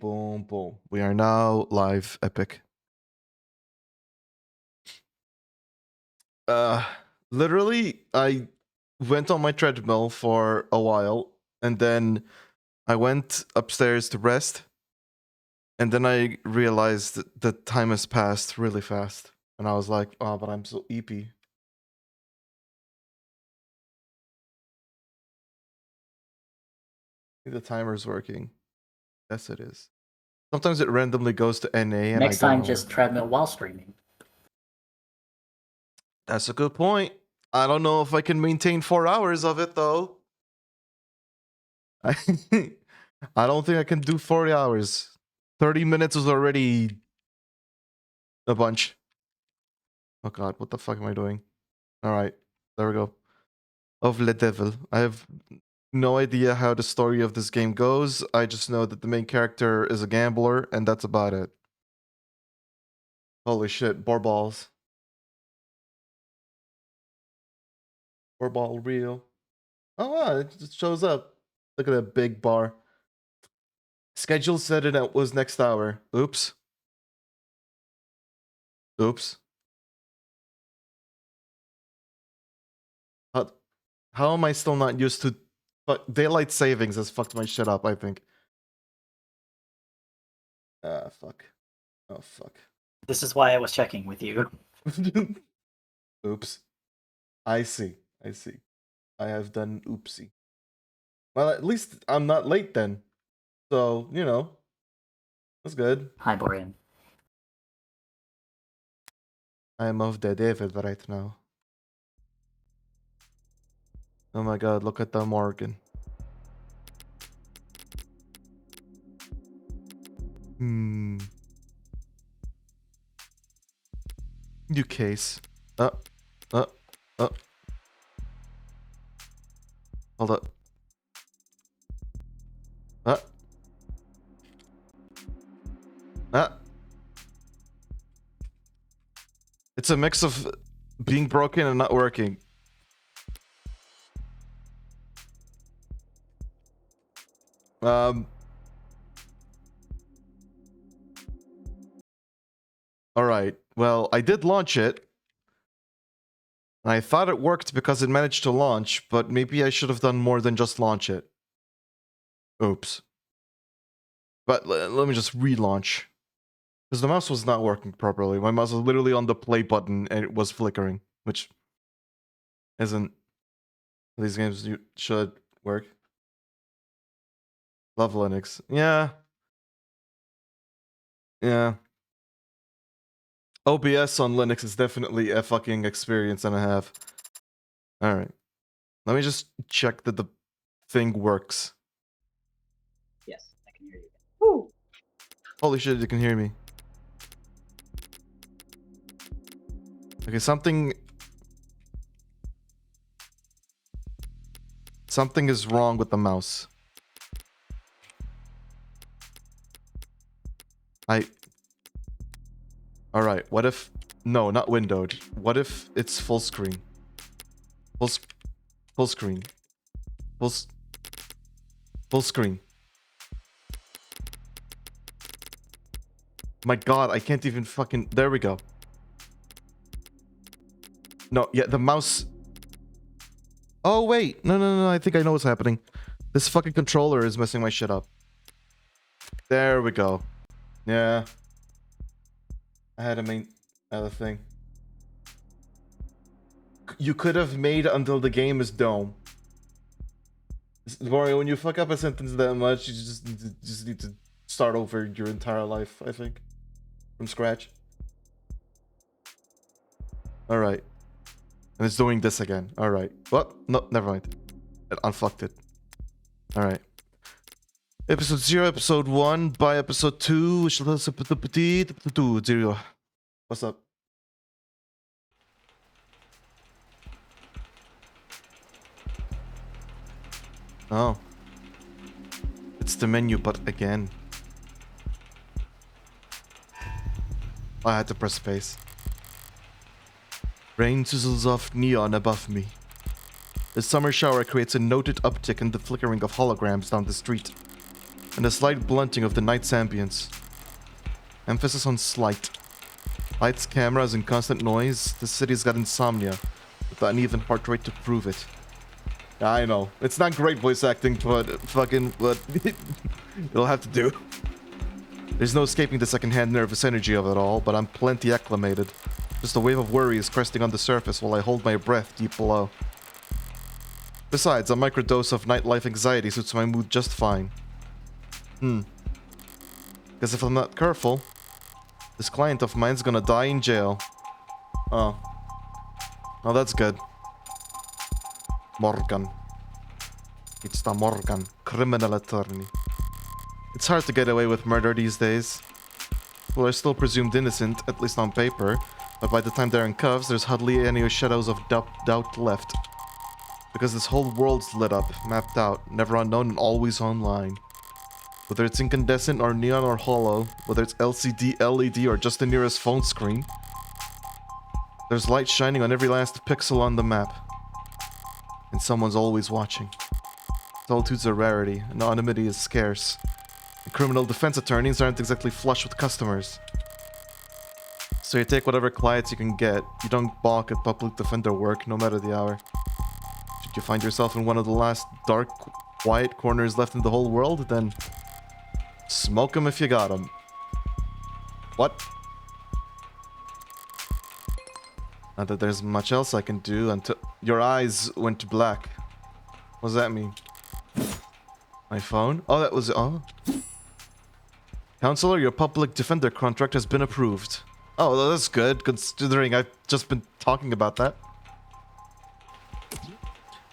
boom, boom. We are now live, epic. Literally, I went on my treadmill for a while, and then I went upstairs to rest, and then I realized that time has passed really fast, and I was like, oh, but I'm so EP. The timer's working. Yes, it is. Sometimes it randomly goes to NA, and Next I don't time, know. just treadmill while streaming. That's a good point. I don't know if I can maintain 4 hours of it though. I don't think I can do 40 hours. 30 minutes is already a bunch. Oh god, what the fuck am I doing? Alright, there we go. Of Le Devil. I have no idea how the story of this game goes. I just know that the main character is a gambler, and that's about it. Holy shit, bar balls. Bar ball real. Oh wow, it just shows up. Look at that big bar. Schedule said it was next hour. Oops. Oops. How am I still not used to... Daylight savings has fucked my shit up, I think. Fuck. Oh, fuck. This is why I was checking with you. Oops. I see. I see. I have done oopsie. Well, at least I'm not late then. So, you know. That's good. Hi, Borean. I am of the David right now. Oh my god, look at the Morgan. New case. Hold up. It's a mix of being broken and not working. Alright, well, I did launch it. I thought it worked because it managed to launch, but maybe I should have done more than just launch it. Oops. But let me just relaunch. Because the mouse was not working properly. My mouse was literally on the play button and it was flickering, which isn't... These games should work. Love Linux. Yeah. Yeah. OBS on Linux is definitely a fucking experience and a half. Alright. Let me just check that the thing works. Yes, I can hear you. Woo! Holy shit, you can hear me. Okay, something is wrong with the mouse. Alright, what if... No, not windowed. What if it's full screen? Full screen. Full screen. My god, I can't even fucking... There we go. No, yeah, the mouse... Oh, wait. No, I think I know what's happening. This fucking controller is messing my shit up. There we go. Yeah. I had to make another thing. You could have made until the game is dome. Mario, when you fuck up a sentence that much, you just need to start over your entire life, I think. From scratch. Alright. And it's doing this again. Alright. What? No, never mind. It unfucked it. Alright. Episode 0, episode 1, by episode 2. What's up? Oh. It's the menu, but again. I had to press space. Rain sizzles off neon above me. The summer shower creates a noted uptick in the flickering of holograms down the street. and a slight blunting of the night's ambience. Emphasis on slight. Lights, cameras, and constant noise. The city's got insomnia, with the uneven heart rate to prove it. Yeah, I know. It's not great voice acting, but fucking what it'll have to do. There's no escaping the second-hand nervous energy of it all, but I'm plenty acclimated. Just a wave of worry is cresting on the surface while I hold my breath deep below. Besides, a microdose of nightlife anxiety suits my mood just fine. Because if I'm not careful, this client of mine's gonna die in jail. Oh. Oh, that's good. Morgan. It's the Morgan, criminal attorney. It's hard to get away with murder these days. People are still presumed innocent, at least on paper, but by the time they're in cuffs, there's hardly any shadows of doubt left. Because this whole world's lit up, mapped out, never unknown and always online. Whether it's incandescent or neon or hollow, whether it's LCD, LED, or just the nearest phone screen, there's light shining on every last pixel on the map. And someone's always watching. Solitude's a rarity, anonymity is scarce. And criminal defense attorneys aren't exactly flush with customers. So you take whatever clients you can get, you don't balk at public defender work, no matter the hour. Should you find yourself in one of the last dark, quiet corners left in the whole world, then smoke 'em if you got 'em. What? Not that there's much else I can do until your eyes went black. What does that mean? My phone? Oh, that was... Oh. Counselor, your public defender contract has been approved. Oh, that's good, considering I've just been talking about that.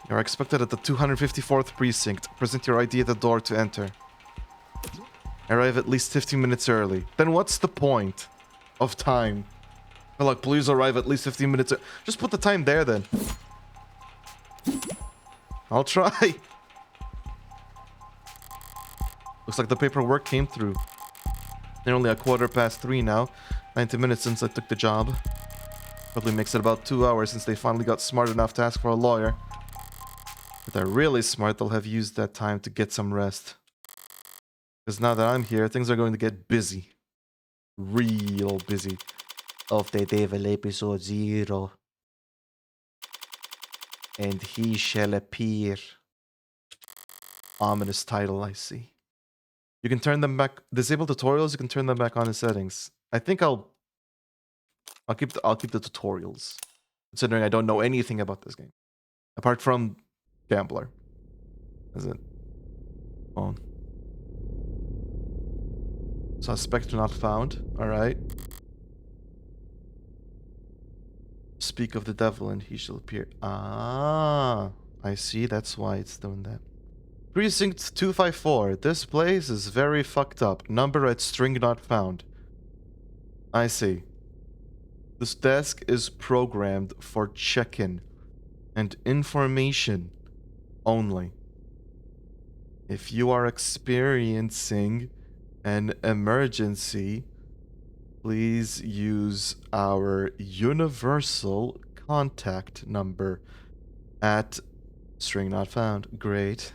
You're expected at the 254th precinct. Present your ID at the door to enter. Arrive at least 15 minutes early. Then what's the point of time? Look, please arrive at least 15 minutes. Just put the time there then. I'll try. Looks like the paperwork came through. Nearly 3:15 now. 90 minutes since I took the job. Probably makes it about 2 hours since they finally got smart enough to ask for a lawyer. If they're really smart, they'll have used that time to get some rest. Because now that I'm here, things are going to get busy. Real busy. Of the Devil Episode 0. And he shall appear. Ominous title, I see. You can turn them back. Disable tutorials, you can turn them back on in settings. I think I'll keep the tutorials. Considering I don't know anything about this game. Apart from Gambler. Is it? Phone. Suspect not found. Alright. Speak of the devil and he shall appear. Ah, I see. That's why it's doing that. Precinct 254. This place is very fucked up. Number at string not found. I see. This desk is programmed for check-in and information only. If you are experiencing an emergency, please use our universal contact number at string not found. Great.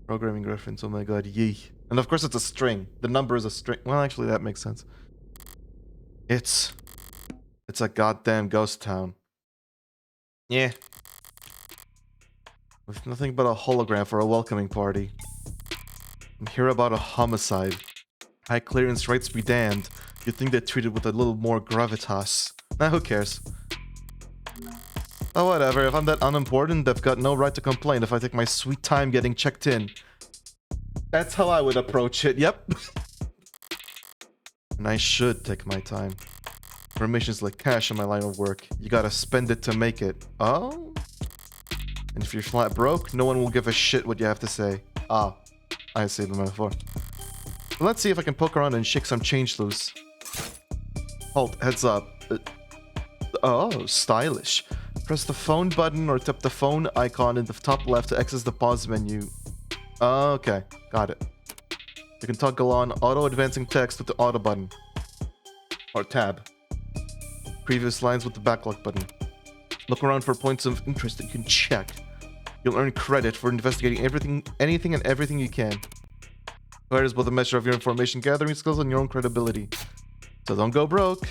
Programming reference, oh my god, yee. And of course it's a string. The number is a string. Well, actually that makes sense. It's a goddamn ghost town. Yeah. With nothing but a hologram for a welcoming party. I'm here about a homicide. High clearance rates be damned. You'd think they'd treat it with a little more gravitas. Nah, who cares? Oh, whatever. If I'm that unimportant, they've got no right to complain if I take my sweet time getting checked in. That's how I would approach it, yep. And I should take my time. Information's like cash in my line of work. You gotta spend it to make it. Oh? And if you're flat broke, no one will give a shit what you have to say. Ah, I see the metaphor. Let's see if I can poke around and shake some change loose. Halt, heads up. Oh, stylish. Press the phone button or tap the phone icon in the top left to access the pause menu. Okay, got it. You can toggle on auto advancing text with the auto button. Or tab. Previous lines with the backlock button. Look around for points of interest that you can check. You'll earn credit for investigating anything and everything you can. Credit is both a measure of your information gathering skills and your own credibility. So don't go broke.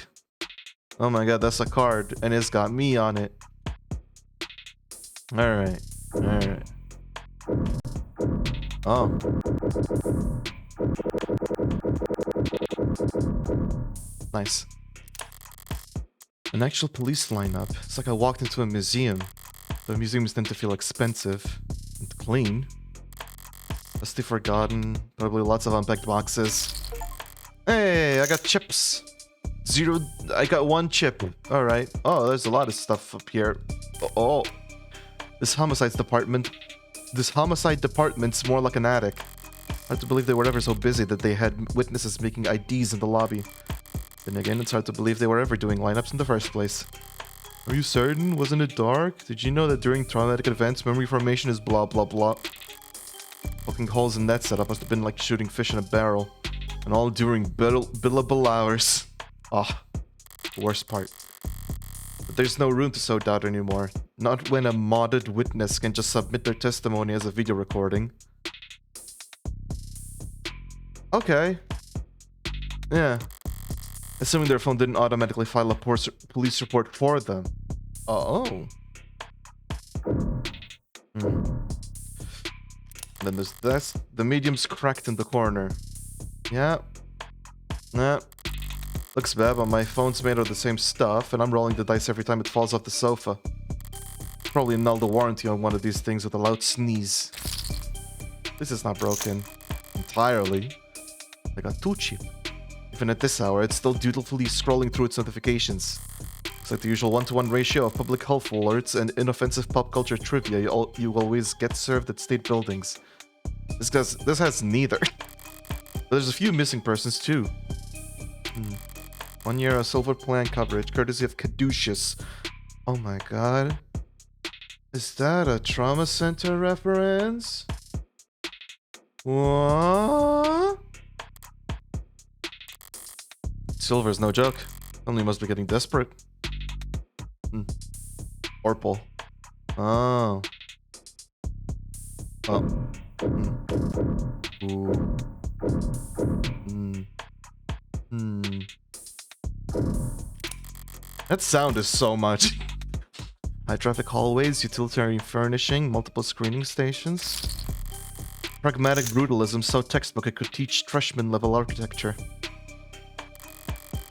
Oh my god, that's a card, and it's got me on it. Alright. Alright. Oh. Nice. An actual police lineup. It's like I walked into a museum. The museums tend to feel expensive and clean. Dusty, forgotten. Probably lots of unpacked boxes. Hey, I got chips. I got 1 chip. Alright. Oh, there's a lot of stuff up here. Oh. This homicide department's more like an attic. Hard to believe they were ever so busy that they had witnesses making IDs in the lobby. Then again, it's hard to believe they were ever doing lineups in the first place. Are you certain? Wasn't it dark? Did you know that during traumatic events, memory formation is blah blah blah? Poking holes in that setup must have been like shooting fish in a barrel. And all during billable hours. Ah, worst part. But there's no room to sow doubt anymore. Not when a modded witness can just submit their testimony as a video recording. Okay. Yeah. Assuming their phone didn't automatically file a police report for them. Oh. Then there's this. The medium's cracked in the corner. Yeah. Nah. Looks bad, but my phone's made of the same stuff, and I'm rolling the dice every time it falls off the sofa. Probably null the warranty on one of these things with a loud sneeze. This is not broken entirely. I got 2 cheap. Even at this hour, it's still dutifully scrolling through its notifications. It's like the usual 1-to-1 ratio of public health alerts and inoffensive pop culture trivia you always get served at state buildings. This has neither. There's a few missing persons too. 1 year of silver plan coverage, courtesy of Caduceus. Oh my god. Is that a trauma center reference? What? Silver's no joke. Only must be getting desperate. Orpal. Oh. Oh. Ooh. That sound is so much. High traffic hallways, utilitarian furnishing, multiple screening stations. Pragmatic brutalism so textbook it could teach freshman level architecture.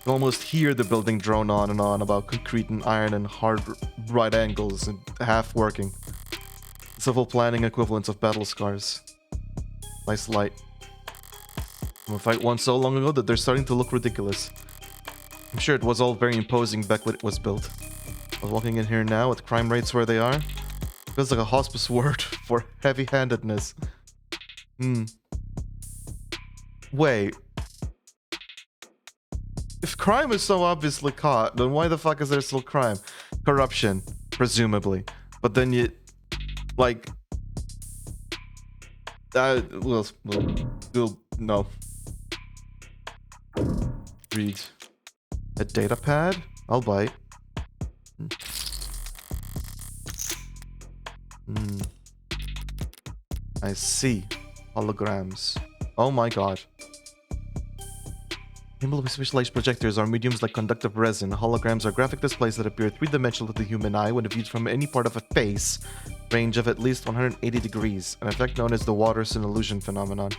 You almost hear the building drone on and on about concrete and iron and hard right angles and half working. Civil planning equivalents of battle scars. Nice light. We fight one so long ago that they're starting to look ridiculous. I'm sure it was all very imposing back when it was built. I was walking in here now with crime rates where they are. Feels like a hospice word for heavy-handedness. Wait. If crime is so obviously caught, then why the fuck is there still crime? Corruption, presumably. But then you... like... we'll no. Read. A data pad? I'll bite. I see. Holograms. Oh my god. Capable of specialized projectors are mediums like conductive resin. Holograms are graphic displays that appear three-dimensional to the human eye when viewed from any part of a face, range of at least 180 degrees, an effect known as the Watterson illusion phenomenon.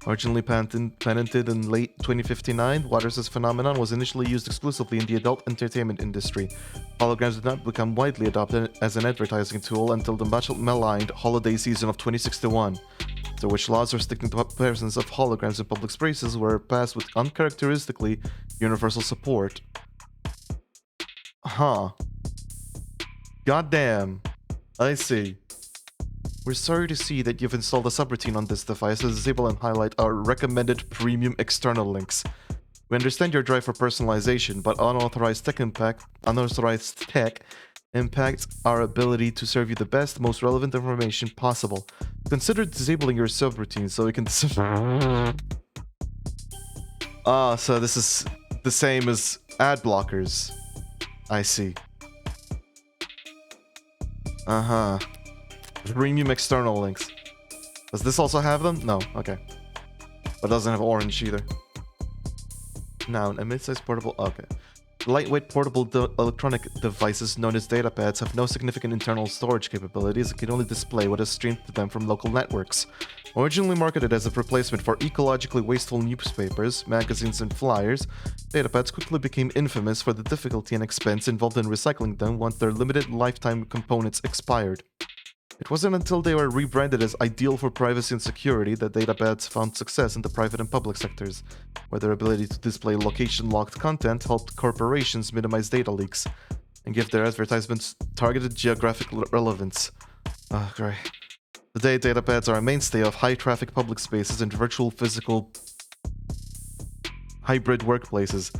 Originally patented in late 2059, Watterson's phenomenon was initially used exclusively in the adult entertainment industry. Holograms did not become widely adopted as an advertising tool until the much maligned holiday season of 2061, to which laws restricting the presence of holograms in public spaces were passed with uncharacteristically universal support. Huh. Goddamn. I see. We're sorry to see that you've installed a subroutine on this device to disable and highlight our recommended premium external links. We understand your drive for personalization, but unauthorized tech impacts our ability to serve you the best, most relevant information possible. Consider disabling your subroutine so we can... so this is the same as ad blockers. I see. Uh-huh. Premium external links. Does this also have them? No. Okay. But it doesn't have orange either. Noun, a mid-sized portable... Okay. Lightweight portable electronic devices known as datapads have no significant internal storage capabilities and can only display what is streamed to them from local networks. Originally marketed as a replacement for ecologically wasteful newspapers, magazines, and flyers, datapads quickly became infamous for the difficulty and expense involved in recycling them once their limited lifetime components expired. It wasn't until they were rebranded as ideal for privacy and security that datapads found success in the private and public sectors, where their ability to display location-locked content helped corporations minimize data leaks and give their advertisements targeted geographic relevance. Oh, great. Today, datapads are a mainstay of high-traffic public spaces and virtual physical hybrid workplaces,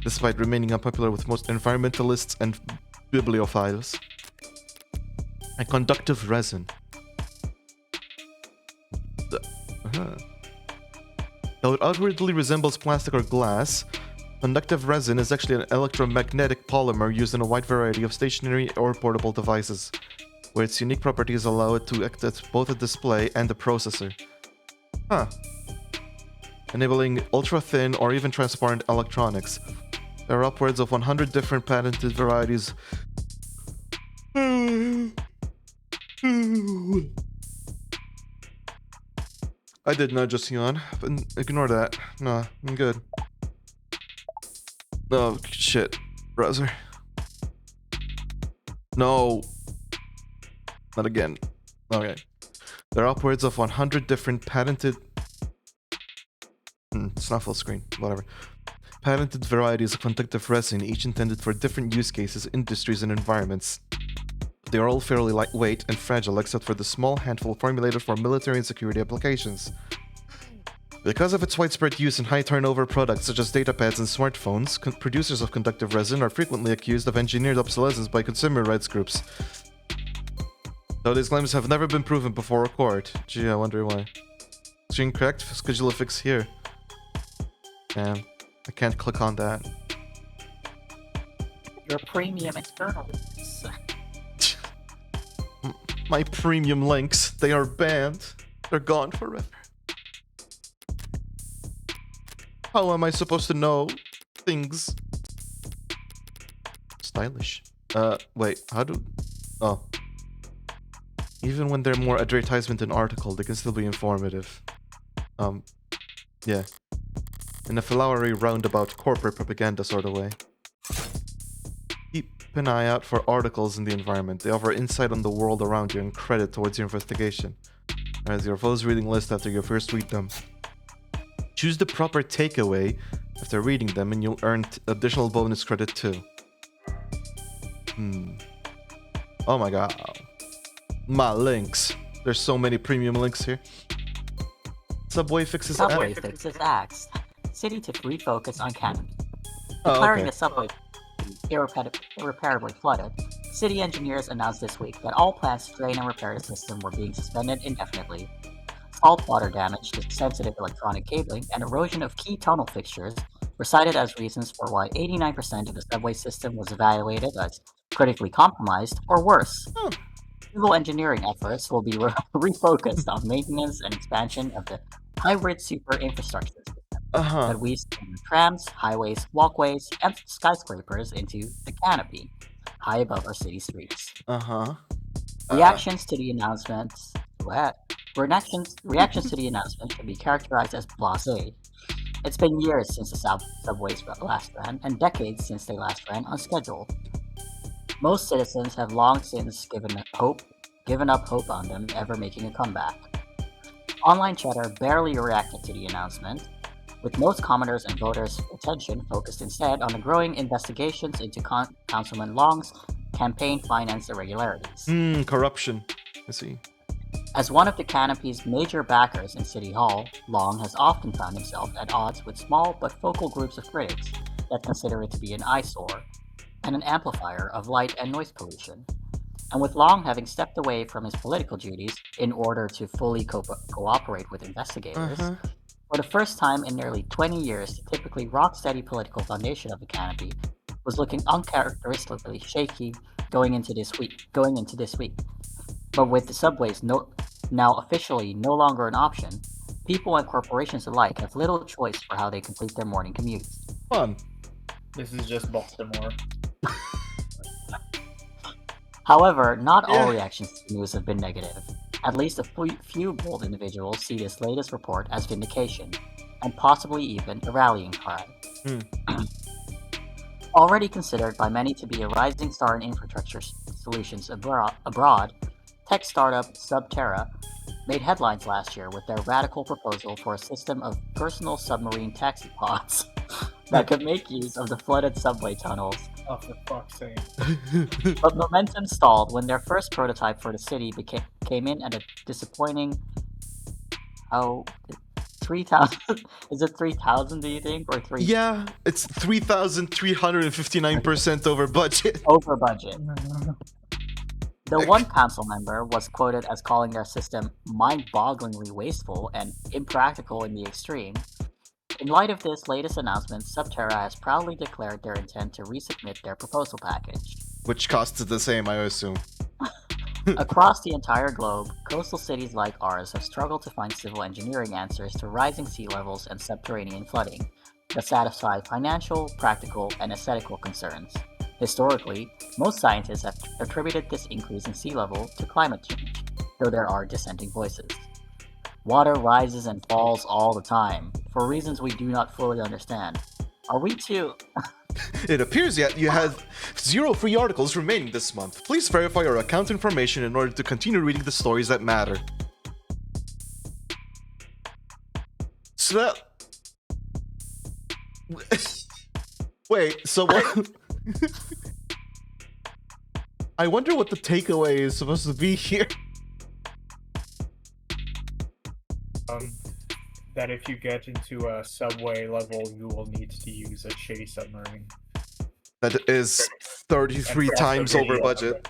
despite remaining unpopular with most environmentalists and bibliophiles. A conductive resin. Though it outwardly resembles plastic or glass, conductive resin is actually an electromagnetic polymer used in a wide variety of stationary or portable devices, where its unique properties allow it to act as both a display and a processor. Huh. Enabling ultra-thin or even transparent electronics. There are upwards of 100 different patented varieties. I did not just yawn, but ignore that. No, I'm good. Oh, shit. Browser. No. Not again. Okay. There are upwards of 100 different patented... it's not full screen. Whatever. Patented varieties of conductive resin, each intended for different use cases, industries, and environments. They are all fairly lightweight and fragile except for the small handful formulated for military and security applications. Because of its widespread use in high turnover products such as datapads and smartphones, producers of conductive resin are frequently accused of engineered obsolescence by consumer rights groups. Though these claims have never been proven before a court. Gee, I wonder why. Screen correct? Schedule a fix here. Damn, I can't click on that. Your premium external. My premium links, they are banned. They're gone forever. How am I supposed to know things? Stylish. Wait, how do... Oh. Even when they're more advertisement than article, they can still be informative. Yeah. In a flowery, roundabout, corporate propaganda sort of way. Keep an eye out for articles in the environment. They offer insight on the world around you and credit towards your investigation. As your foes reading list after you first read them. Choose the proper takeaway after reading them and you'll earn additional bonus credit too. Oh my god. My links. There's so many premium links here. Subway fixes Subway fixes acts. City to refocus on Canopy. Oh, Declaring okay. the subway irreparably flooded, city engineers announced this week that all plans to drain and repair the system were being suspended indefinitely. Saltwater damage to sensitive electronic cabling and erosion of key tunnel fixtures were cited as reasons for why 89% of the subway system was evaluated as critically compromised or worse. Civil engineering efforts will be refocused on maintenance and expansion of the hybrid super infrastructure system that weaves trams, highways, walkways, and skyscrapers into the canopy high above our city streets. Reactions to the announcements reactions to the announcement can be characterized as blasé. It's been years since the subways last ran, and decades since they last ran on schedule. Most citizens have long since given up hope on them ever making a comeback. Online chatter barely reacted to the announcement, with most commenters and voters' attention focused instead on the growing investigations into Councilman Long's campaign finance irregularities. Corruption. I see. As one of the Canopy's major backers in City Hall, Long has often found himself at odds with small but vocal groups of critics that consider it to be an eyesore and an amplifier of light and noise pollution. And with Long having stepped away from his political duties in order to fully cooperate with investigators, for the first time in nearly 20 years, the typically rock-steady political foundation of the Canopy was looking uncharacteristically shaky going into this week. But with the subways now officially no longer an option, people and corporations alike have little choice for how they complete their morning commutes. Fun. This is just Baltimore. However, not all Yeah. reactions to the news have been negative. At least a few bold individuals see this latest report as vindication, and possibly even a rallying cry. Already considered by many to be a rising star in infrastructure solutions abroad, tech startup Subterra made headlines last year with their radical proposal for a system of personal submarine taxi pods that could make use of the flooded subway tunnels. Oh, for fuck's sake. But momentum stalled when their first prototype for the city came in at a disappointing 3,000. Is it 3,000? Do you think, or 3 Yeah, it's 3,359% over budget. over budget? The one council member was quoted as calling their system mind-bogglingly wasteful and impractical in the extreme. In light of this latest announcement, Subterra has proudly declared their intent to resubmit their proposal package. Which costs the same, I assume. Across the entire globe, coastal cities like ours have struggled to find civil engineering answers to rising sea levels and subterranean flooding that satisfy financial, practical, and aesthetical concerns. Historically, most scientists have attributed this increase in sea level to climate change, though there are dissenting voices. Water rises and falls all the time, for reasons we do not fully understand. Are we too... It appears yet you have 0 free articles remaining this month. Please verify your account information in order to continue reading the stories that matter. So that... Wait, so what... I wonder what the takeaway is supposed to be here. That if you get into a subway level, you will need to use a shitty submarine. That is 33 And times also over video of budget. it.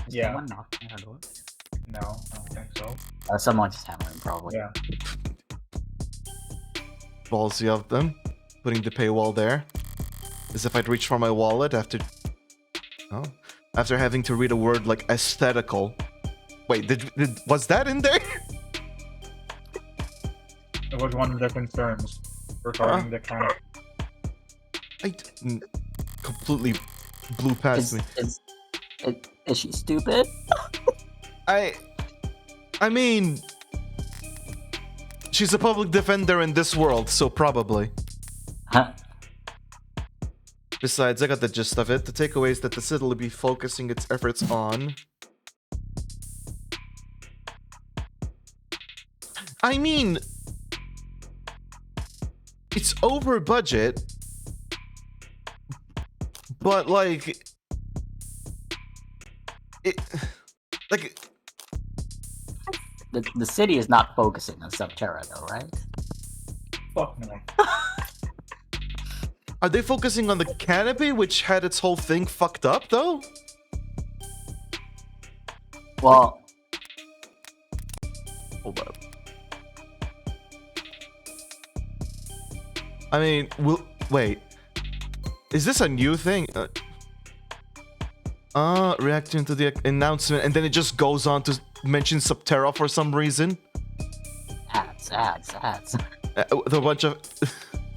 Is Yeah. someone knocking at our door? No, I don't think so. Someone just hammering, probably. Yeah. Ballsy of them. Putting the paywall there. As if I'd reach for my wallet after... Oh. After having to read a word like aesthetical. Wait, was that in there? It was one of the concerns regarding the kind of... Completely blew past me. Is she stupid? I mean... She's a public defender in this world, so probably. Huh? Besides, I got the gist of it. The takeaway is that the city will be focusing its efforts on... I mean... It's over budget. But, like... It... Like... The city is not focusing on Subterra, though, right? Fuck no. Are they focusing on the canopy, which had its whole thing fucked up, though? Well, Hold up. I mean, wait. Is this a new thing? Reacting to the announcement, and then it just goes on to mention Subterra for some reason. ads. The bunch of...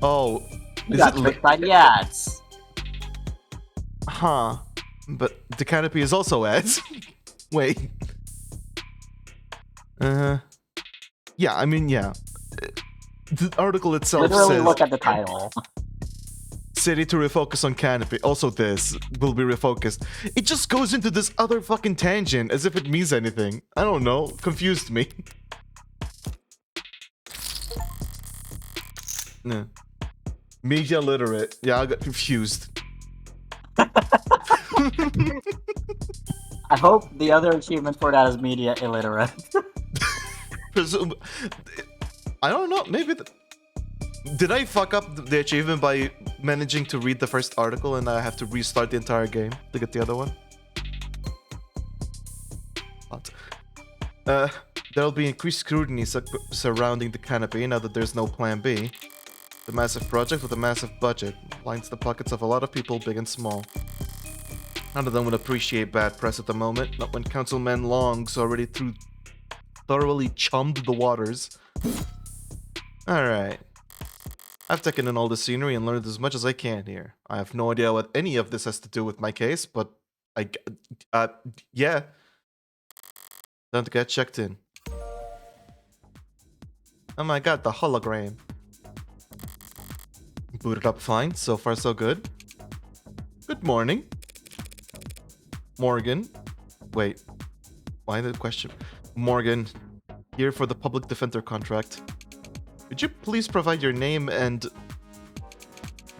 Oh. You Is got it tricked by the ads. Huh. But the canopy is also ads. Wait. Yeah, I mean, yeah. The article itself Literally says... look at the title. City to refocus on canopy. Also this will be refocused. It just goes into this other fucking tangent as if it means anything. I don't know. Confused me. Yeah. Media literate. Yeah, I got confused. I hope the other achievement for that is media illiterate. Presume... I don't know. Maybe... Did I fuck up the achievement by managing to read the first article and I have to restart the entire game to get the other one? What? There'll be increased scrutiny surrounding the canopy now that there's no plan B. The massive project with a massive budget lines the pockets of a lot of people, big and small. None of them would appreciate bad press at the moment, not when Councilman Long's already thoroughly chummed the waters. Alright. I've taken in all the scenery and learned as much as I can here. I have no idea what any of this has to do with my case, but yeah. Time to get checked in. Oh my god, the hologram. Booted up fine, so far so good. Good morning. Morgan. Wait. Why the question? Morgan, here for the public defender contract. Could you please provide your name and...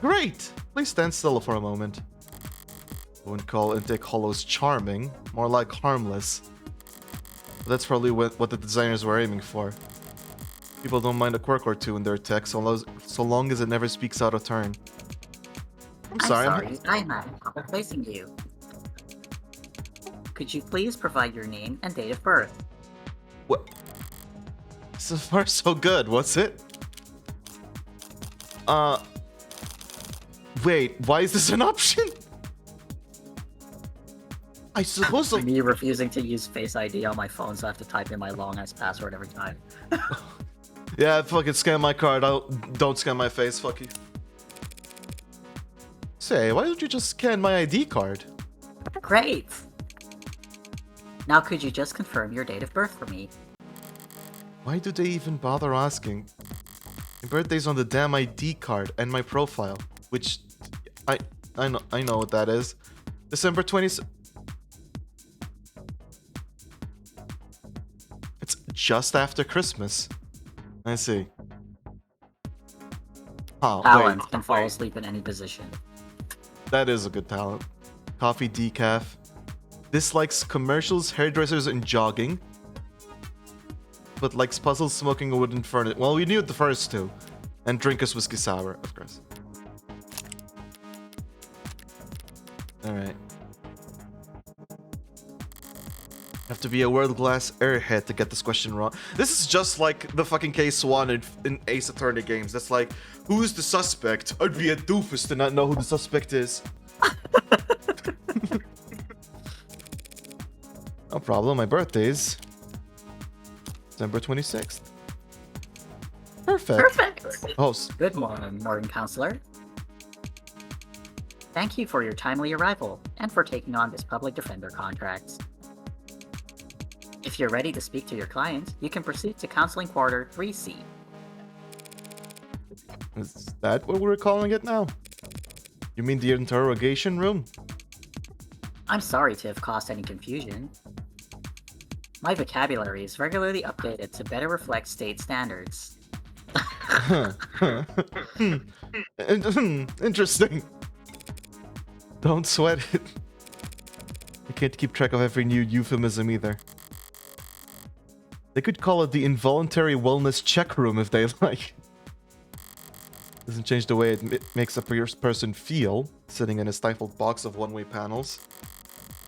Great! Please stand still for a moment. I wouldn't call Intake Hollows charming, more like harmless. But that's probably what the designers were aiming for. People don't mind a quirk or two in their tech so long as it never speaks out of turn. I'm sorry. I'm replacing you. Could you please provide your name and date of birth? What? So far so good, what's it? Wait, why is this an option? I suppose Me refusing to use Face ID on my phone, so I have to type in my long-ass password every time. Yeah, fucking scan my card. Don't scan my face, fuck you. Say, why don't you just scan my ID card? Great! Now could you just confirm your date of birth for me? Why do they even bother asking? My birthday's on the damn ID card and my profile, which I know what that is. December 20th. It's just after Christmas. I see. Oh, Talent wait. can fall asleep in any position. That is a good talent. Coffee decaf. Dislikes commercials, hairdressers, and jogging. But likes puzzles, smoking, a wooden furnace. Well, we knew the first two. And drink us whiskey sour, of course. Alright. Have to be a world-class airhead to get this question wrong. This is just like the fucking case one in Ace Attorney games. That's like, who's the suspect? I'd be a doofus to not know who the suspect is. No problem, my birthday's December 26th. Perfect. Oh, Good morning, Morgan Counselor. Thank you for your timely arrival and for taking on this public defender contract. If you're ready to speak to your client, you can proceed to Counseling Quarter 3C. is that what we're calling it now? You mean the interrogation room? I'm sorry to have caused any confusion. My vocabulary is regularly updated to better reflect state standards. Interesting. Don't sweat it. I can't keep track of every new euphemism either. They could call it the involuntary wellness check room if they like. Doesn't change the way it makes a person feel, sitting in a stifled box of one-way panels.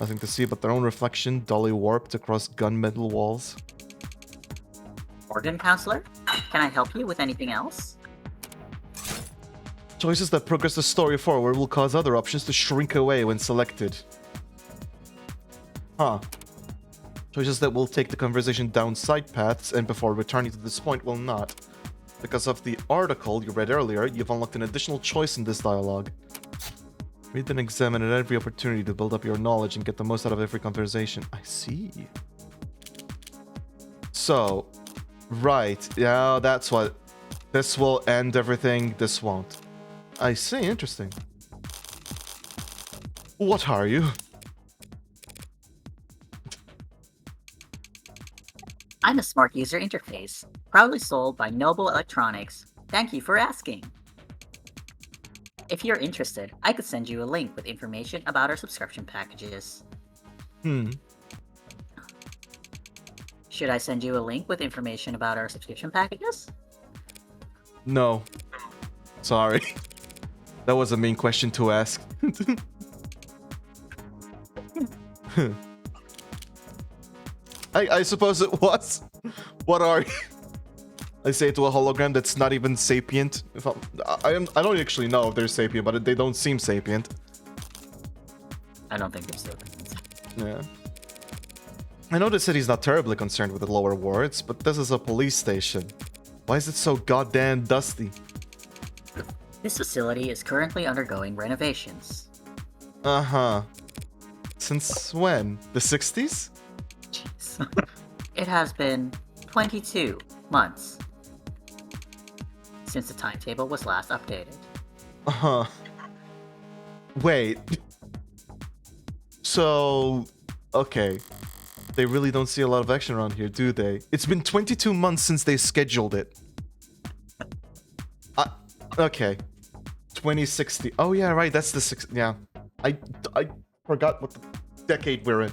Nothing to see but their own reflection, dully warped across gunmetal walls. Morgan Counselor, can I help you with anything else? Choices that progress the story forward will cause other options to shrink away when selected. Huh. Choices that will take the conversation down side paths and before returning to this point will not. Because of the article you read earlier, you've unlocked an additional choice in this dialogue. Read and examine at every opportunity to build up your knowledge and get the most out of every conversation. I see. So, right. Yeah, that's what. This will end everything, this won't. I see, interesting. What are you? I'm a smart user interface, proudly sold by Noble Electronics. Thank you for asking. If you're interested, I could send you a link with information about our subscription packages. Should I send you a link with information about our subscription packages? No. Sorry. That was a mean question to ask. I suppose it was. What are you? I say to a hologram that's not even sapient. If I don't actually know if they're sapient, but they don't seem sapient. I don't think they're citizens. Yeah. I know the city's not terribly concerned with the lower wards, but this is a police station. Why is it so goddamn dusty? This facility is currently undergoing renovations. Uh-huh. Since when? The 60s? Jeez. It has been 22 months since the timetable was last updated. Uh-huh. Wait. So, okay. They really don't see a lot of action around here, do they? It's been 22 months since they scheduled it. Okay. 2060. Oh yeah, right. That's the six. Yeah. I forgot what the decade we're in.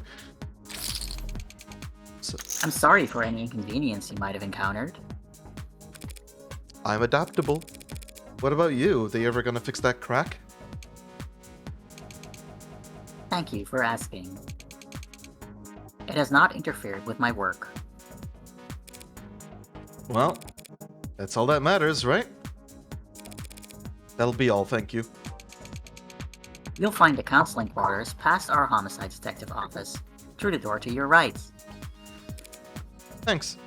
So, I'm sorry for any inconvenience you might have encountered. I'm adaptable. What about you? They ever gonna fix that crack? Thank you for asking. It has not interfered with my work. Well, that's all that matters, right? That'll be all, thank you. You'll find the counseling quarters past our homicide detective office, through the door to your right. Thanks.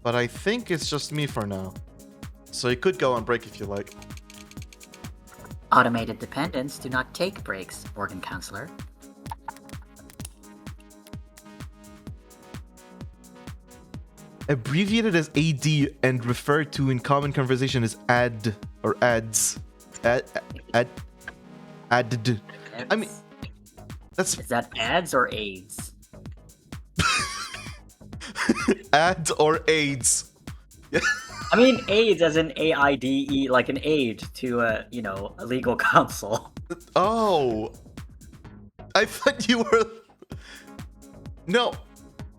But I think it's just me for now. So you could go on break if you like. Automated dependents do not take breaks, organ counselor. Abbreviated as AD and referred to in common conversation as ad or ads. Add. I mean, that's Is that ads or AIDS? ads or AIDS. I mean AIDS as in AIDE, like an aid to a legal counsel. Oh, I thought you were. No,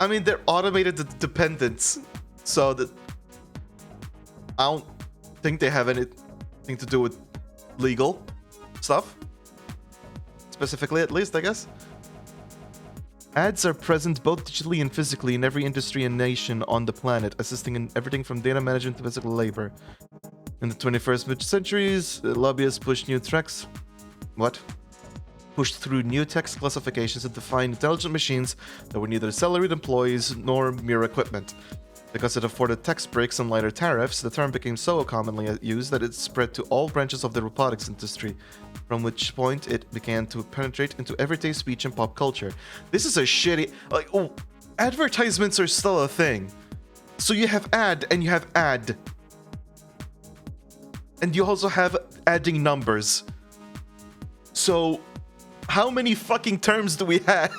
I mean they're automated dependents, so that I don't think they have anything to do with legal stuff. Specifically, at least, I guess. Ads are present both digitally and physically in every industry and nation on the planet, assisting in everything from data management to physical labor. In the 21st centuries, lobbyists pushed new tracks. What? Pushed through new text classifications to define intelligent machines that were neither salaried employees nor mere equipment. Because it afforded tax breaks and lighter tariffs, the term became so commonly used that it spread to all branches of the robotics industry, from which point it began to penetrate into everyday speech and pop culture. This is a shitty... advertisements are still a thing. So you have ad and you have ad. And you also have adding numbers. So, how many fucking terms do we have?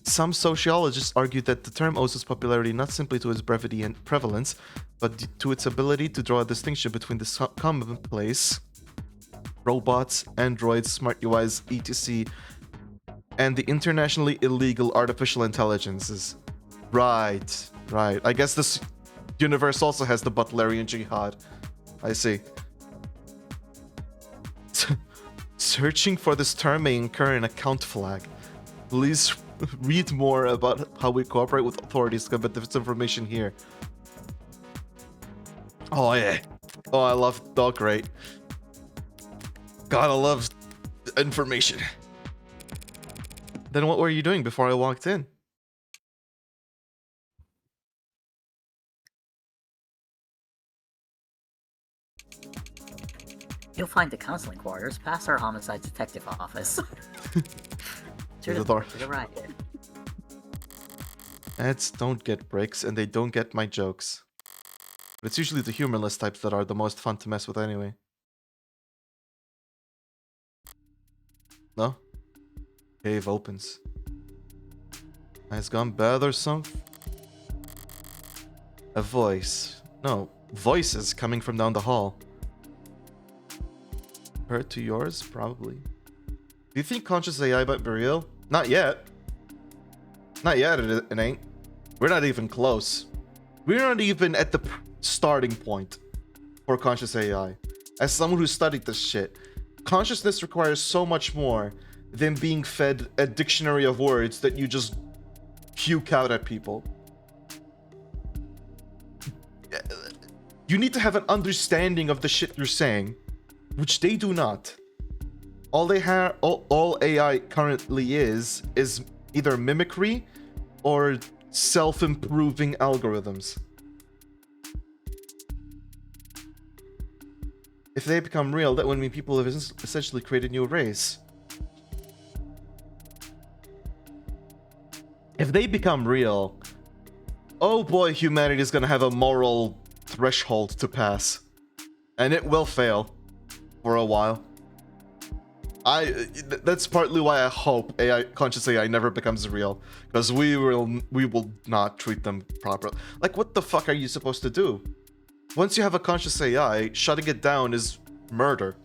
Some sociologists argue that the term owes its popularity not simply to its brevity and prevalence, but to its ability to draw a distinction between the commonplace robots, androids, smart UIs, etc., and the internationally illegal artificial intelligences. Right. I guess this universe also has the Butlerian Jihad. I see. Searching for this term may incur an account flag. Please read more about how we cooperate with authorities to get this information here. Oh yeah. Oh, I love dog rate. Gotta love information. Then what were you doing before I walked in? You'll find the counseling quarters past our homicide detective office. To the door. To the right. Ads don't get breaks, and they don't get my jokes. But it's usually the humorless types that are the most fun to mess with anyway. No? Cave opens. Has gone bad or something? A voice. No, voices coming from down the hall. Heard to yours? Probably. Do you think conscious AI might be real? Not yet. Not yet, it ain't. We're not even close. We're not even at the starting point for conscious AI. As someone who studied this shit, consciousness requires so much more than being fed a dictionary of words that you just puke out at people. You need to have an understanding of the shit you're saying, which they do not. all AI currently is either mimicry or self-improving algorithms. If they become real, that would mean people have essentially created a new race. If they become real, oh boy, humanity is gonna have a moral threshold to pass. And it will fail for a while. That's partly why I hope conscious AI never becomes real, because we will not treat them properly. Like, what the fuck are you supposed to do? Once you have a conscious AI, shutting it down is murder.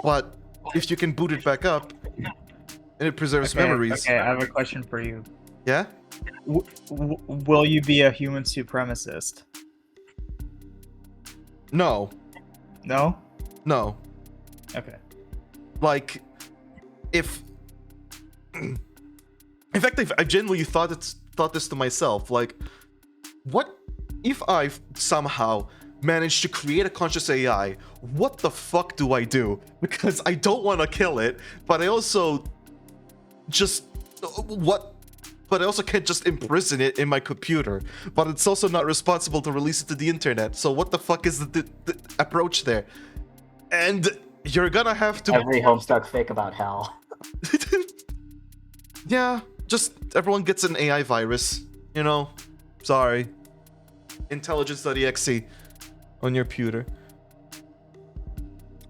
But if you can boot it back up and it preserves memories, Okay, I have a question for you. yeah. Will you be a human supremacist? No, No. no. Okay. Like, if in fact, I genuinely thought this to myself. Like, what if I somehow managed to create a conscious AI? What the fuck do I do? Because I don't want to kill it, but I also just but I also can't just imprison it in my computer. But it's also not responsible to release it to the internet. So what the fuck is the approach there? And you're gonna have to. Every Homestuck fake about hell. Yeah, just everyone gets an AI virus. You know, sorry. Intelligence.exe on your computer.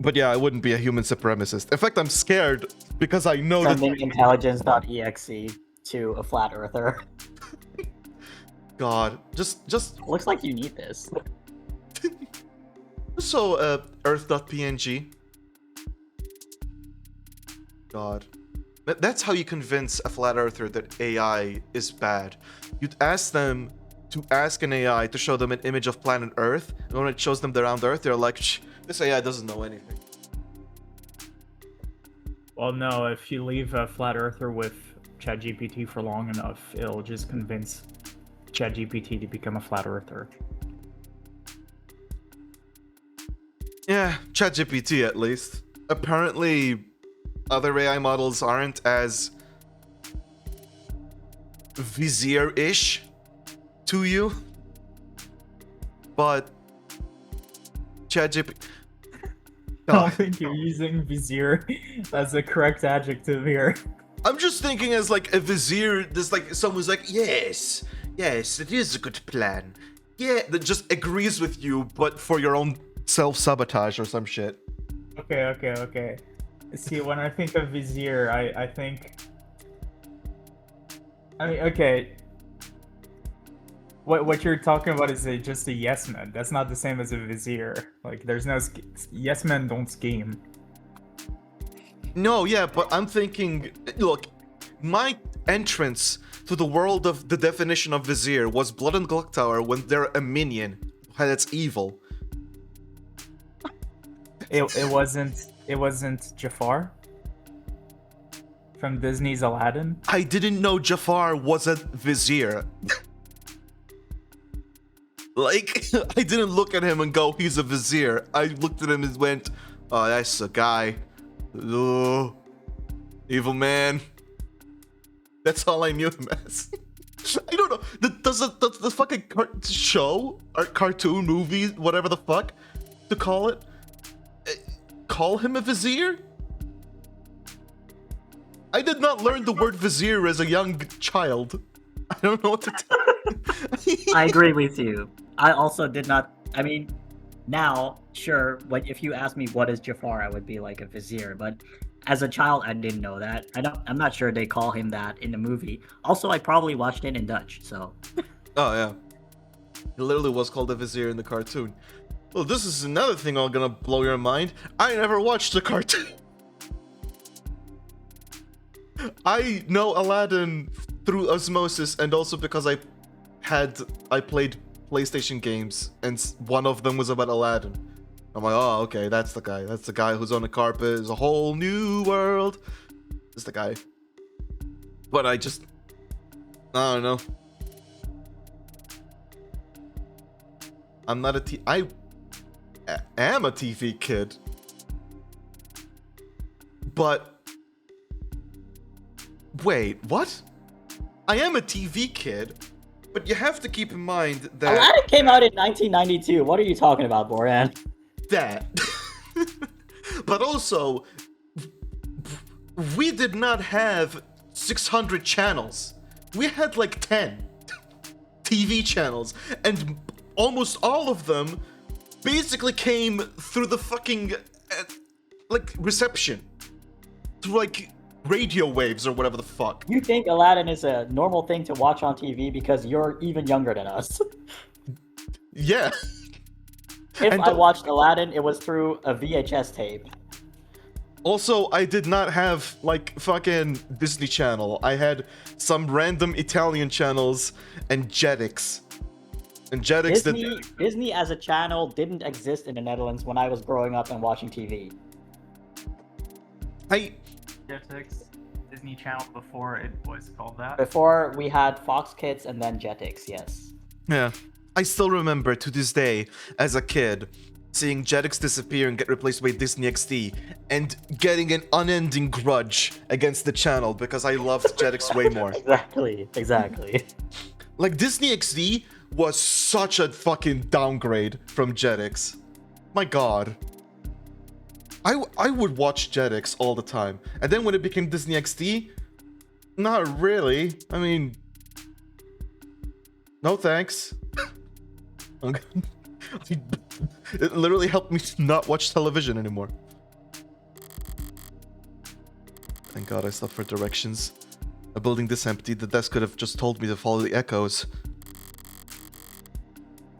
But yeah, I wouldn't be a human supremacist. In fact, I'm scared because I know that. Sending intelligence.exe to a flat earther. God, just Looks like you need this. so Earth.png. God. That's how you convince a flat earther that AI is bad. You'd ask them to ask an AI to show them an image of planet Earth, and when it shows them the round Earth, they're like, Shh, this AI doesn't know anything. Well, no, if you leave a flat earther with ChatGPT for long enough, it'll just convince ChatGPT to become a flat earther. Yeah, ChatGPT at least. Apparently, other AI models aren't as Vizier-ish to you, but ChatGPT. I don't think you're using vizier as the correct adjective here. I'm just thinking as like a vizier. There's like someone's like, yes, it is a good plan. Yeah, that just agrees with you, but for your own self-sabotage or some shit. Okay. See, when I think of vizier, I mean, okay. What you're talking about is just a yes man. That's not the same as a vizier. Like, there's no yes men don't scheme. No, yeah, but I'm thinking, look, my entrance to the world of the definition of vizier was Blood and Clock Tower when they're a minion that's evil. It wasn't Jafar from Disney's Aladdin. I didn't know Jafar was a vizier. Like, I didn't look at him and go, he's a vizier. I looked at him and went, oh, that's a guy. Oh, evil man. That's all I knew him as. I don't know. Does the fucking show or cartoon movie, whatever the fuck to call it, call him a vizier? I did not learn the word vizier as a young child. I don't know what to tell. I agree with you. I also did not. I mean, now, sure, if you ask me what is Jafar, I would be like a vizier. But as a child, I didn't know that. I'm not sure they call him that in the movie. Also, I probably watched it in Dutch, so. Oh yeah, it literally was called a vizier in the cartoon. Well, this is another thing I'm gonna blow your mind. I never watched the cartoon. I know Aladdin through osmosis, and also because I played PlayStation games, and one of them was about Aladdin. I'm like, oh, okay, that's the guy. That's the guy who's on the carpet. It's a whole new world. That's the guy. But I don't know. I'm not I am a TV kid. But wait, what? I am a TV kid, but you have to keep in mind that Aladdin came out in 1992. What are you talking about, Boran? that. But also, we did not have 600 channels. We had like 10 TV channels, and almost all of them basically came through the fucking like reception, through like radio waves or whatever the fuck. You think Aladdin is a normal thing to watch on TV because you're even younger than us. Yeah. If And I watched Aladdin, it was through a VHS tape. Also, I did not have like fucking Disney Channel. I had some random Italian channels and Jetix. And Jetix Disney as a channel didn't exist in the Netherlands when I was growing up and watching TV. Jetix, Disney Channel before it was called that. Before we had Fox Kids and then Jetix, yes. Yeah. I still remember to this day, as a kid, seeing Jetix disappear and get replaced by Disney XD, and getting an unending grudge against the channel because I loved Jetix way more. Exactly. Like, Disney XD was such a fucking downgrade from Jetix. My god. I would watch Jetix all the time. And then when it became Disney XD, not really. I mean, no thanks. It literally helped me not watch television anymore. Thank god I stopped for directions. A building this empty, the desk could have just told me to follow the echoes.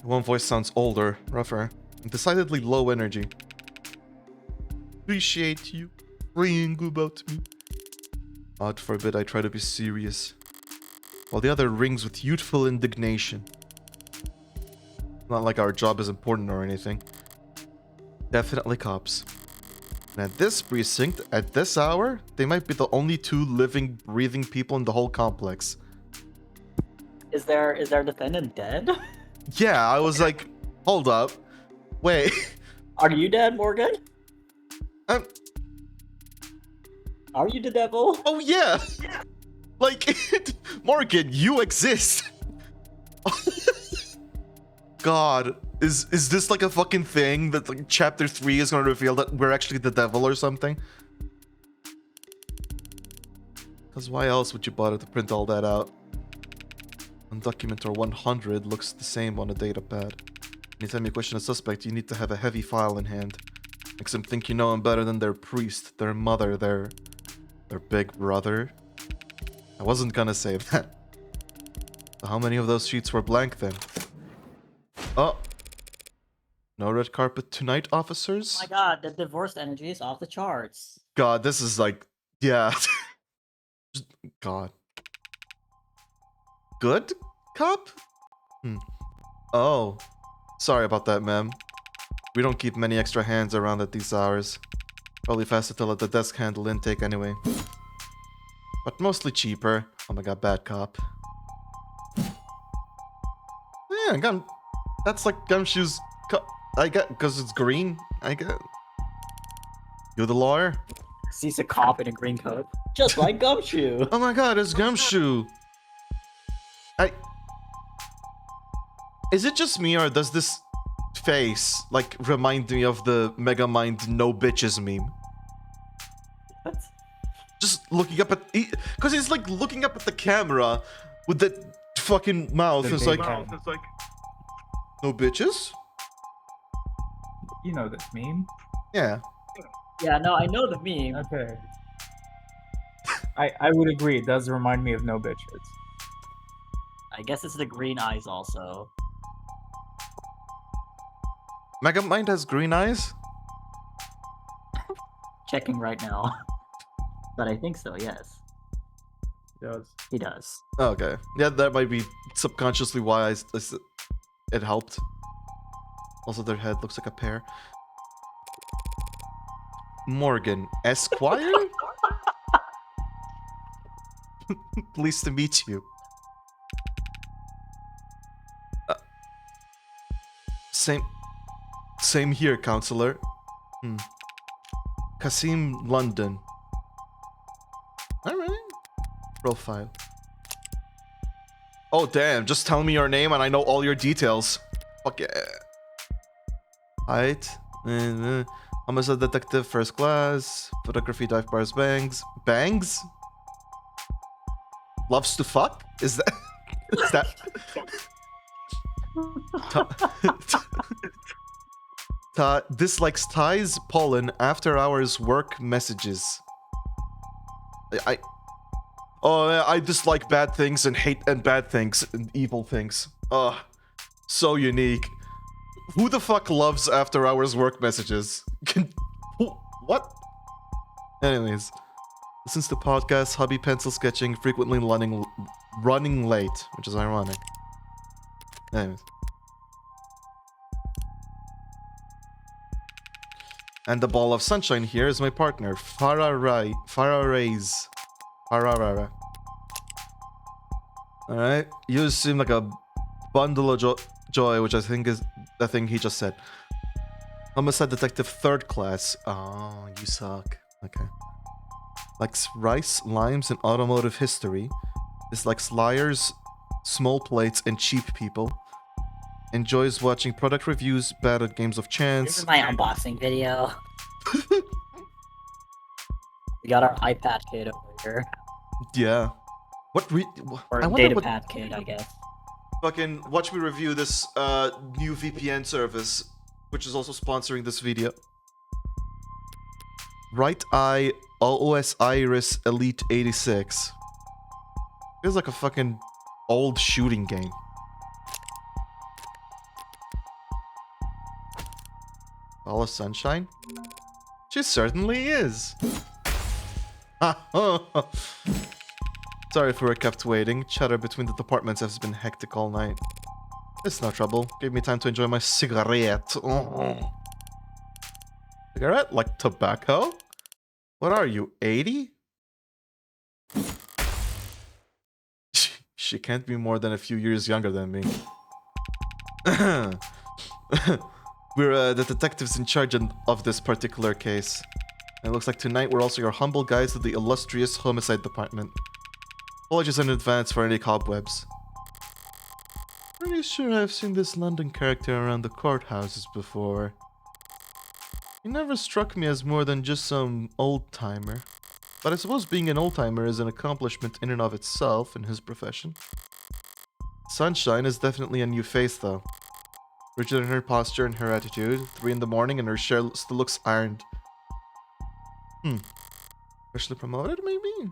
One voice sounds older, rougher, and decidedly low energy. Appreciate you praying about me. God forbid I try to be serious. While the other rings with youthful indignation. Not like our job is important or anything. Definitely cops. And at this precinct, at this hour, they might be the only two living, breathing people in the whole complex. Is their defendant dead? Yeah, I was like, hold up. Wait. Are you dead, Morgan? Um, Are you the devil? oh yeah. Like, Morgan, you exist. God, is this like a fucking thing that like chapter 3 is gonna reveal that we're actually the devil or something? Because why else would you bother to print all that out? Undocumented 100 looks the same on a datapad. Anytime you question a suspect, you need to have a heavy file in hand. Makes them think you know them better than their priest, their mother, their big brother. I wasn't gonna say that. So how many of those sheets were blank then? Oh. No red carpet tonight, officers? Oh my god, the divorced energy is off the charts. God, this is like... Yeah. God. Good cop? Oh. Sorry about that, ma'am. We don't keep many extra hands around at these hours. Probably faster to let the desk handle intake anyway. But mostly cheaper. Oh my god, bad cop. Yeah, that's like Gumshoe's... I get... Because it's green, I get... You the lawyer? Sees a cop in a green coat. Just like Gumshoe. Oh my god, it's Gumshoe! Is it just me, or does this face, like, remind me of the Megamind no bitches meme? What? Just looking up at... Because he's, like, looking up at the camera with that fucking mouth. It's like... No bitches? You know this meme. Yeah. Yeah, no, I know the meme. Okay. I would agree. It does remind me of No Bitches. I guess it's the green eyes also. Megamind has green eyes? Checking right now. But I think so, yes. It does. He does. Okay. Yeah, that might be subconsciously why it helped. Also, their head looks like a pear. Morgan Esquire? Pleased to meet you. Same here, counselor. Kasim London. Alright. Profile. Oh, damn. Just tell me your name and I know all your details. Fuck yeah. Height. I'm a detective first class. Photography, dive bars, bangs. Bangs? Loves to fuck? Is that... Is that... Dislikes ties, pollen, after hours work messages. I dislike bad things and hate and bad things and evil things. Ugh. So unique. Who the fuck loves after hours work messages? What? Anyways. Listens to podcasts, hobby pencil sketching, frequently running late, which is ironic. Anyways. And the ball of sunshine here is my partner, Farah Reyes. Alright, you seem like a bundle of joy, which I think is the thing he just said. Homicide detective third class. Oh, you suck. Okay. Likes rice, limes, and automotive history. Dislikes liars, small plates, and cheap people. Enjoys watching product reviews, bad at games of chance. This is my unboxing video. We got our iPad kid over here. Yeah. Or I wonder datapad kid, I guess. Fucking watch me review this new VPN service, which is also sponsoring this video. Right Eye OS Iris Elite 86. Feels like a fucking old shooting game. All of sunshine? She certainly is. Sorry if we were kept waiting. Chatter between the departments has been hectic all night. It's no trouble. Gave me time to enjoy my cigarette. Oh. Cigarette? Like tobacco? What are you, 80? She can't be more than a few years younger than me. We're the detectives in charge of this particular case. And it looks like tonight we're also your humble guides to the illustrious homicide department. Apologies in advance for any cobwebs. Pretty sure I've seen this London character around the courthouses before. He never struck me as more than just some old-timer. But I suppose being an old-timer is an accomplishment in and of itself in his profession. Sunshine is definitely a new face though. Rigid in her posture and her attitude. 3 in the morning and her shirt still looks ironed. Freshly promoted, maybe?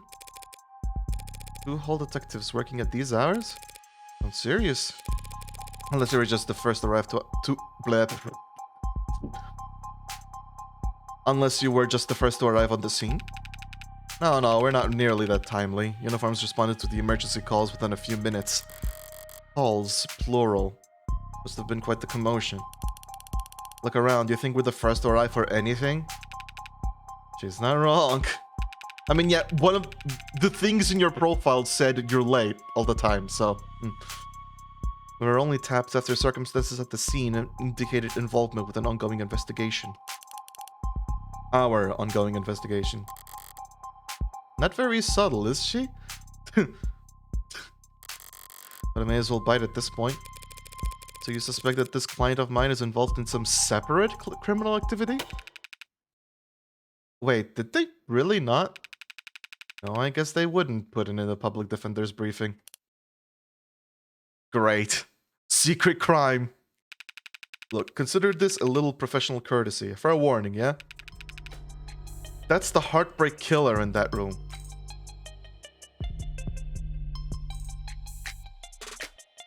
2 whole detectives working at these hours? I'm serious. Unless you were just the first arrived to Unless you were just the first to arrive on the scene. No, we're not nearly that timely. Uniforms responded to the emergency calls within a few minutes. Calls, plural. Must have been quite the commotion. Look around, do you think we're the first to arrive for anything? She's not wrong. I mean, yeah, one of the things in your profile said you're late all the time, so... We were only tapped after circumstances at the scene indicated involvement with an ongoing investigation. Our ongoing investigation. Not very subtle, is she? But I may as well bite at this point. So you suspect that this client of mine is involved in some separate criminal activity? Wait, did they really not? No, I guess they wouldn't put it in the public defender's briefing. Great. Secret crime. Look, consider this a little professional courtesy. For a warning, yeah? That's the heartbreak killer in that room.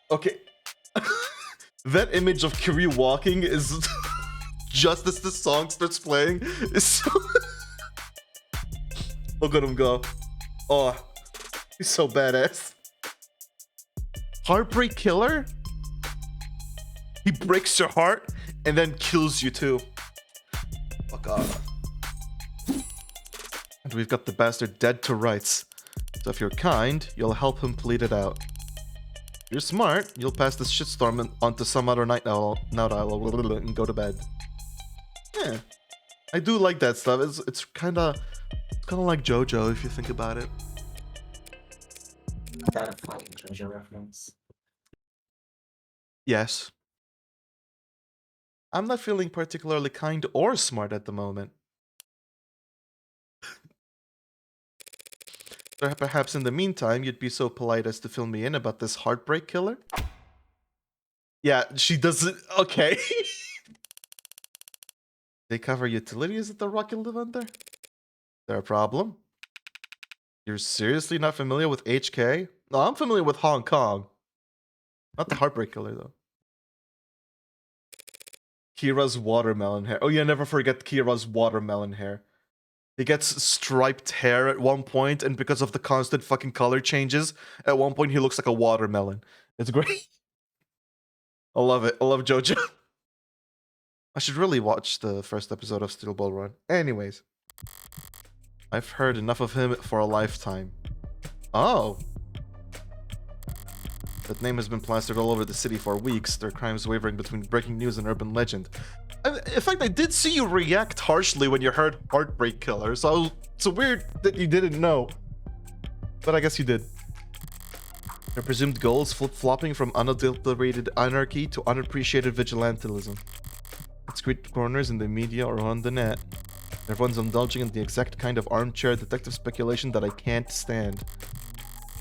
Okay. That image of Kiryu walking is just as the song starts playing is so look at him go. Oh, he's so badass. Heartbreak killer? He breaks your heart and then kills you too. Fuck off. And we've got the bastard dead to rights. So if you're kind, you'll help him plead it out. If you're smart, you'll pass this shitstorm onto some other night owl and go to bed. Yeah, I do like that stuff. It's kind of like JoJo if you think about it. that a Flying JoJo reference? Yes. I'm not feeling particularly kind or smart at the moment. Perhaps in the meantime, you'd be so polite as to fill me in about this heartbreak killer? Yeah, she doesn't. Okay. They cover utilities at the rock you live under? Is there a problem? You're seriously not familiar with HK? No, I'm familiar with Hong Kong. Not the heartbreak killer, though. Kira's watermelon hair. Oh yeah, never forget Kira's watermelon hair. He gets striped hair at one point, and because of the constant fucking color changes, at one point he looks like a watermelon. It's great. I love it. I love JoJo. I should really watch the first episode of Steel Ball Run. Anyways. I've heard enough of him for a lifetime. Oh. That name has been plastered all over the city for weeks, their crimes wavering between breaking news and urban legend. In fact, I did see you react harshly when you heard Heartbreak Killer, so it's weird that you didn't know. But I guess you did. Their presumed goals flip-flopping from unadulterated anarchy to unappreciated vigilantism. At street corners in the media or on the net. Everyone's indulging in the exact kind of armchair detective speculation that I can't stand.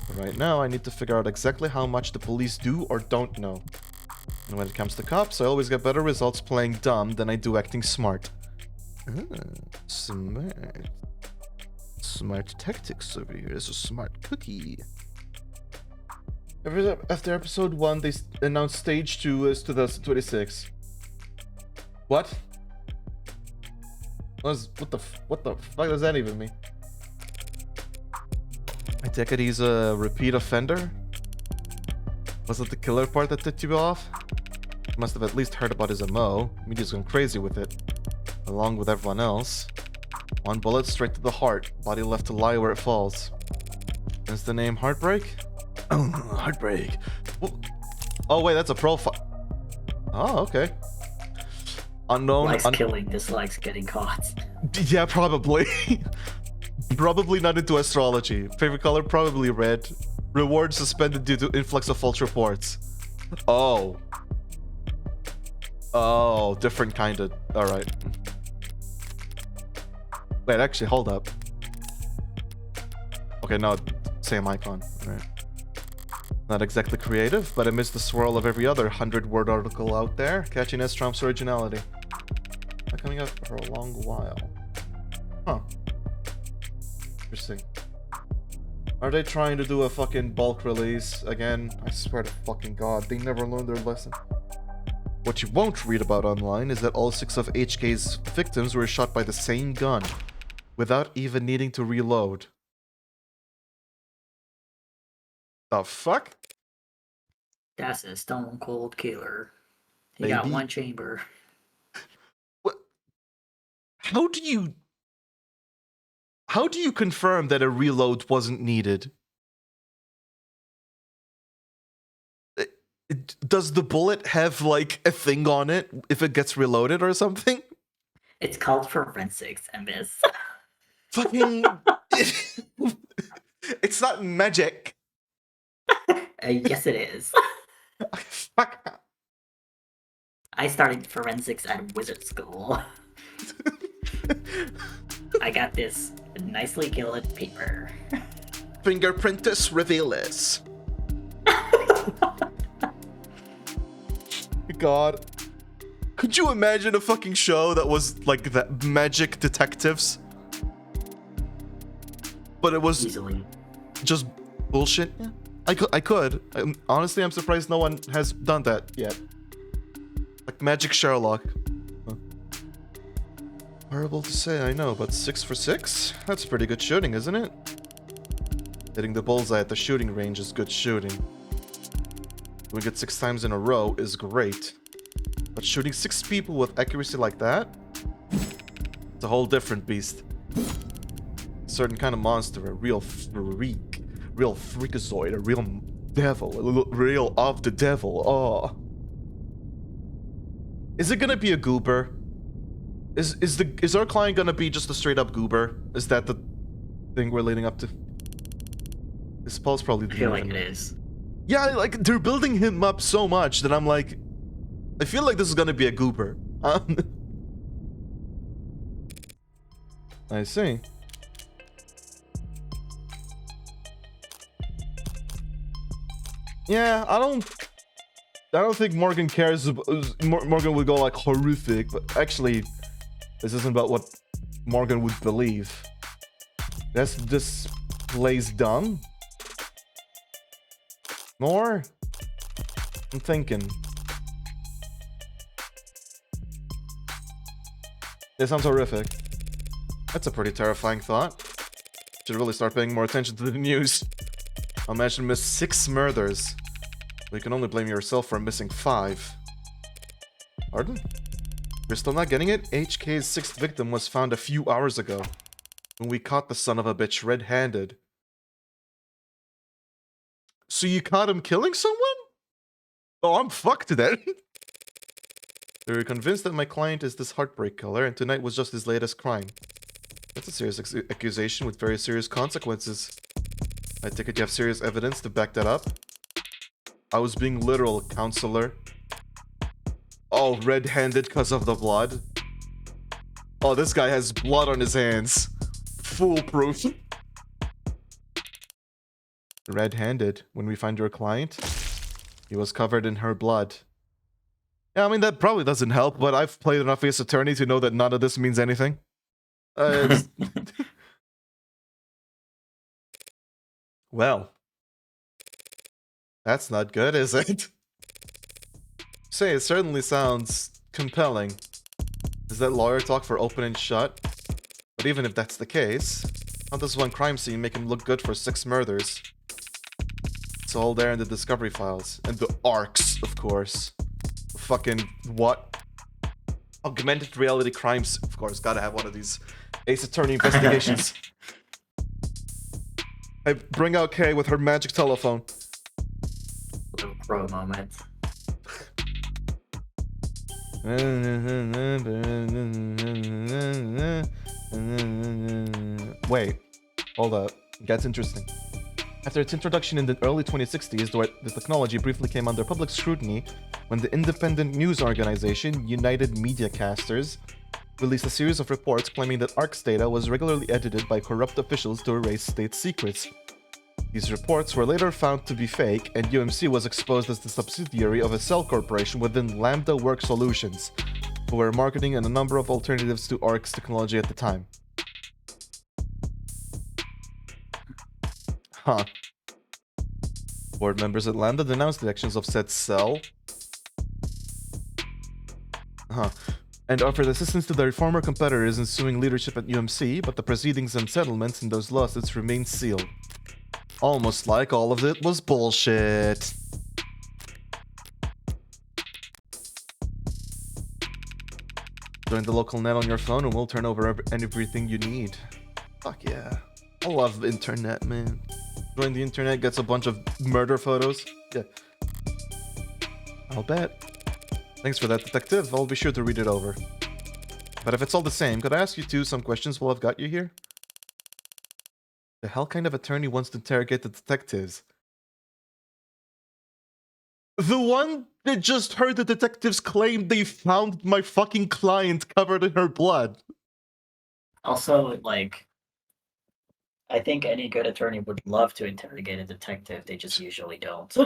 But right now, I need to figure out exactly how much the police do or don't know. And when it comes to cops, I always get better results playing dumb than I do acting smart. Smart. Smart tactics over here. There's a smart cookie. After episode 1, they announced stage 2 is 2026. What? What the fuck does that even mean? I take it he's a repeat offender? Was it the killer part that tipped you off? You must have at least heard about his MO. Media's gone crazy with it. Along with everyone else. One bullet straight to the heart. Body left to lie where it falls. Hence the name Heartbreak? Oh, Heartbreak. Oh wait, that's a profile. Oh, okay. Unknown. Likes killing, dislikes getting caught. Yeah, probably. Probably not into astrology. Favorite color? Probably red. Reward suspended due to influx of false reports. Oh. Oh, different kind of... Alright. Wait, actually, hold up. Okay, no, same icon. Alright. Not exactly creative, but amidst the swirl of every other 100-word article out there, catchiness trumps originality. Not coming up for a long while. Huh. Interesting. Are they trying to do a fucking bulk release again? I swear to fucking god, they never learned their lesson. What you won't read about online is that all 6 of HK's victims were shot by the same gun, without even needing to reload. The fuck? That's a stone cold killer. He Baby. got one chamber. What? How do you confirm that a reload wasn't needed? Does the bullet have like a thing on it if it gets reloaded or something? It's called forensics, and this. Fucking it's not magic. Yes, it is. Fuck. I started forensics at wizard school. I got this nicely gilded paper. Fingerprintus revealus. God. Could you imagine a fucking show that was like that, magic detectives? But it was Easily. just bullshit? Yeah. I could. Honestly, I'm surprised no one has done that yet. Like Magic Sherlock. Huh. Horrible to say, I know, but 6 for 6? That's pretty good shooting, isn't it? Hitting the bullseye at the shooting range is good shooting. Doing it 6 times in a row is great. But shooting 6 people with accuracy like that? It's a whole different beast. A certain kind of monster, a real freak. Real freakazoid, a real devil, real of the devil. Oh. Is it gonna be a goober? Is our client gonna be just a straight up goober? Is that the thing we're leading up to? This pulse probably I didn't feel like even... it is. Yeah, like, they're building him up so much that I'm like... I feel like this is gonna be a goober. I see. Yeah, I don't think Morgan cares. Morgan would go like horrific, but actually, this isn't about what Morgan would believe. That's this plays dumb. More? I'm thinking. It sounds horrific. That's a pretty terrifying thought. Should really start paying more attention to the news. Imagine miss 6 murders. But you can only blame yourself for missing 5. Pardon? You're still not getting it? HK's 6th victim was found a few hours ago. When we caught the son of a bitch red-handed. So you caught him killing someone? Oh, I'm fucked then. They're convinced that my client is this heartbreak killer, and tonight was just his latest crime. That's a serious accusation with very serious consequences. I take it you have serious evidence to back that up? I was being literal, counselor. Oh, red-handed because of the blood? Oh, this guy has blood on his hands. Foolproof. Red-handed. When we find your client, he was covered in her blood. Yeah, I mean, that probably doesn't help, but I've played enough Ace Attorney to know that none of this means anything. Well, that's not good, is it? Say, it certainly sounds compelling. Is that lawyer talk for open and shut? But even if that's the case, how does one crime scene make him look good for 6 murders? It's all there in the discovery files. And the ARCs, of course. Fucking what? Augmented reality crimes. Of course, gotta have one of these Ace Attorney investigations. I bring out Kay with her magic telephone. Little pro moment. Wait, hold up. Gets interesting. After its introduction in the early 2060s, the technology briefly came under public scrutiny when the independent news organization United Mediacasters released a series of reports claiming that ARC's data was regularly edited by corrupt officials to erase state secrets. These reports were later found to be fake, and UMC was exposed as the subsidiary of a cell corporation within Lambda Work Solutions, who were marketing a number of alternatives to ARC's technology at the time. Huh. Board members at Lambda denounced the actions of said cell. And offered assistance to their former competitors in suing leadership at UMC, but the proceedings and settlements in those lawsuits remained sealed. Almost like all of it was bullshit. Join the local net on your phone and we'll turn over everything you need. Fuck yeah. I love the internet, man. Join the internet, gets a bunch of murder photos. Yeah. I'll bet. Thanks for that, detective. I'll be sure to read it over. But if it's all the same, could I ask you two some questions while I've got you here? The hell kind of attorney wants to interrogate the detectives? The one that just heard the detectives claim they found my fucking client covered in her blood. Also, like, I think any good attorney would love to interrogate a detective. They just usually don't.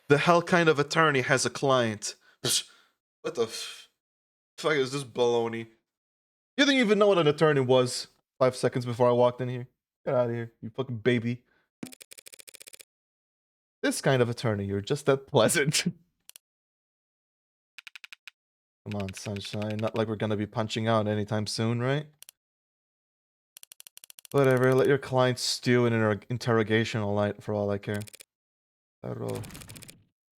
The hell kind of attorney has a client? What the fuck is this baloney? You didn't even know what an attorney was 5 seconds before I walked in here. Get out of here, you fucking baby. This kind of attorney, you're just that pleasant. Come on, sunshine. Not like we're gonna be punching out anytime soon, right? Whatever, let your client stew in an interrogation all night for all I care.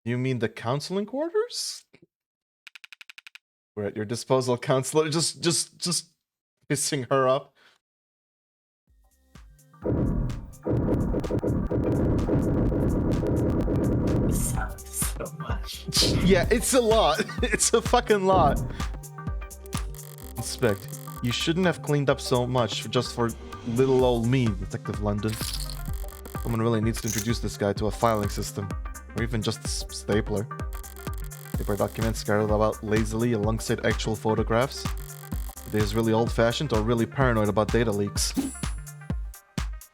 You mean the counseling quarters? We're at your disposal, counselor. Just pissing her up. Sounds so much. Yeah, it's a lot. It's a fucking lot. Inspect, you shouldn't have cleaned up so much just for little old me, Detective London. Someone really needs to introduce this guy to a filing system, or even just a stapler. Paper documents scattered about lazily alongside actual photographs. It is really old-fashioned or really paranoid about data leaks.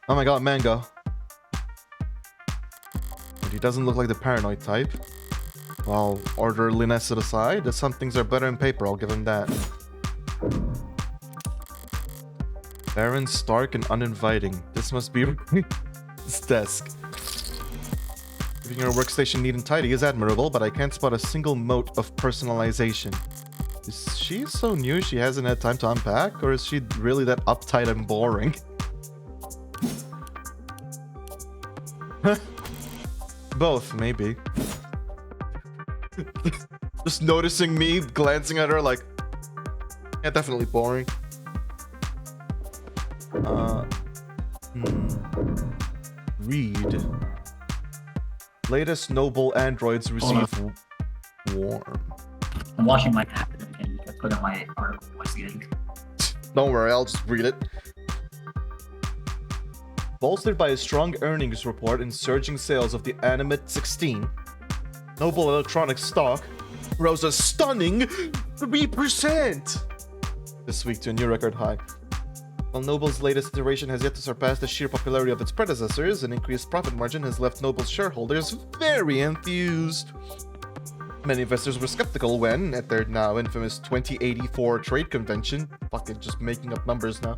Oh my god, Mango. But he doesn't look like the paranoid type. Well, orderliness aside, some things are better in paper, I'll give him that. Barren, stark, and uninviting. This must be his desk. Keeping your workstation neat and tidy is admirable, but I can't spot a single mote of personalization. Is she so new she hasn't had time to unpack, or is she really that uptight and boring? Both, maybe. Just noticing me, glancing at her like... Yeah, definitely boring. Read. Latest noble androids receive warm. I'm watching my app and put on my article voice getting. Don't worry, I'll just read it. Bolstered by a strong earnings report and surging sales of the Animate 16, Noble Electronics stock rose a stunning 3% this week to a new record high. While Noble's latest iteration has yet to surpass the sheer popularity of its predecessors, an increased profit margin has left Noble's shareholders very enthused. Many investors were skeptical when, at their now infamous 2084 trade convention, fucking just making up numbers now,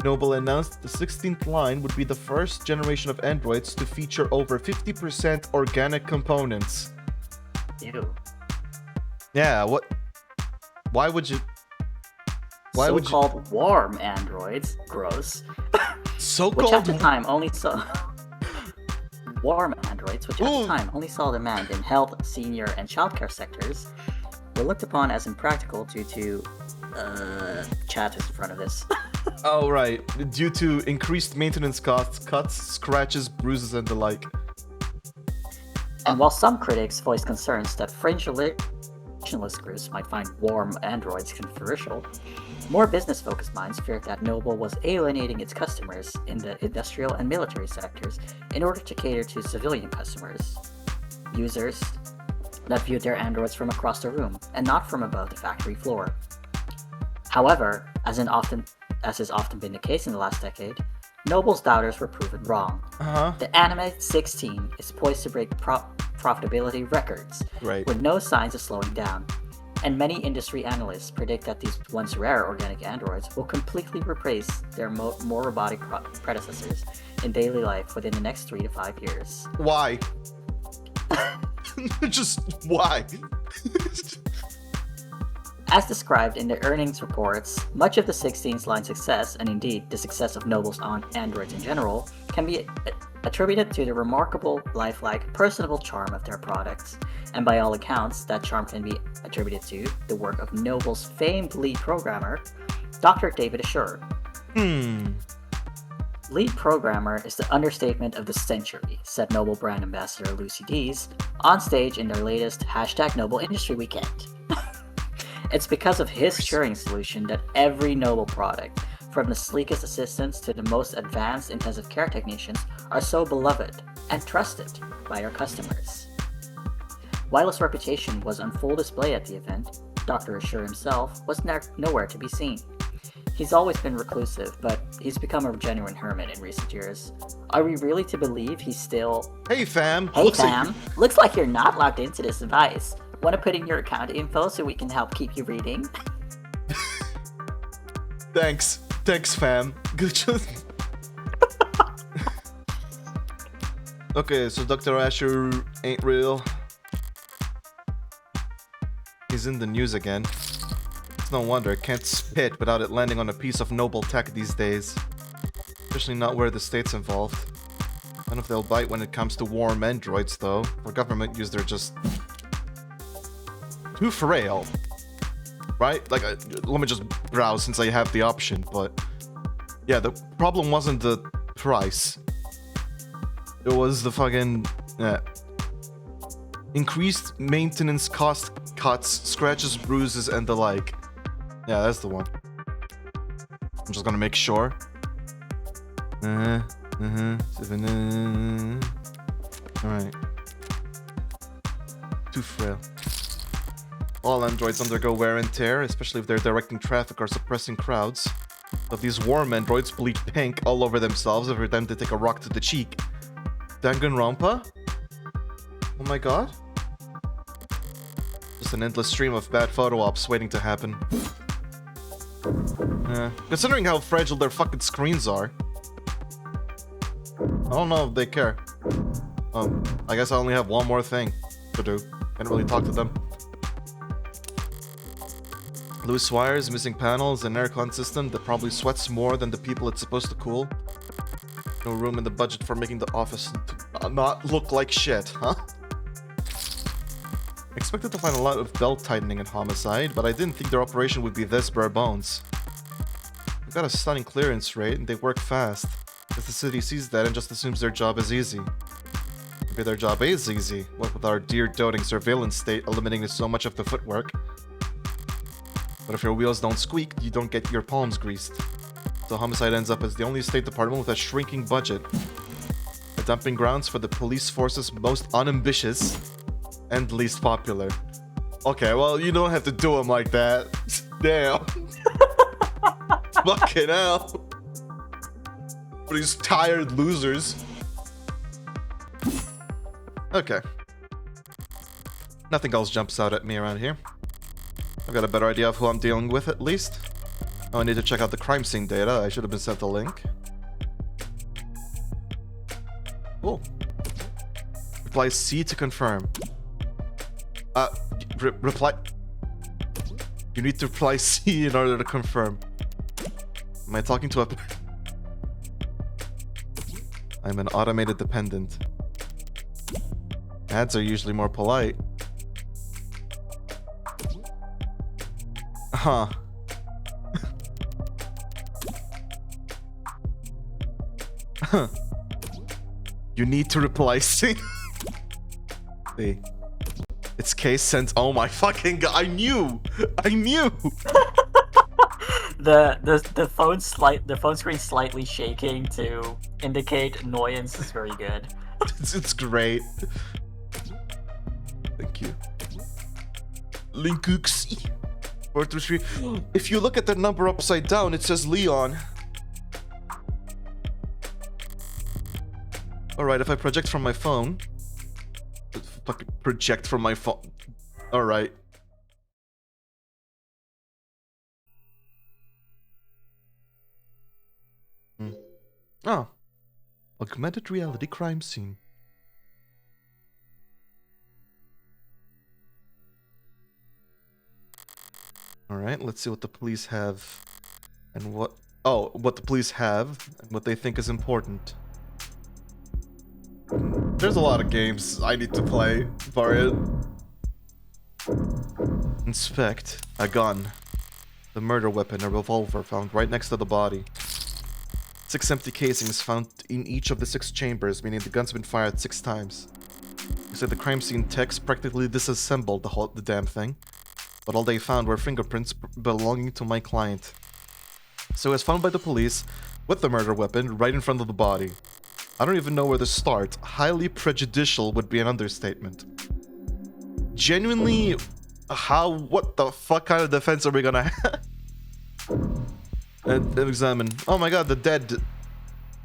Noble announced the 16th line would be the first generation of androids to feature over 50% organic components. Ew. Yeah, what? Why would you? Why would you? So-called warm androids, gross, which at So-called the time only saw warm androids, which at Ooh. the time only saw demand in health, senior, and childcare sectors, were looked upon as impractical due to chat is in front of this. Oh right, due to increased maintenance costs, cuts, scratches, bruises, and the like. And while some critics voiced concerns that fringe religious groups might find warm androids controversial, more business-focused minds feared that Noble was alienating its customers in the industrial and military sectors in order to cater to civilian customers, users that viewed their androids from across the room and not from above the factory floor. However, as has often been the case in the last decade, Noble's doubters were proven wrong. The Animate 16 is poised to break profitability records, Right. with no signs of slowing down, and many industry analysts predict that these once rare organic androids will completely replace their more robotic predecessors in daily life within the next 3 to 5 years. Why? Just why? As described in the earnings reports, much of the 16's line success, and indeed the success of Noble's androids in general, can be attributed to the remarkable, lifelike, personable charm of their products. And by all accounts, that charm can be attributed to the work of Noble's famed lead programmer, Dr. David Assure. Lead programmer is the understatement of the century, said Noble brand ambassador Lucy Dees on stage in their latest #Noble Industry Weekend. It's because of his Turing solution that every Noble product, from the sleekest assistants to the most advanced intensive care technicians, are so beloved and trusted by our customers. While his reputation was on full display at the event, Dr. Assure himself was nowhere to be seen. He's always been reclusive, but he's become a genuine hermit in recent years. Are we really to believe he's still... Hey fam. Hey Looks like- fam, looks like you're not logged into this device. Want to put in your account info so we can help keep you reading? Thanks, fam. Good job. Okay, so Dr. Asher ain't real. He's in the news again. It's no wonder I can't spit without it landing on a piece of noble tech these days. Especially not where the state's involved. I don't know if they'll bite when it comes to warm androids though. For government use, they're just too frail. Right? Like, let me just browse since I have the option, but... Yeah, the problem wasn't the price. It was the fucking... increased maintenance cost cuts, scratches, bruises, and the like. Yeah, that's the one. I'm just gonna make sure. Alright. Too frail. All androids undergo wear and tear, especially if they're directing traffic or suppressing crowds. But these warm androids bleed pink all over themselves every time they take a rock to the cheek. Danganronpa? Oh my god. Just an endless stream of bad photo ops waiting to happen. Considering how fragile their fucking screens are. I don't know if they care. I guess I only have one more thing to do. Can't really talk to them. Loose wires, missing panels, an aircon system that probably sweats more than the people it's supposed to cool. No room in the budget for making the office not look like shit, huh? Expected to find a lot of belt tightening in Homicide, but I didn't think their operation would be this bare bones. They've got a stunning clearance rate, and they work fast. If the city sees that and just assumes their job is easy. Maybe their job is easy, what with our dear doting surveillance state eliminating so much of the footwork. But if your wheels don't squeak, you don't get your palms greased. So Homicide ends up as the only state department with a shrinking budget. A dumping grounds for the police force's most unambitious and least popular. Okay, well, you don't have to do them like that. Damn. Fucking hell. For these tired losers. Okay. Nothing else jumps out at me around here. I've got a better idea of who I'm dealing with, at least. Oh, I need to check out the crime scene data. I should have been sent a link. Cool. Reply C to confirm. Reply... You need to reply C in order to confirm. Am I talking to a... I'm an automated dependent. Ads are usually more polite. Huh. You need to reply C. See. It's case sent. Oh my fucking god! I knew. The phone screen slightly shaking to indicate annoyance is very good. It's great. Thank you. Linkux 433. If you look at the number upside down, it says Leon. Alright, if I project from my phone... Fucking project from my phone. Alright. Oh. Augmented reality crime scene. Alright, let's see what the police have. And what... Oh, what the police have and what they think is important. There's a lot of games I need to play for it. Inspect. A gun. The murder weapon, a revolver found right next to the body. 6 empty casings found in each of the 6 chambers, meaning the gun's been fired 6 times. You said the crime scene techs practically disassembled the damn thing. But all they found were fingerprints belonging to my client. So it was found by the police with the murder weapon right in front of the body. I don't even know where to start. Highly prejudicial would be an understatement. Genuinely, what the fuck kind of defense are we gonna have? And examine. Oh my god, the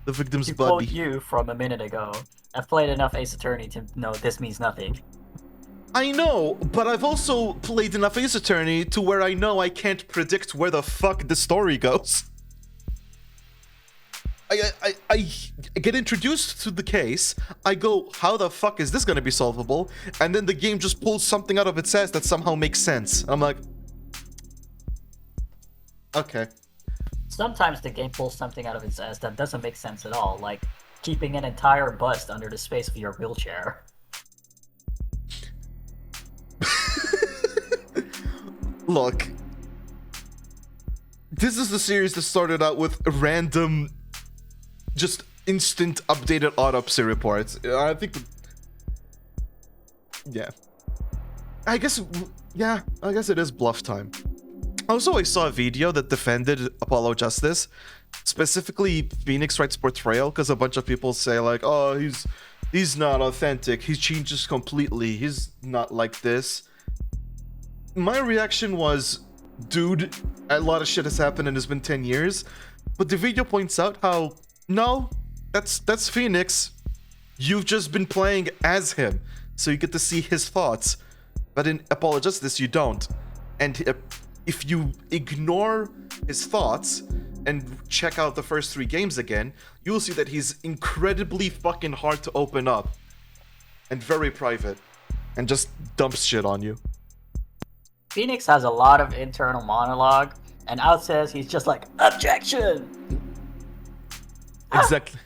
victim's To body. quote you from a minute ago, I've played enough Ace Attorney to know this means nothing. I know, but I've also played enough Ace Attorney to where I know I can't predict where the fuck the story goes. I get introduced to the case, I go, how the fuck is this gonna be solvable? And then the game just pulls something out of its ass that somehow makes sense. I'm like... Okay. Sometimes the game pulls something out of its ass that doesn't make sense at all, like keeping an entire bust under the space of your wheelchair. Look. This is the series that started out with random... just instant updated autopsy reports. I think... Yeah. I guess it is bluff time. Also, I saw a video that defended Apollo Justice, specifically Phoenix Wright's portrayal, because a bunch of people say like, oh, he's not authentic, he changes completely, he's not like this. My reaction was, dude, a lot of shit has happened and it's been 10 years, but the video points out how, no, that's Phoenix. You've just been playing as him, so you get to see his thoughts. But in Apollo Justice, you don't. And if you ignore his thoughts and check out the first 3 games again, you'll see that he's incredibly fucking hard to open up. And very private. And just dumps shit on you. Phoenix has a lot of internal monologue, and out says he's just like, objection! Exactly.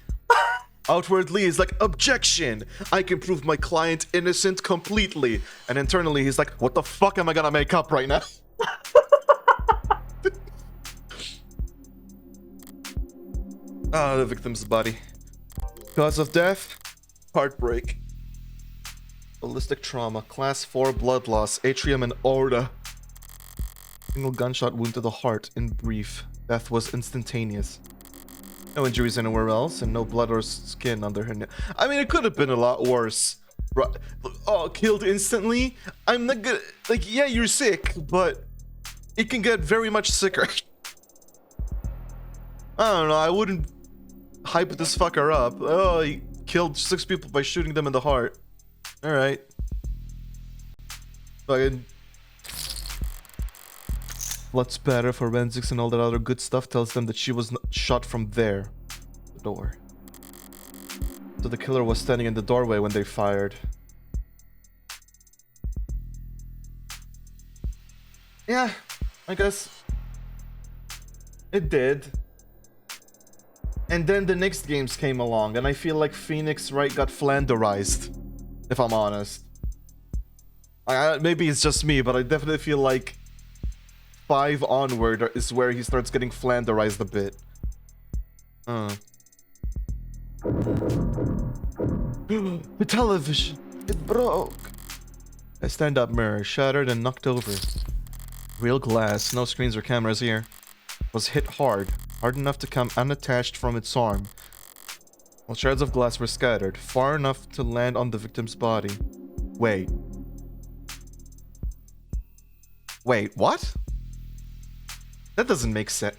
Outwardly, he's like, objection! I can prove my client innocent completely. And internally, he's like, what the fuck am I gonna make up right now? Ah, the victim's body. Cause of death? Heartbreak. Ballistic trauma. Class 4 blood loss. Atrium and aorta. Single gunshot wound to the heart. In brief, death was instantaneous. No injuries anywhere else, and no blood or skin under her neck. I mean, it could have been a lot worse. Oh, killed instantly? I'm not gonna... Like, yeah, you're sick, but it can get very much sicker. I don't know, I wouldn't hype this fucker up. Oh, he killed 6 people by shooting them in the heart. Alright. Fucking... blood spatter, forensics, and all that other good stuff tells them that she was shot from there. The door. So the killer was standing in the doorway when they fired. Yeah, I guess it did. And then the next games came along, and I feel like Phoenix Wright got flanderized, if I'm honest. Maybe it's just me, but I definitely feel like 5 onward is where he starts getting flanderized a bit. The television, it broke. A stand-up mirror shattered and knocked over. Real glass, no screens or cameras here. Was hit hard enough to come unattached from its arm. While shards of glass were scattered, far enough to land on the victim's body. Wait, what? That doesn't make sense.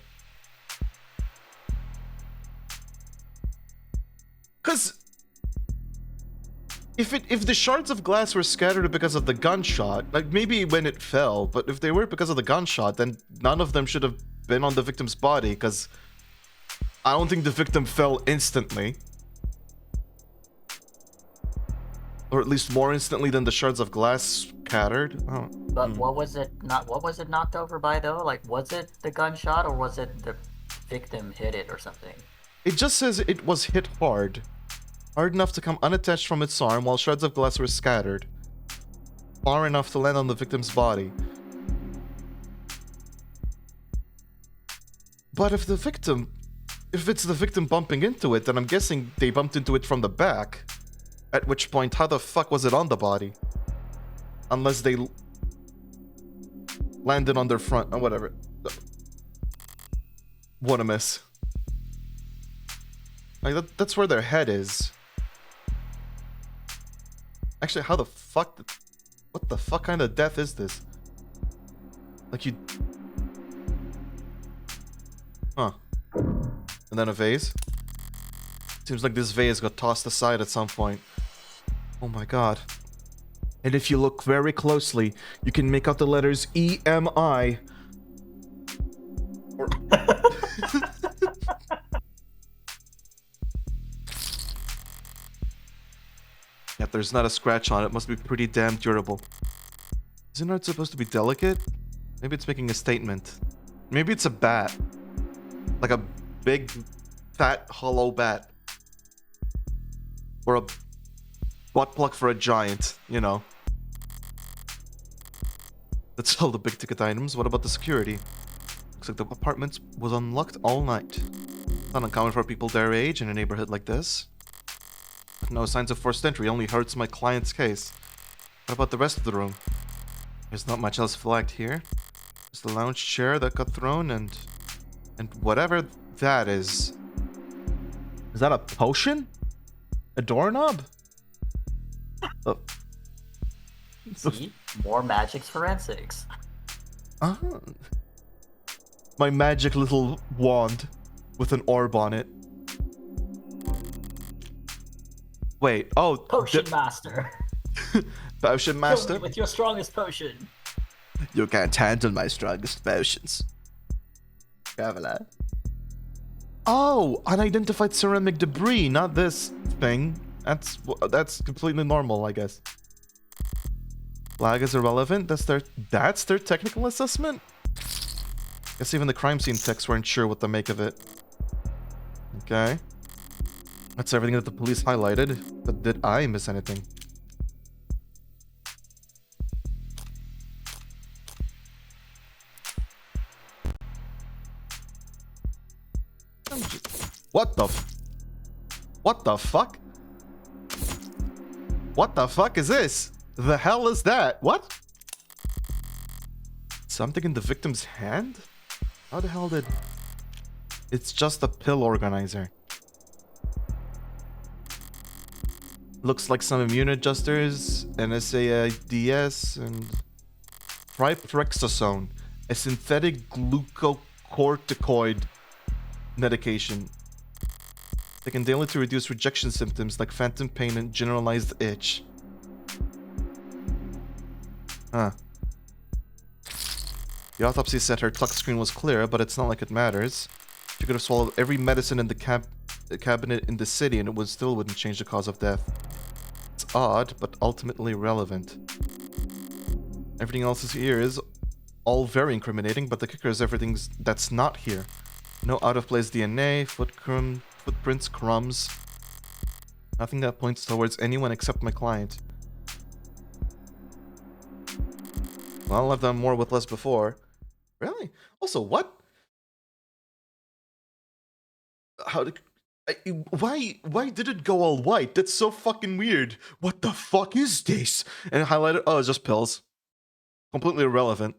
Cause if the shards of glass were scattered because of the gunshot, like maybe when it fell, but if they were because of the gunshot, then none of them should have been on the victim's body, because I don't think the victim fell instantly. Or at least more instantly than the shards of glass scattered. Oh. But what was it knocked over by though? Like, was it the gunshot or was it the victim hit it or something? It just says it was hit hard enough to come unattached from its arm while shards of glass were scattered. Far enough to land on the victim's body. But if it's the victim bumping into it, then I'm guessing they bumped into it from the back. At which point, how the fuck was it on the body? Unless they landed on their front, or whatever. What a miss. Like, that's where their head is. Actually, how the fuck... What the fuck kind of death is this? Like, you... Huh. And then a vase? Seems like this vase got tossed aside at some point. Oh my god. And if you look very closely, you can make out the letters EMI. Or... Yet there's not a scratch on it. Must be pretty damn durable. Isn't it supposed to be delicate? Maybe it's making a statement. Maybe it's a bat. Like a big, fat, hollow bat. Or a butt plug for a giant, you know. That's all the big ticket items. What about the security? Looks like the apartment was unlocked all night. Not uncommon for people their age in a neighborhood like this. But no signs of forced entry, only hurts my client's case. What about the rest of the room? There's not much else flagged here. Just the lounge chair that got thrown and And whatever that is that a potion? A doorknob? Oh. See? More magic's forensics. Ah. My magic little wand with an orb on it. Wait, oh, Potion master. potion Kill master? me with your strongest potion. You can't handle my strongest potions. Traveler. Oh, unidentified ceramic debris, not this thing. That's completely normal, I guess. Flag is irrelevant. That's their technical assessment. Guess even the crime scene techs weren't sure what to make of it. Okay. That's everything that the police highlighted. But did I miss anything? What the fuck? What the fuck is this? The hell is that? What? Something in the victim's hand? How the hell did... It's just a pill organizer. Looks like some immune adjusters, NSAIDs, and Triprexazone, a synthetic glucocorticoid medication. Taken daily to reduce rejection symptoms like phantom pain and generalized itch. Huh. The autopsy said her tuck screen was clear, but it's not like it matters. She could have swallowed every medicine in the cabinet in the city and it still wouldn't change the cause of death. It's odd, but ultimately relevant. Everything else here is all very incriminating, but the kicker is everything that's not here. No out-of-place DNA, footprints, crumbs. Nothing that points towards anyone except my client. Well, I've done more with less before. Really? Also, what? How did... Why did it go all white? That's so fucking weird. What the fuck is this? And highlighted... Oh, it's just pills. Completely irrelevant.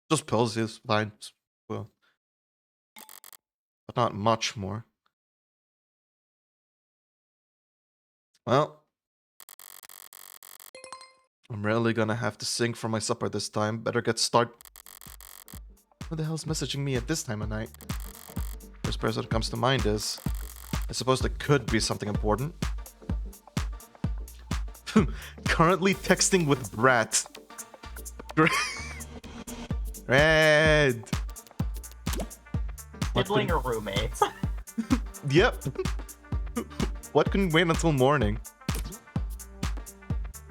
Just pills is fine. Well... But not much more. Well, I'm really gonna have to sing for my supper this time. Better get started. Who the hell's messaging me at this time of night? First person that comes to mind is... I suppose there could be something important. Currently texting with Brat. Red. Sibling or roommates? Yep. What can wait until morning?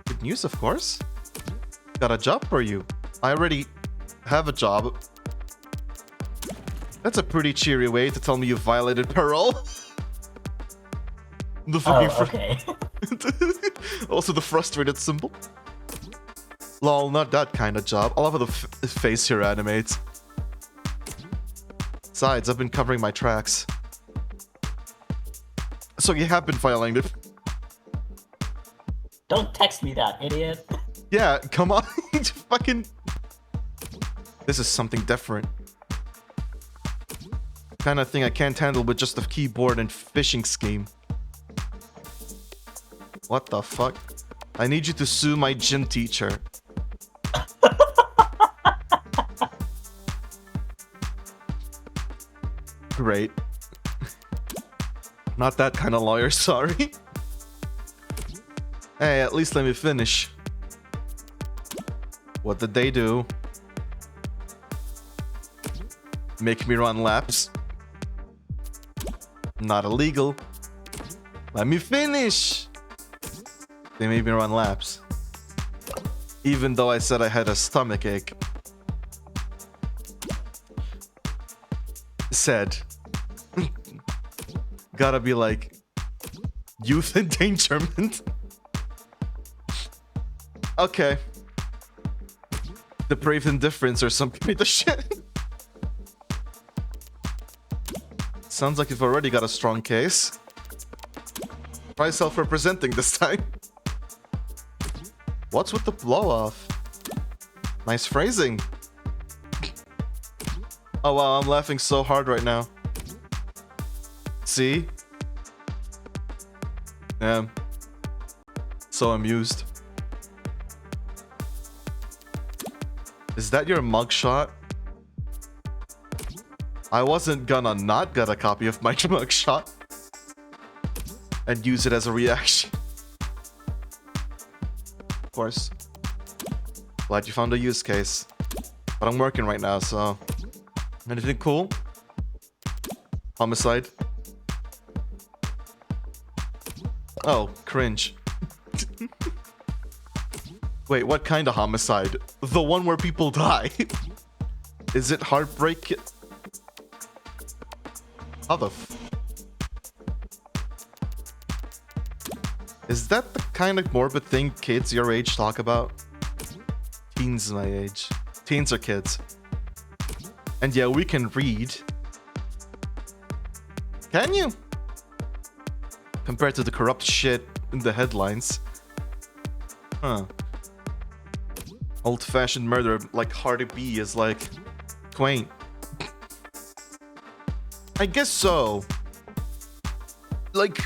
Good news, of course. Got a job for you. I already have a job. That's a pretty cheery way to tell me you violated parole. The fucking okay. Also the frustrated symbol. Lol, not that kind of job. I love how the face here animates. Besides, I've been covering my tracks. So you have been filing it. Don't text me that, idiot. Yeah, come on. Fucking... This is something different. Kind of thing I can't handle with just a keyboard and phishing scheme. What the fuck? I need you to sue my gym teacher. Great. Not that kind of lawyer, sorry. Hey, at least let me finish. What did they do? Make me run laps. Not illegal. Let me finish. They made me run laps. Even though I said I had a stomach ache. Said. Gotta be like youth endangerment. Okay. Depraved indifference or some kind of shit. Sounds like you've already got a strong case. Try self-representing this time. What's with the blow-off? Nice phrasing. Oh wow, I'm laughing so hard right now. See? Yeah. So amused. Is that your mugshot? I wasn't gonna not get a copy of my mugshot and use it as a reaction. Of course. Glad you found a use case. But I'm working right now, so... Anything cool? Homicide? Oh, cringe. Wait, what kind of homicide? The one where people die? Is it heartbreak? How the Is that the kind of morbid thing kids your age talk about? Teens my age. Teens are kids. And yeah, we can read. Can you? Compared to the corrupt shit in the headlines. Huh. Old-fashioned murder like Cardi B is like quaint. I guess so. Like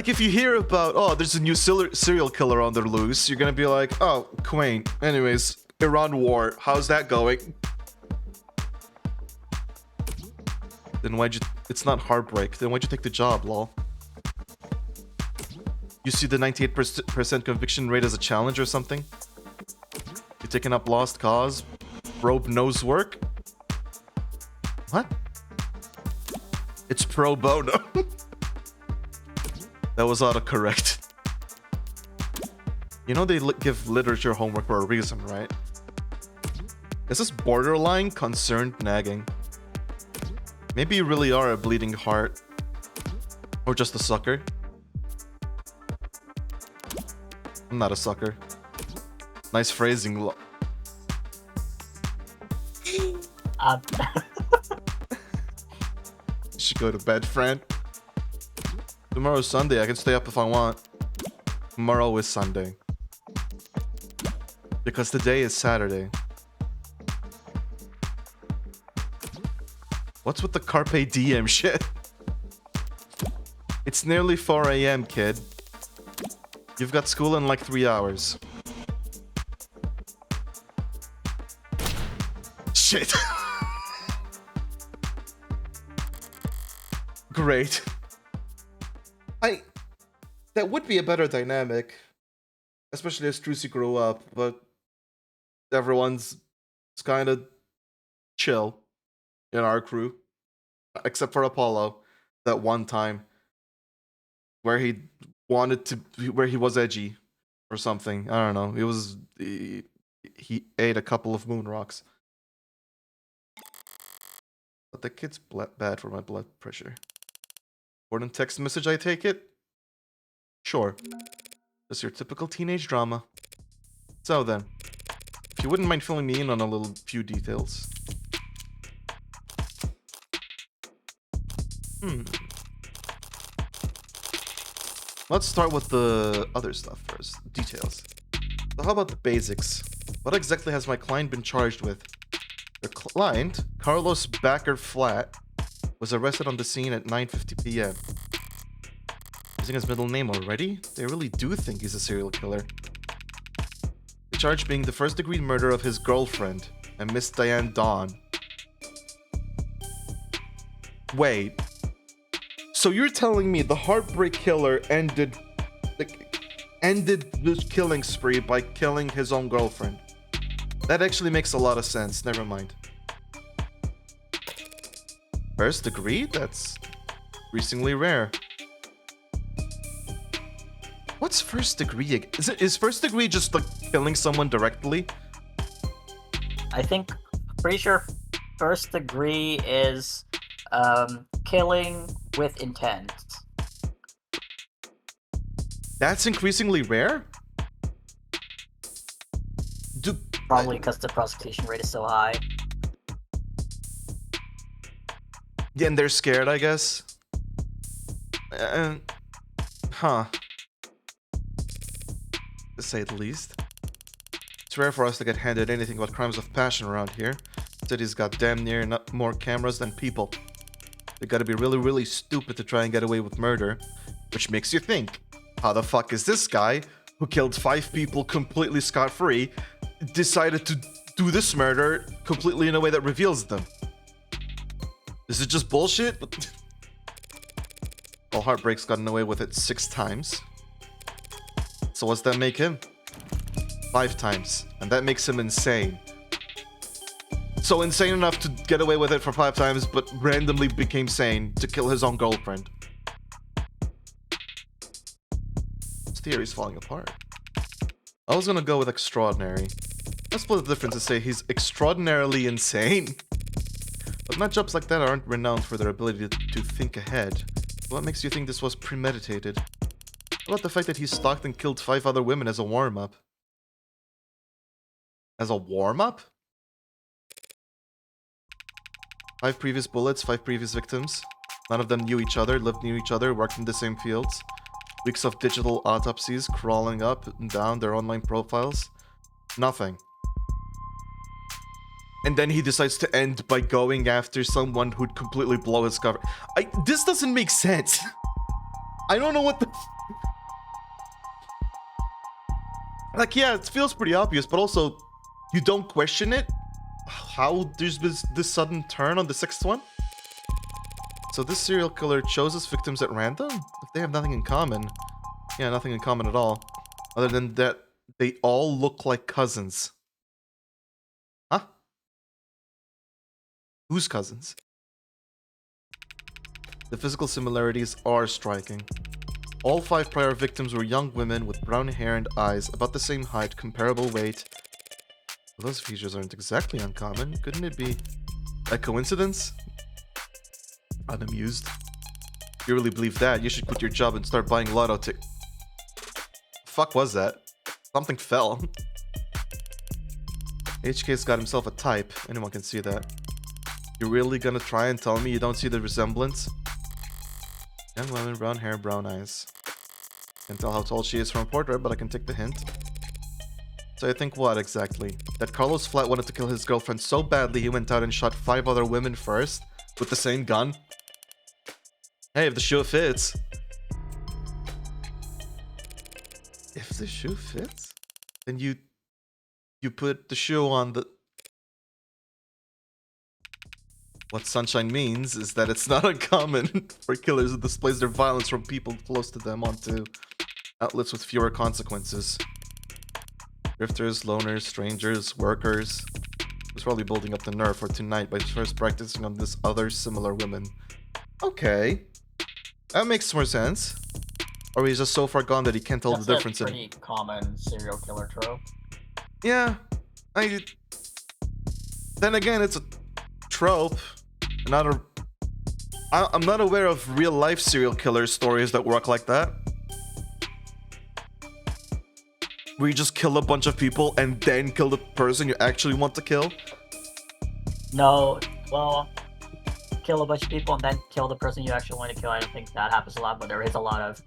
if you hear about, oh, there's a new serial killer on the loose, you're gonna be like, oh, quaint. Anyways, Iran war, how's that going? Then why'd you... It's not heartbreak. Then why'd you take the job, lol? You see the 98% conviction rate as a challenge or something? You taking up lost cause? Probe knows work? What? It's pro bono. That was autocorrect. You know they give literature homework for a reason, right? Is this borderline concerned nagging? Maybe you really are a bleeding heart. Or just a sucker. I'm not a sucker. Nice phrasing. You should go to bed, friend. Tomorrow's Sunday. I can stay up if I want. Tomorrow is Sunday. Because today is Saturday. What's with the Carpe Diem shit? It's nearly 4 a.m., kid. You've got school in like 3 hours. Shit. Great. That would be a better dynamic. Especially as Trucy grew up, but everyone's kind of chill in our crew. Except for Apollo. That one time. Where he wanted to... Where he was edgy. Or something. I don't know. It was... He ate a couple of moon rocks. But the kid's bad for my blood pressure. Important text message, I take it? Sure. Just your typical teenage drama. So then, if you wouldn't mind filling me in on a few details. Let's start with the other stuff first. Details. So how about the basics? What exactly has my client been charged with? The client, Carlos Backer Flat, was arrested on the scene at 9:50 p.m. Using his middle name already? They really do think he's a serial killer. The charge being the first-degree murder of his girlfriend and Miss Diane Dawn. Wait. So you're telling me the Heartbreak Killer ended the killing spree by killing his own girlfriend? That actually makes a lot of sense. Never mind. First degree? That's increasingly rare. What's first degree? Is first degree just like killing someone directly? I think, pretty sure first degree is killing with intent. That's increasingly rare? Probably because the prosecution rate is so high. Yeah, and they're scared, I guess. Huh. To say the least. It's rare for us to get handed anything but crimes of passion around here. City's got damn near more cameras than people. They gotta be really, really stupid to try and get away with murder. Which makes you think, how the fuck is this guy, who killed 5 people completely scot-free, decided to do this murder completely in a way that reveals them? Is it just bullshit? Well, Heartbreak's gotten away with it 6 times. So what's that make him? 5 times. And that makes him insane. So insane enough to get away with it for 5 times, but randomly became sane to kill his own girlfriend. This theory's falling apart. I was gonna go with extraordinary. Let's split the difference and say he's extraordinarily insane. But matchups like that aren't renowned for their ability to think ahead. What makes you think this was premeditated? What about the fact that he stalked and killed 5 other women as a warm-up? As a warm-up? 5 previous bullets, 5 previous victims. None of them knew each other, lived near each other, worked in the same fields. Weeks of digital autopsies, crawling up and down their online profiles. Nothing. And then he decides to end by going after someone who'd completely blow his cover. This doesn't make sense. I don't know what the... Like, yeah, it feels pretty obvious, but also, you don't question it? How there's this sudden turn on the 6th one? So this serial killer chose his victims at random? If they have nothing in common. Yeah, nothing in common at all. Other than that, they all look like cousins. Huh? Whose cousins? The physical similarities are striking. All 5 prior victims were young women with brown hair and eyes, about the same height, comparable weight. Well, those features aren't exactly uncommon. Couldn't it be a coincidence? Unamused. If you really believe that, you should quit your job and start buying lotto tickets. Fuck was that? Something fell. HK's got himself a type. Anyone can see that. You're really gonna try and tell me you don't see the resemblance? Young woman, brown hair, brown eyes. Can't tell how tall she is from a portrait, but I can take the hint. So I think what exactly? That Carlos Flat wanted to kill his girlfriend so badly he went out and shot 5 other women first? With the same gun? Hey, if the shoe fits. If the shoe fits? Then you put the shoe on the... What Sunshine means is that it's not uncommon for killers to display their violence from people close to them onto outlets with fewer consequences. Drifters, loners, strangers, workers. He's probably building up the nerve for tonight by first practicing on this other similar women. Okay. That makes more sense. Or he's just so far gone that he can't tell That's the difference a pretty common serial killer trope. Yeah. Then again, it's a trope. I'm not aware of real life serial killer stories that work like that. Where you just kill a bunch of people and then kill the person you actually want to kill? No, well, kill a bunch of people and then kill the person you actually want to kill. I don't think that happens a lot, but there is a lot of...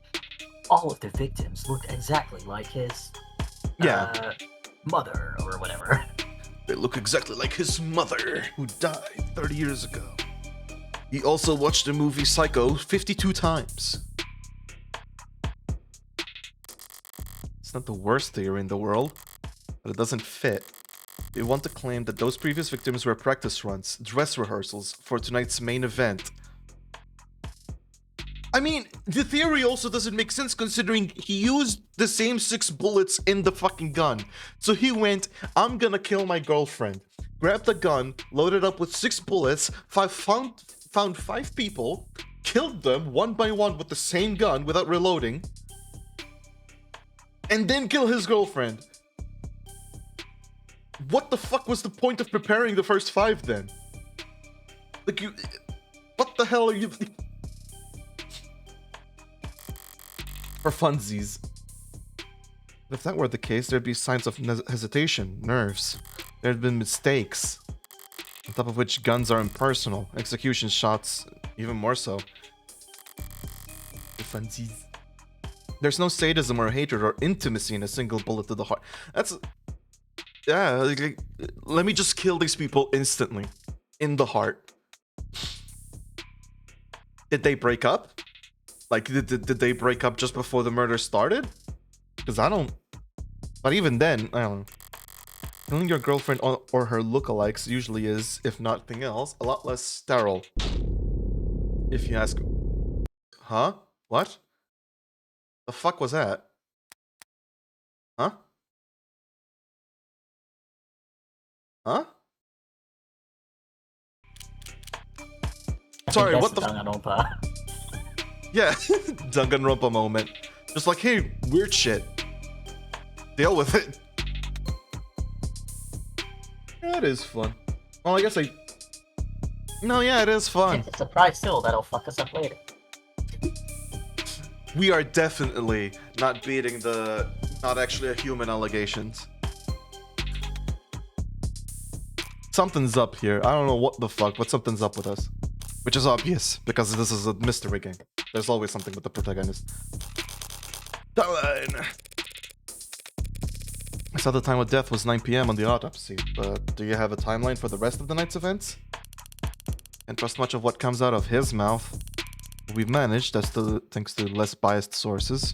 All of the victims look exactly like his... mother, or whatever. They look exactly like his mother, who died 30 years ago. He also watched the movie Psycho 52 times. It's not the worst theory in the world, but it doesn't fit. They want to claim that those previous victims were practice runs, dress rehearsals, for tonight's main event. I mean, the theory also doesn't make sense considering he used the same 6 bullets in the fucking gun. So he went, I'm gonna kill my girlfriend. Grabbed the gun, loaded up with 6 bullets, found 5 people, killed them one by one with the same gun without reloading, and then kill his girlfriend. What the fuck was the point of preparing the first 5 then? Like, you... What the hell are you... For funsies. If that were the case, there'd be signs of hesitation, nerves. There'd been mistakes. On top of which, guns are impersonal. Execution shots, even more so. For funsies. There's no sadism or hatred or intimacy in a single bullet to the heart. Yeah, let me just kill these people instantly. In the heart. Did they break up? Like, did they break up just before the murder started? Because I don't... But even then, I don't know. Killing your girlfriend or her lookalikes usually is, if nothing else, a lot less sterile. If you ask... Huh? What? The fuck was that? Huh? Huh? Sorry, what the... Danganronpa. Yeah, Danganronpa moment. Just like, hey, weird shit. Deal with it. Yeah, it is fun. Well, I guess I... No, yeah, it is fun. It's a surprise still that'll fuck us up later. We are definitely not beating the not actually a human allegations. Something's up here. I don't know what the fuck, but something's up with us. Which is obvious, because this is a mystery game. There's always something with the protagonist. Timeline! I saw the time of death was 9 PM on the autopsy, but do you have a timeline for the rest of the night's events? Can't trust much of what comes out of his mouth. We've managed, thanks to less biased sources.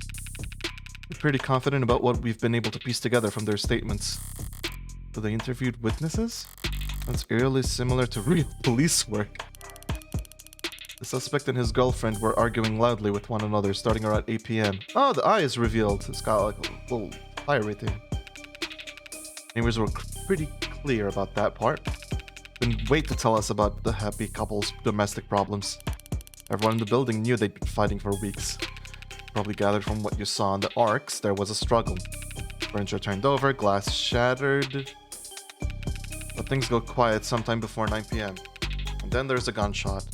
We're pretty confident about what we've been able to piece together from their statements. So they interviewed witnesses? That's eerily similar to real police work. The suspect and his girlfriend were arguing loudly with one another starting around 8 PM. Oh, the eye is revealed. It's got like a little fiery thing. Neighbors were pretty clear about that part. Couldn't wait to tell us about the happy couple's domestic problems. Everyone in the building knew they'd been fighting for weeks. Probably gathered from what you saw in the arcs, there was a struggle. Furniture turned over, glass shattered. But things go quiet sometime before 9 PM. And then there's a gunshot.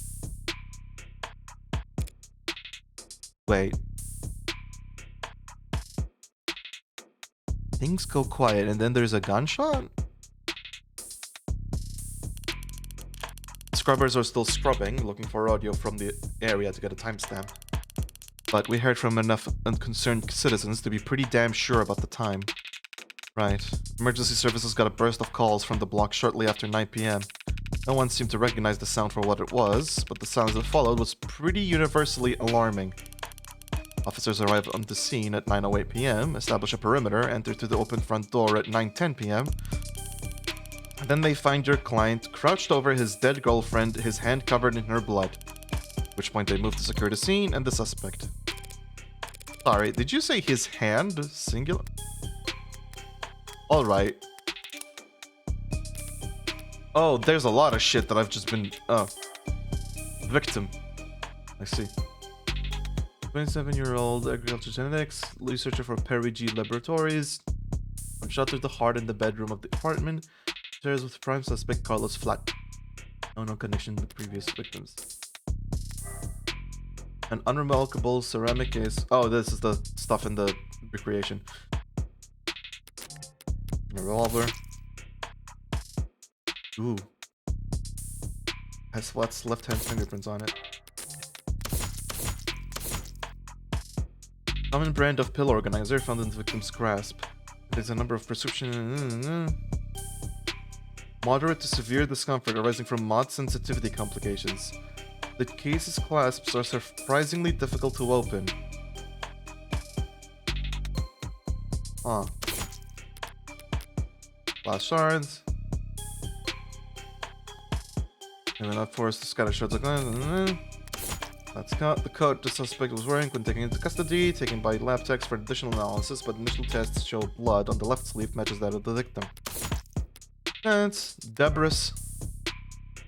Wait. Things go quiet and then there's a gunshot? Scrubbers are still scrubbing, looking for audio from the area to get a timestamp. But we heard from enough unconcerned citizens to be pretty damn sure about the time. Right. Emergency services got a burst of calls from the block shortly after 9 PM. No one seemed to recognize the sound for what it was, but the sounds that followed was pretty universally alarming. Officers arrive on the scene at 9:08 PM, establish a perimeter, enter through the open front door at 9:10 PM. And then they find your client crouched over his dead girlfriend, his hand covered in her blood. At which point they move to secure the scene and the suspect. Sorry, did you say his hand? Singular? Alright. Oh, there's a lot of shit that I've just been... Oh. Victim. I see. 27-year-old agriculture genetics, researcher for Perry G Laboratories. One shot through the heart in the bedroom of the apartment. Shares with prime suspect Carlos Flat. No connection with previous victims. An unremarkable ceramic case. Oh, this is the stuff in the recreation. A revolver. Ooh. Has Flat's left hand fingerprints on it. Common brand of pill organizer found in the victim's grasp. There's a number of prescription... Moderate to severe discomfort arising from mod sensitivity complications. The case's clasps are surprisingly difficult to open. Huh. Glass shards. And enough force to scatter shards like that's the coat the suspect was wearing when taken into custody, taken by lab techs for additional analysis, but initial tests show blood on the left sleeve matches that of the victim. That's debris.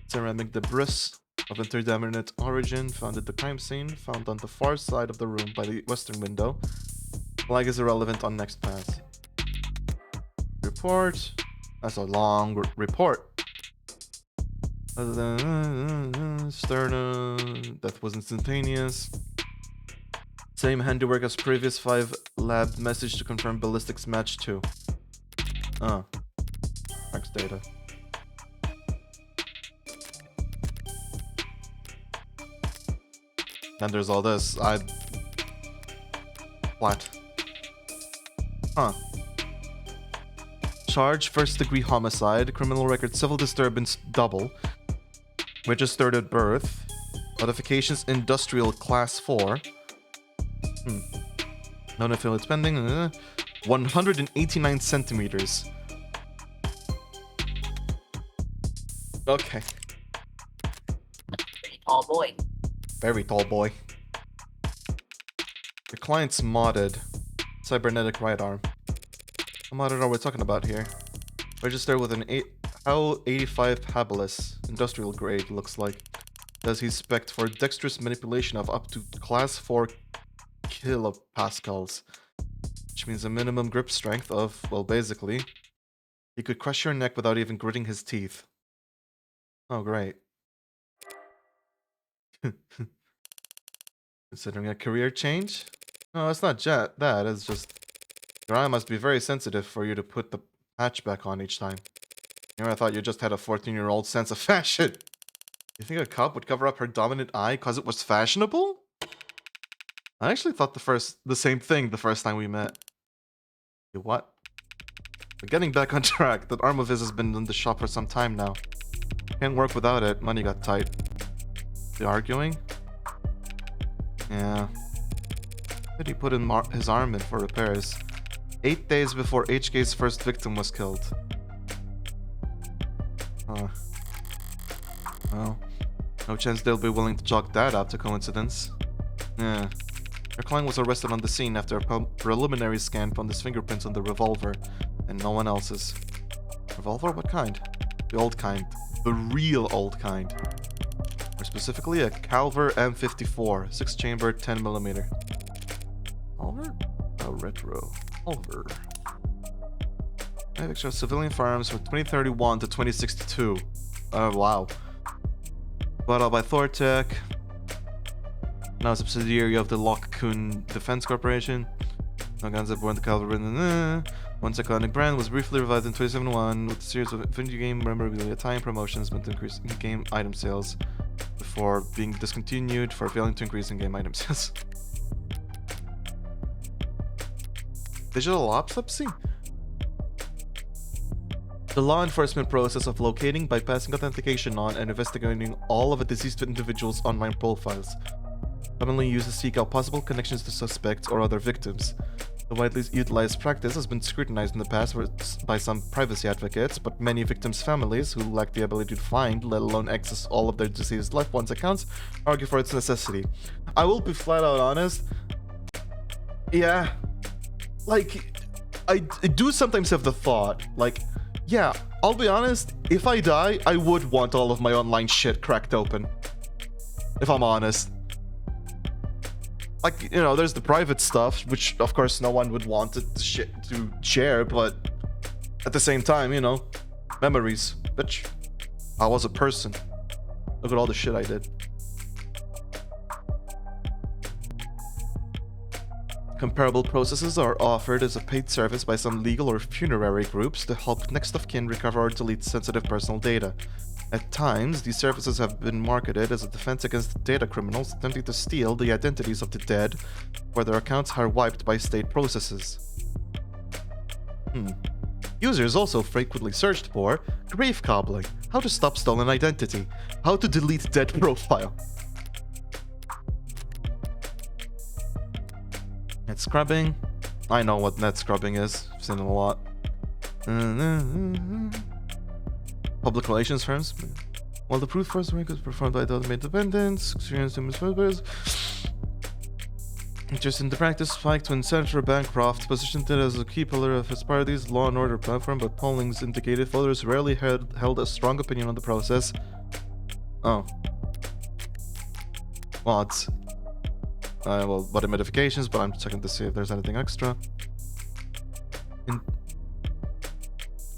Ceramic debris of interdeterminate origin found at the crime scene, found on the far side of the room by the western window. Flag is irrelevant on next pass. Report. That's a long report. Sternum. Death was instantaneous. Same handiwork as previous 5 lab message to confirm ballistics match 2. Max data. And there's all this. What? Huh. charge, first-degree homicide, criminal record, civil disturbance, double, registered at birth, modifications, industrial, class 4. No affiliate spending. 189 centimeters. Okay. Pretty tall boy. Very tall boy. The client's modded. Cybernetic right arm. What modded are we talking about here? Registered with an HAL 85 Habilis. Industrial grade, looks like. Does he spec for dexterous manipulation of up to class 4 kilopascals. Which means a minimum grip strength of, well, basically, he could crush your neck without even gritting his teeth. Oh, great. Considering a career change? No, it's not that. It's just your eye must be very sensitive for you to put the patch back on each time. I thought you just had a 14-year-old sense of fashion. You think a cop would cover up her dominant eye because it was fashionable? I actually thought the same thing the first time we met. What? But getting back on track, that arm of his has been in the shop for some time now. Can't work without it, money got tight. The arguing? Yeah. Did he put his arm in for repairs? 8 days before HK's first victim was killed. Huh. Well, no chance they'll be willing to chalk that up to coincidence. Yeah. Your client was arrested on the scene after a preliminary scan found his fingerprints on the revolver, and no one else's. Revolver? What kind? The old kind. The real old kind. Or specifically a Calver M54, 6-chamber, 10mm. Calver? Oh, retro. Calver. Manufacture of civilian firearms from 2031 to 2062. Oh, wow. Bought out by Thortec. Now a subsidiary of the Lock-Kun Defense Corporation. No guns that born the Calver. One iconic brand was briefly revived in 2071 with a series of Infinity Game memorabilia tie-in promotions meant to increase in-game item sales before being discontinued for failing to increase in-game item sales. Digital autopsy? The law enforcement process of locating, bypassing authentication on, and investigating all of a deceased individual's online profiles. Commonly used to seek out possible connections to suspects or other victims. The widely utilized practice has been scrutinized in the past by some privacy advocates, but many victims' families, who lack the ability to find, let alone access all of their deceased loved ones' accounts, argue for its necessity. I will be flat out honest. Yeah. Like, I do sometimes have the thought, like, yeah, I'll be honest, if I die, I would want all of my online shit cracked open. If I'm honest. Like, you know, there's the private stuff, which of course no one would want to share, but at the same time, you know, memories. Bitch, I was a person. Look at all the shit I did. Comparable processes are offered as a paid service by some legal or funerary groups to help next of kin recover or delete sensitive personal data. At times, these services have been marketed as a defense against data criminals attempting to steal the identities of the dead, or their accounts are wiped by state processes. Users also frequently searched for grave cobbling, how to stop stolen identity, how to delete dead profile. Net scrubbing. I know what net scrubbing is. I've seen it a lot. Public relations firms. While the proof first rank is performed by the automated dependents, experienced human developers. Interest in the practice spiked when Senator Bancroft positioned it as a key pillar of his party's law and order platform, but pollings indicated voters rarely held a strong opinion on the process. Oh. Mods. Well, body modifications, but I'm checking to see if there's anything extra.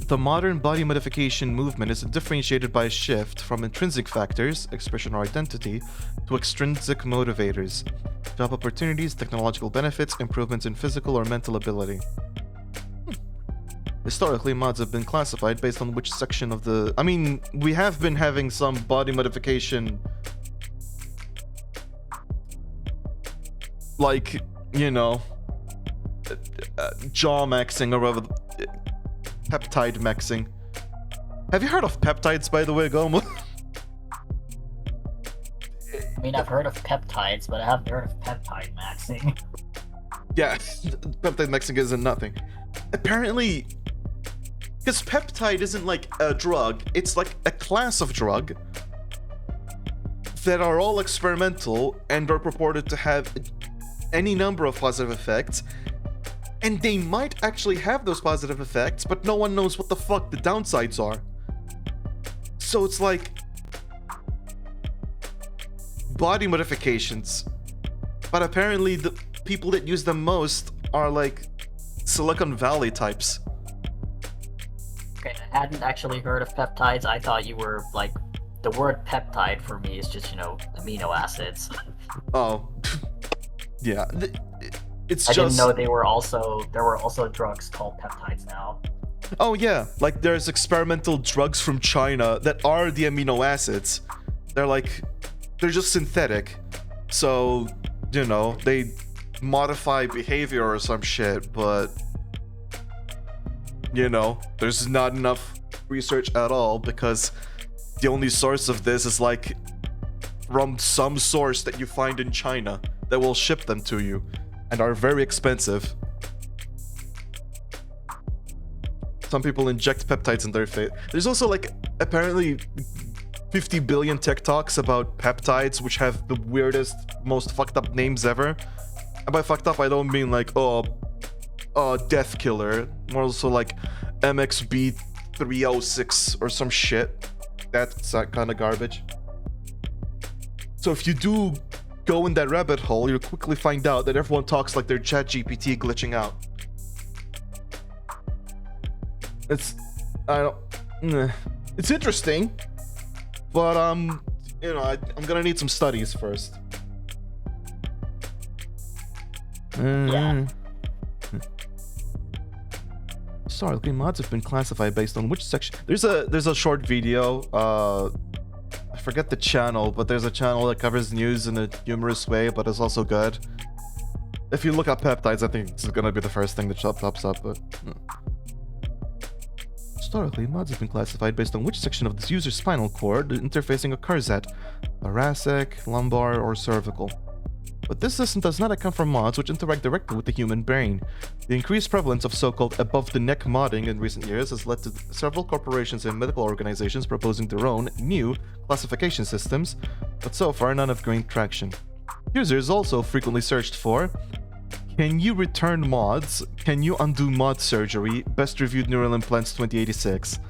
The modern body modification movement is differentiated by a shift from intrinsic factors, expression or identity, to extrinsic motivators. Job opportunities, technological benefits, improvements in physical or mental ability. Historically, mods have been classified based on which section of the... I mean, we have been having some body modification... like, you know, jaw maxing or whatever. peptide mexing. Have you heard of peptides, by the way, Gomu? I mean, I've heard of peptides, but I haven't heard of peptide maxing. Yeah, peptide mexing isn't nothing. Apparently, because peptide isn't like a drug, it's like a class of drug that are all experimental and are purported to have any number of positive effects. And they might actually have those positive effects, but no one knows what the fuck the downsides are. So it's like body modifications. But apparently the people that use them most are like Silicon Valley types. Okay, I hadn't actually heard of peptides. I thought you were like, the word peptide for me is just, you know, amino acids. Oh, yeah. It's I just. didn't know there were also drugs called peptides now. Oh yeah, like there's experimental drugs from China that are the amino acids. They're just synthetic. So, you know, they modify behavior or some shit, but you know, there's not enough research at all because the only source of this is like from some source that you find in China that will ship them to you and are very expensive. Some people inject peptides in their face. There's also like apparently 50 billion TikToks about peptides, which have the weirdest, most fucked up names ever. And by fucked up, I don't mean like, death killer. More also like MXB306 or some shit. That's that kind of garbage. So if you do go in that rabbit hole, you'll quickly find out that everyone talks like their ChatGPT glitching out. It's interesting, but you know, I'm gonna need some studies first. Yeah. Historically, mods have been classified based on which section. There's a short video. I forget the channel, but there's a channel that covers news in a humorous way, but it's also good. If you look up peptides, I think it's gonna be the first thing that pops up. But historically, mods have been classified based on which section of this user's spinal cord the interfacing occurs at: thoracic, lumbar, or cervical. But this system does not account for mods which interact directly with the human brain. The increased prevalence of so-called above-the-neck modding in recent years has led to several corporations and medical organizations proposing their own new classification systems, but so far none have gained traction. Users also frequently searched for: can you return mods? Can you undo mod surgery? Best reviewed neural implants 2086.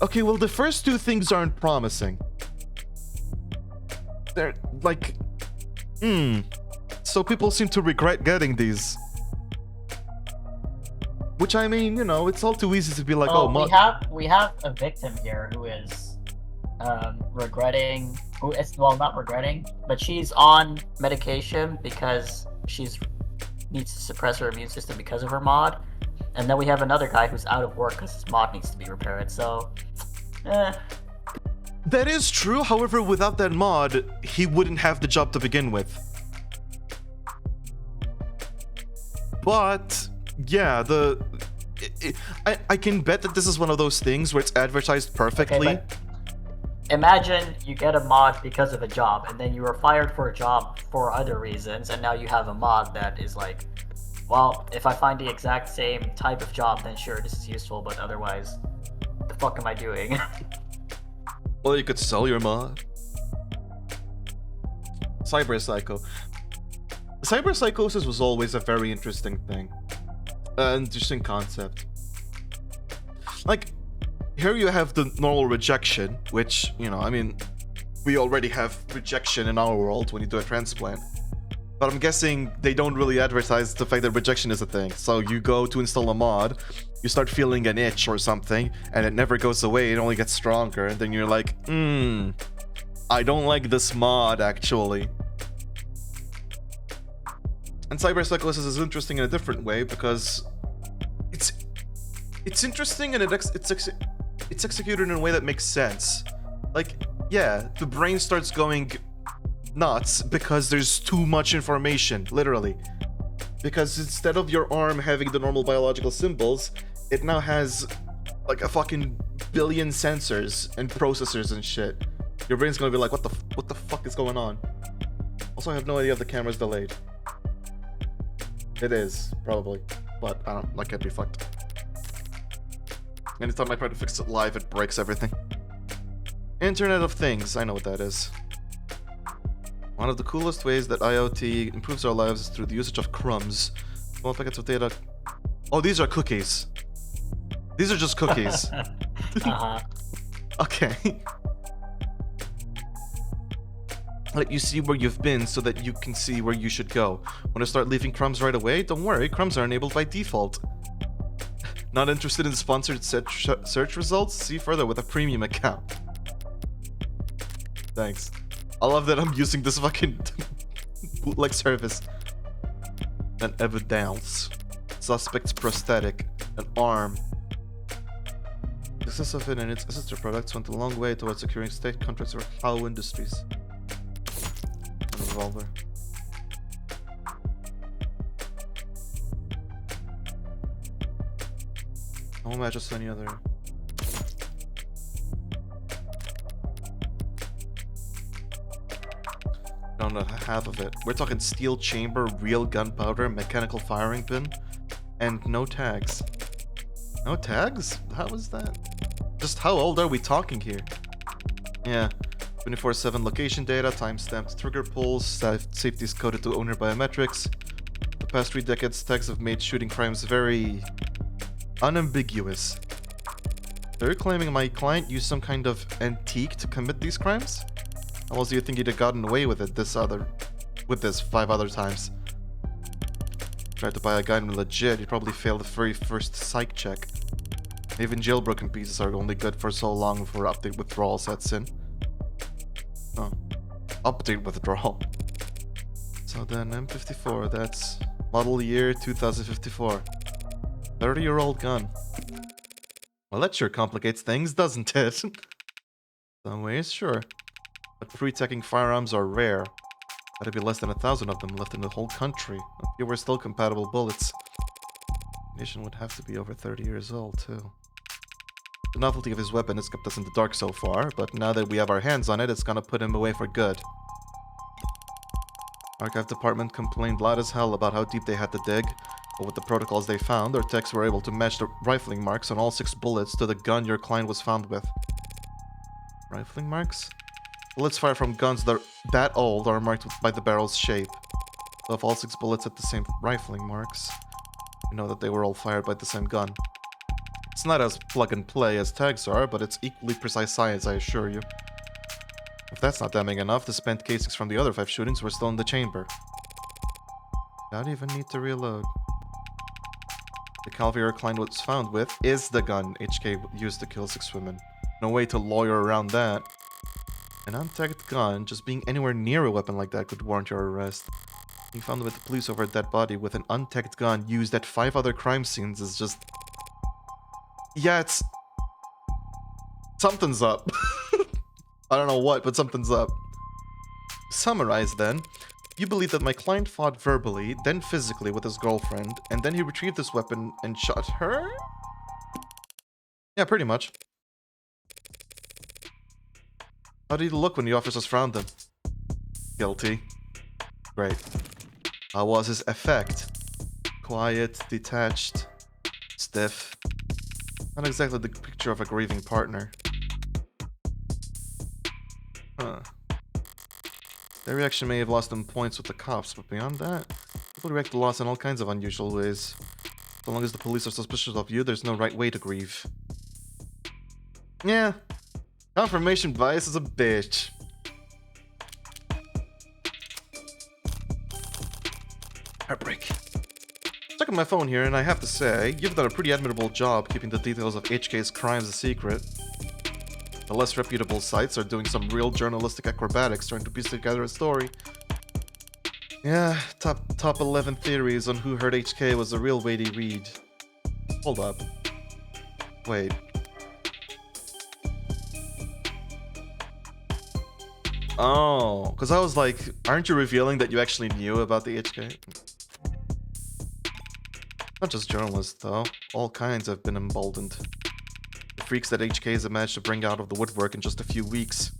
Okay, well the first two things aren't promising. They're like, so people seem to regret getting these. Which, I mean, you know, it's all too easy to be like, oh, mod. we have a victim here who is regretting, not regretting, but she's on medication because she's needs to suppress her immune system because of her mod. And then we have another guy who's out of work because his mod needs to be repaired. So, That is true, however, without that mod, he wouldn't have the job to begin with. But, yeah, I can bet that this is one of those things where it's advertised perfectly. Okay, but imagine you get a mod because of a job, and then you were fired for a job for other reasons, and now you have a mod that is like, well, if I find the exact same type of job, then sure, this is useful, but otherwise, what the fuck am I doing? Well, you could sell your mod. Cyberpsycho. Cyberpsychosis was always a very interesting thing. An interesting concept. Like, here you have the normal rejection, which, you know, I mean, we already have rejection in our world when you do a transplant. But I'm guessing they don't really advertise the fact that rejection is a thing. So you go to install a mod, you start feeling an itch or something, and it never goes away, it only gets stronger, and then you're like, I don't like this mod, actually. And cyberpsychosis is interesting in a different way, because it's interesting and it's executed in a way that makes sense. Like, yeah, the brain starts going nuts because there's too much information, literally. Because instead of your arm having the normal biological symbols, it now has like a fucking billion sensors and processors and shit. Your brain's gonna be like, what the fuck is going on? Also, I have no idea if the camera's delayed. It is, probably. But I don't, like, I'd be fucked. Anytime I try to fix it live, it breaks everything. Internet of Things, I know what that is. One of the coolest ways that IoT improves our lives is through the usage of crumbs. Small packets of data. Oh, these are cookies. These are just cookies. Uh-huh. Okay. Let you see where you've been so that you can see where you should go. Want to start leaving crumbs right away? Don't worry, crumbs are enabled by default. Not interested in sponsored search results? See further with a premium account. Thanks. I love that I'm using this fucking bootleg service. An evidence. Suspect's prosthetic. An arm. Success of it and its sister products went a long way towards securing state contracts for Howe Industries. A revolver. No matches to any other. No, not half of it. We're talking steel chamber, real gunpowder, mechanical firing pin, and no tags. No tags? How is that? Just how old are we talking here? Yeah. 24/7 location data, time-stamped trigger pulls, safety is coded to owner biometrics. The past 3 decades, tags have made shooting crimes very unambiguous. Are you claiming my client used some kind of antique to commit these crimes? How else do you think he'd have gotten away with it with this 5 other times? Tried to buy a gun legit, he'd probably fail the very first psych check. Even jailbroken pieces are only good for so long before update withdrawal sets in. Oh. Update withdrawal. So then M54, that's model year 2054. 30-year-old gun. Well, that sure complicates things, doesn't it? Some ways, sure. But pre-teching firearms are rare. Gotta be less than 1,000 of them left in the whole country. A few were still compatible bullets. Nation would have to be over 30 years old, too. The novelty of his weapon has kept us in the dark so far, but now that we have our hands on it, it's gonna put him away for good. Archive department complained loud as hell about how deep they had to dig, but with the protocols they found, our techs were able to match the rifling marks on all 6 bullets to the gun your client was found with. Rifling marks? Bullets fired from guns that old are marked by the barrel's shape. So if all 6 bullets had the same rifling marks, we know that they were all fired by the same gun. It's not as plug and play as tags are, but it's equally precise science, I assure you. If that's not damning enough, the spent casings from the other 5 shootings were still in the chamber. Don't even need to reload. The caliber your client was found with is the gun HK used to kill 6 women. No way to lawyer around that. An untagged gun, just being anywhere near a weapon like that could warrant your arrest. Being found with the police over a dead body with an untagged gun used at 5 other crime scenes is just... Yeah, it's... Something's up. I don't know what, but something's up. Summarize then. You believe that my client fought verbally, then physically with his girlfriend, and then he retrieved this weapon and shot her? Yeah, pretty much. How did he look when the officers found him? Guilty. Great. How was his effect? Quiet, detached, stiff. Not exactly the picture of a grieving partner. Huh. Their reaction may have lost them points with the cops, but beyond that, people react to loss in all kinds of unusual ways. So long as the police are suspicious of you, there's no right way to grieve. Yeah. Confirmation bias is a bitch. Heartbreak. Checking my phone here, and I have to say, you've done a pretty admirable job keeping the details of HK's crimes a secret. The less reputable sites are doing some real journalistic acrobatics trying to piece together a story. Yeah, top 11 theories on who hurt HK was a real weighty read. Hold up. Wait. Oh, because I was like, aren't you revealing that you actually knew about the HK? Not just journalists, though. All kinds have been emboldened. The freaks that HK has managed to bring out of the woodwork in just a few weeks.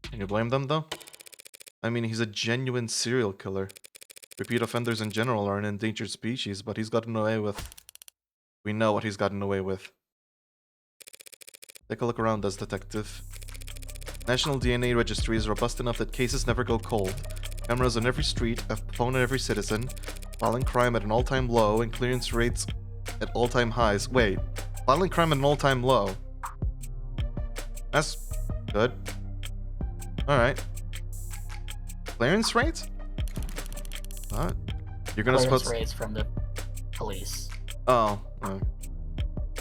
Can you blame them, though? I mean, he's a genuine serial killer. Repeat offenders in general are an endangered species, but he's gotten away with... We know what he's gotten away with. Take a look around us, detective. National DNA Registry is robust enough that cases never go cold. Cameras on every street, a phone on every citizen, violent crime at an all-time low, and clearance rates at all-time highs. Wait, violent crime at an all-time low? That's good. Alright. Clearance rate? What? You're gonna Clearance spot... rates from the police. Oh.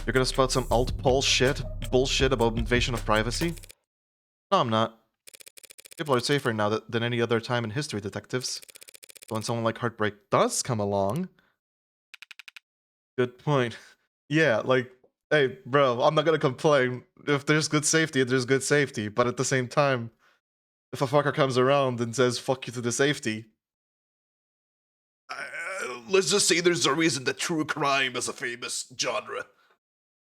You're gonna spot some alt-pol bullshit about invasion of privacy? No, I'm not. People are safer now than any other time in history, detectives. So when someone like Heartbreak does come along... Good point. Yeah, like, hey, bro, I'm not gonna complain. If there's good safety, there's good safety. But at the same time, if a fucker comes around and says, fuck you to the safety... let's just say there's a reason that true crime is a famous genre.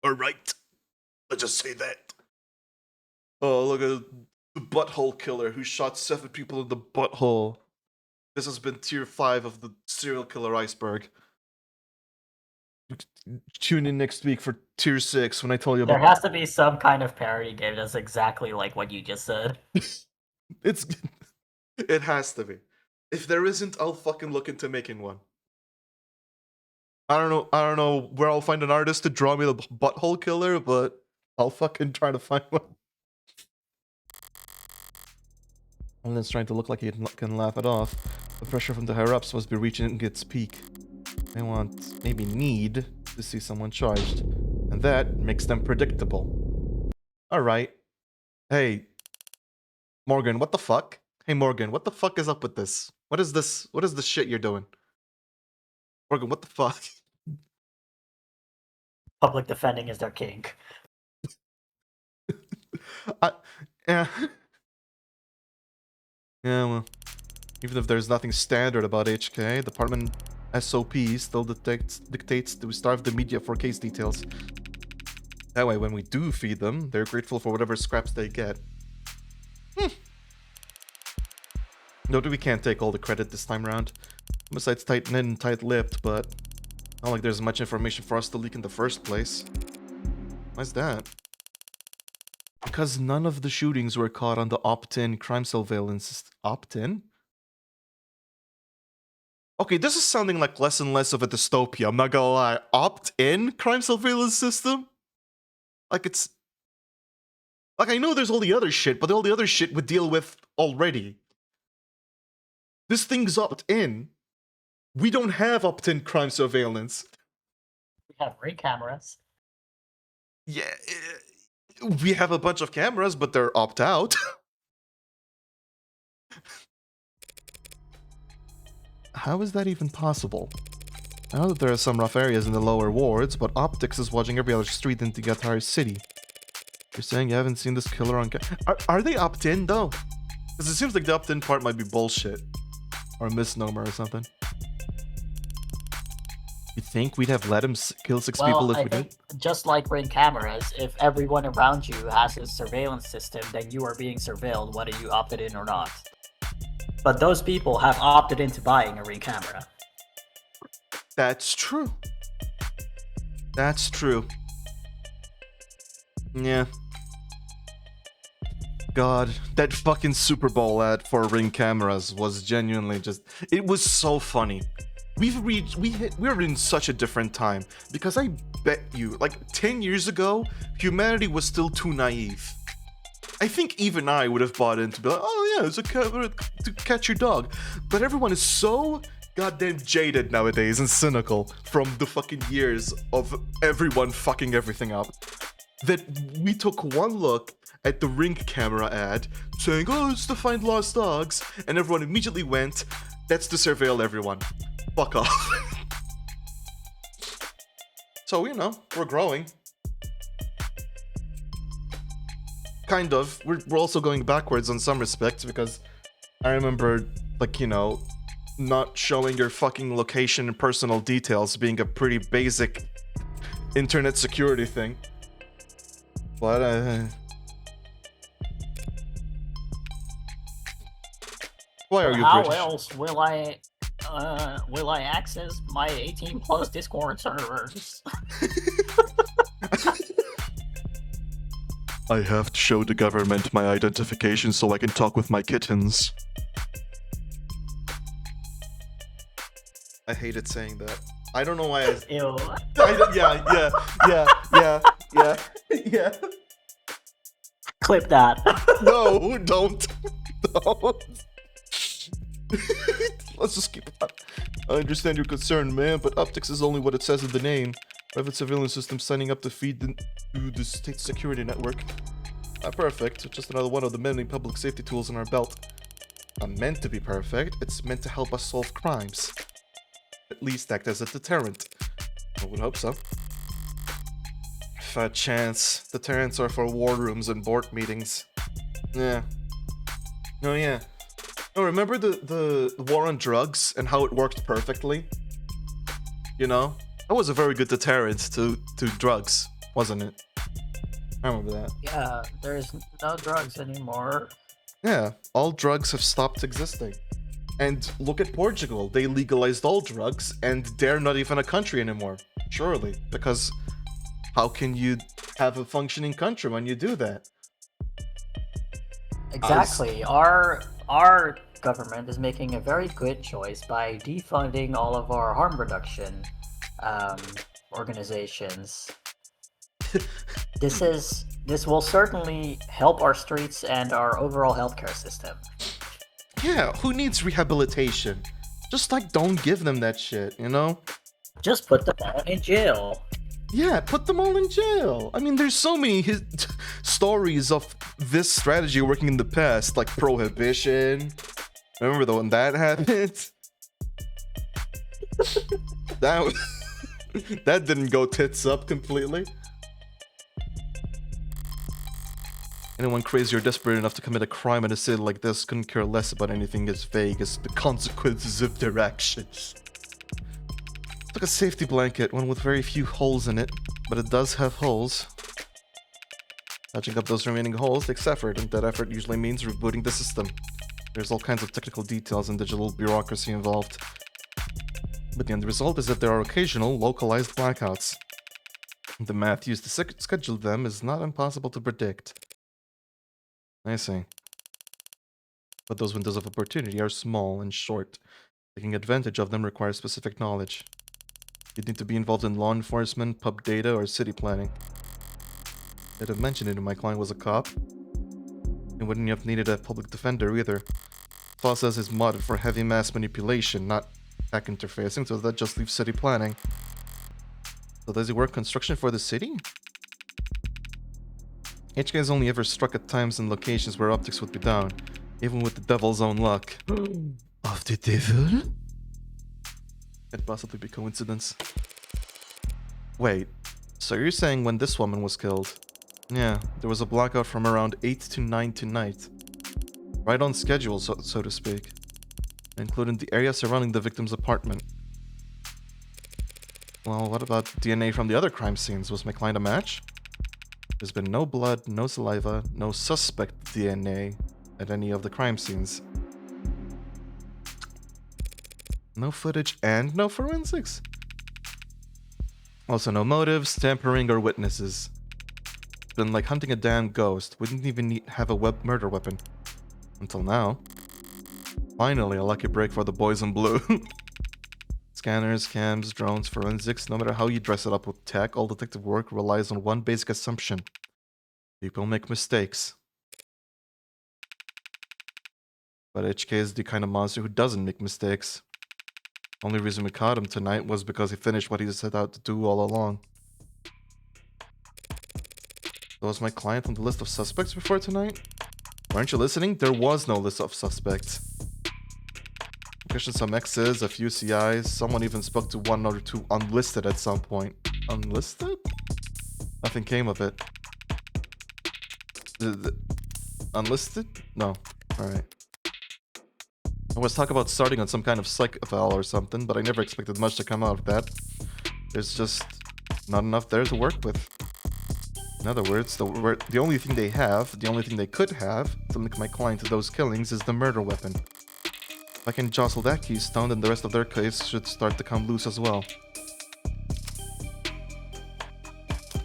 Alright? Let's just say that. Oh, look at the butthole killer who shot 7 people in the butthole. This has been tier 5 of the serial killer iceberg. Tune in next week for tier 6 when I tell you There about... has to be some kind of parody game that's exactly like what you just said. It's... It has to be. If there isn't, I'll fucking look into making one. I don't know where I'll find an artist to draw me the butthole killer, but I'll fucking try to find one. And it's trying to look like he can laugh it off. The pressure from the higher-ups must be reaching its peak. They want, maybe need, to see someone charged. And that makes them predictable. Alright. Hey, Morgan, what the fuck? Hey, Morgan, what the fuck is up with this? What is this? What is this shit you're doing? Morgan, what the fuck? Public defending is their kink. Yeah. Yeah, well, even if there's nothing standard about HK, department SOP still dictates that we starve the media for case details. That way, when we do feed them, they're grateful for whatever scraps they get. Note we can't take all the credit this time around. Besides tight-knit and tight-lipped, but not like there's much information for us to leak in the first place. Why's that? Because none of the shootings were caught on the opt-in crime surveillance... Opt-in? Okay, this is sounding like less and less of a dystopia, I'm not gonna lie. Opt-in crime surveillance system? Like it's... Like I know there's all the other shit, but all the other shit we deal with already. This thing's opt-in. We don't have opt-in crime surveillance. We have Ring cameras. Yeah, we have a bunch of cameras, but they're opt-out. How is that even possible? I know that there are some rough areas in the lower wards, but Optics is watching every other street in the entire city. You're saying you haven't seen this killer on Are they opt-in, though? Because it seems like the opt-in part might be bullshit. Or a misnomer or something. You think we'd have let him kill 6 people if we did? Just like Ring cameras, if everyone around you has a surveillance system, then you are being surveilled whether you opted in or not. But those people have opted into buying a Ring camera. That's true. That's true. Yeah. God, that fucking Super Bowl ad for Ring cameras was genuinely just... It was so funny. We're in such a different time. Because I bet you, like 10 years ago, humanity was still too naive. I think even I would have bought into be like, oh yeah, it's a camera to catch your dog. But everyone is so goddamn jaded nowadays and cynical from the fucking years of everyone fucking everything up, that we took one look at the Ring camera ad saying, oh, it's to find lost dogs, and everyone immediately went, that's to surveil everyone. Fuck off. So, you know, we're growing. Kind of. We're also going backwards in some respects, because I remember, like, you know, not showing your fucking location and personal details being a pretty basic internet security thing. But why are you How British? else will I access my 18 plus Discord servers? I have to show the government my identification so I can talk with my kittens. I hated saying that. I don't know why I... Ew. Yeah. Clip that. No, don't. Don't. Let's just keep it up. I understand your concern, man, but optics is only what it says in the name. Private surveillance system signing up to feed into the state security network. Not perfect, just another one of the many public safety tools in our belt. Not meant to be perfect, it's meant to help us solve crimes. At least act as a deterrent. I would hope so. Fat chance. Deterrents are for war rooms and board meetings. Yeah. Oh yeah. Oh, remember the war on drugs and how it worked perfectly? You know? That was a very good deterrent to drugs, wasn't it? I remember that. Yeah, there's no drugs anymore. Yeah, all drugs have stopped existing. And look at Portugal, they legalized all drugs and they're not even a country anymore. Surely, because how can you have a functioning country when you do that? Exactly. Our government is making a very good choice by defunding all of our harm reduction organizations. This will certainly help our streets and our overall healthcare system. Yeah, who needs rehabilitation? Just like don't give them that shit, you know? Just put them all in jail. Yeah, put them all in jail. I mean, there's so many stories of this strategy working in the past, like prohibition. Remember the when that happened? that that didn't go tits up completely. Anyone crazy or desperate enough to commit a crime in a city like this couldn't care less about anything as vague as the consequences of their actions. It's like a safety blanket, one with very few holes in it, but it does have holes. Patching up those remaining holes takes effort, and that effort usually means rebooting the system. There's all kinds of technical details and digital bureaucracy involved. But the end result is that there are occasional, localized blackouts. The math used to schedule them is not impossible to predict. I see. But those windows of opportunity are small and short. Taking advantage of them requires specific knowledge. You'd need to be involved in law enforcement, pub data, or city planning. I'd have mentioned it if my client was a cop. And wouldn't you have needed a public defender either? The process is modded for heavy mass manipulation, not tech interfacing, so that just leaves city planning. So does he work construction for the city? HK has only ever struck at times and locations where optics would be down, even with the devil's own luck. Of the devil? Could possibly be coincidence. Wait, so you're saying when this woman was killed? Yeah, there was a blackout from around 8 to 9 tonight. Right on schedule, so to speak. Including the area surrounding the victim's apartment. Well, what about DNA from the other crime scenes? Was my client a match? There's been no blood, no saliva, no suspect DNA at any of the crime scenes. No footage and no forensics. Also no motives, tampering, or witnesses. It's been like hunting a damn ghost. We didn't even have a murder weapon. Until now. Finally, a lucky break for the boys in blue. Scanners, cams, drones, forensics, no matter how you dress it up with tech, all detective work relies on one basic assumption. People make mistakes. But HK is the kind of monster who doesn't make mistakes. Only reason we caught him tonight was because he finished what he set out to do all along. So was my client on the list of suspects before tonight? Weren't you listening? There was no list of suspects. Questioned some X's, a few CIs, someone even spoke to one or two unlisted at some point. Unlisted? Nothing came of it. Unlisted? No. Alright. I was talking about starting on some kind of psychophile or something, but I never expected much to come out of that. There's just not enough there to work with. In other words, the only thing they have, the only thing they could have to link my client to those killings is the murder weapon. If I can jostle that keystone, then the rest of their case should start to come loose as well.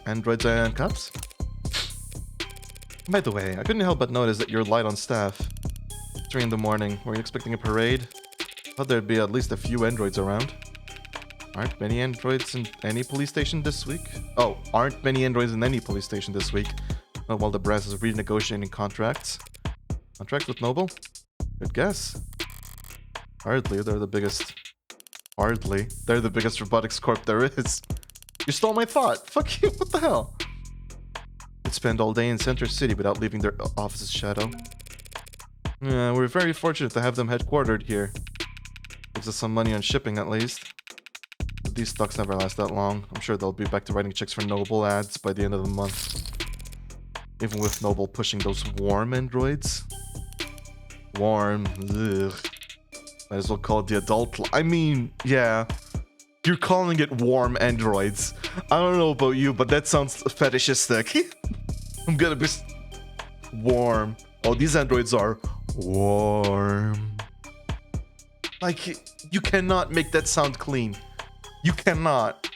Androids and cops? By the way, I couldn't help but notice that you're light on staff. 3 in the morning. Were you expecting a parade? Thought there'd be at least a few androids around. Aren't many androids in any police station this week? Oh, aren't many androids in any police station this week? Not while the brass is renegotiating contracts. Contracts with Noble? Good guess. Hardly, they're the biggest. Hardly. They're the biggest robotics corp there is. You stole my thought. Fuck you, what the hell? Could spend all day in Center City without leaving their office's shadow. Yeah, we're very fortunate to have them headquartered here. Gives us some money on shipping at least. But these stocks never last that long. I'm sure they'll be back to writing checks for Noble ads by the end of the month. Even with Noble pushing those warm androids. Warm. Ugh. Might as well call it the adult. I mean, yeah. You're calling it warm androids. I don't know about you, but that sounds fetishistic. I'm gonna be warm. Oh, these androids are warm. Like, you cannot make that sound clean. You cannot.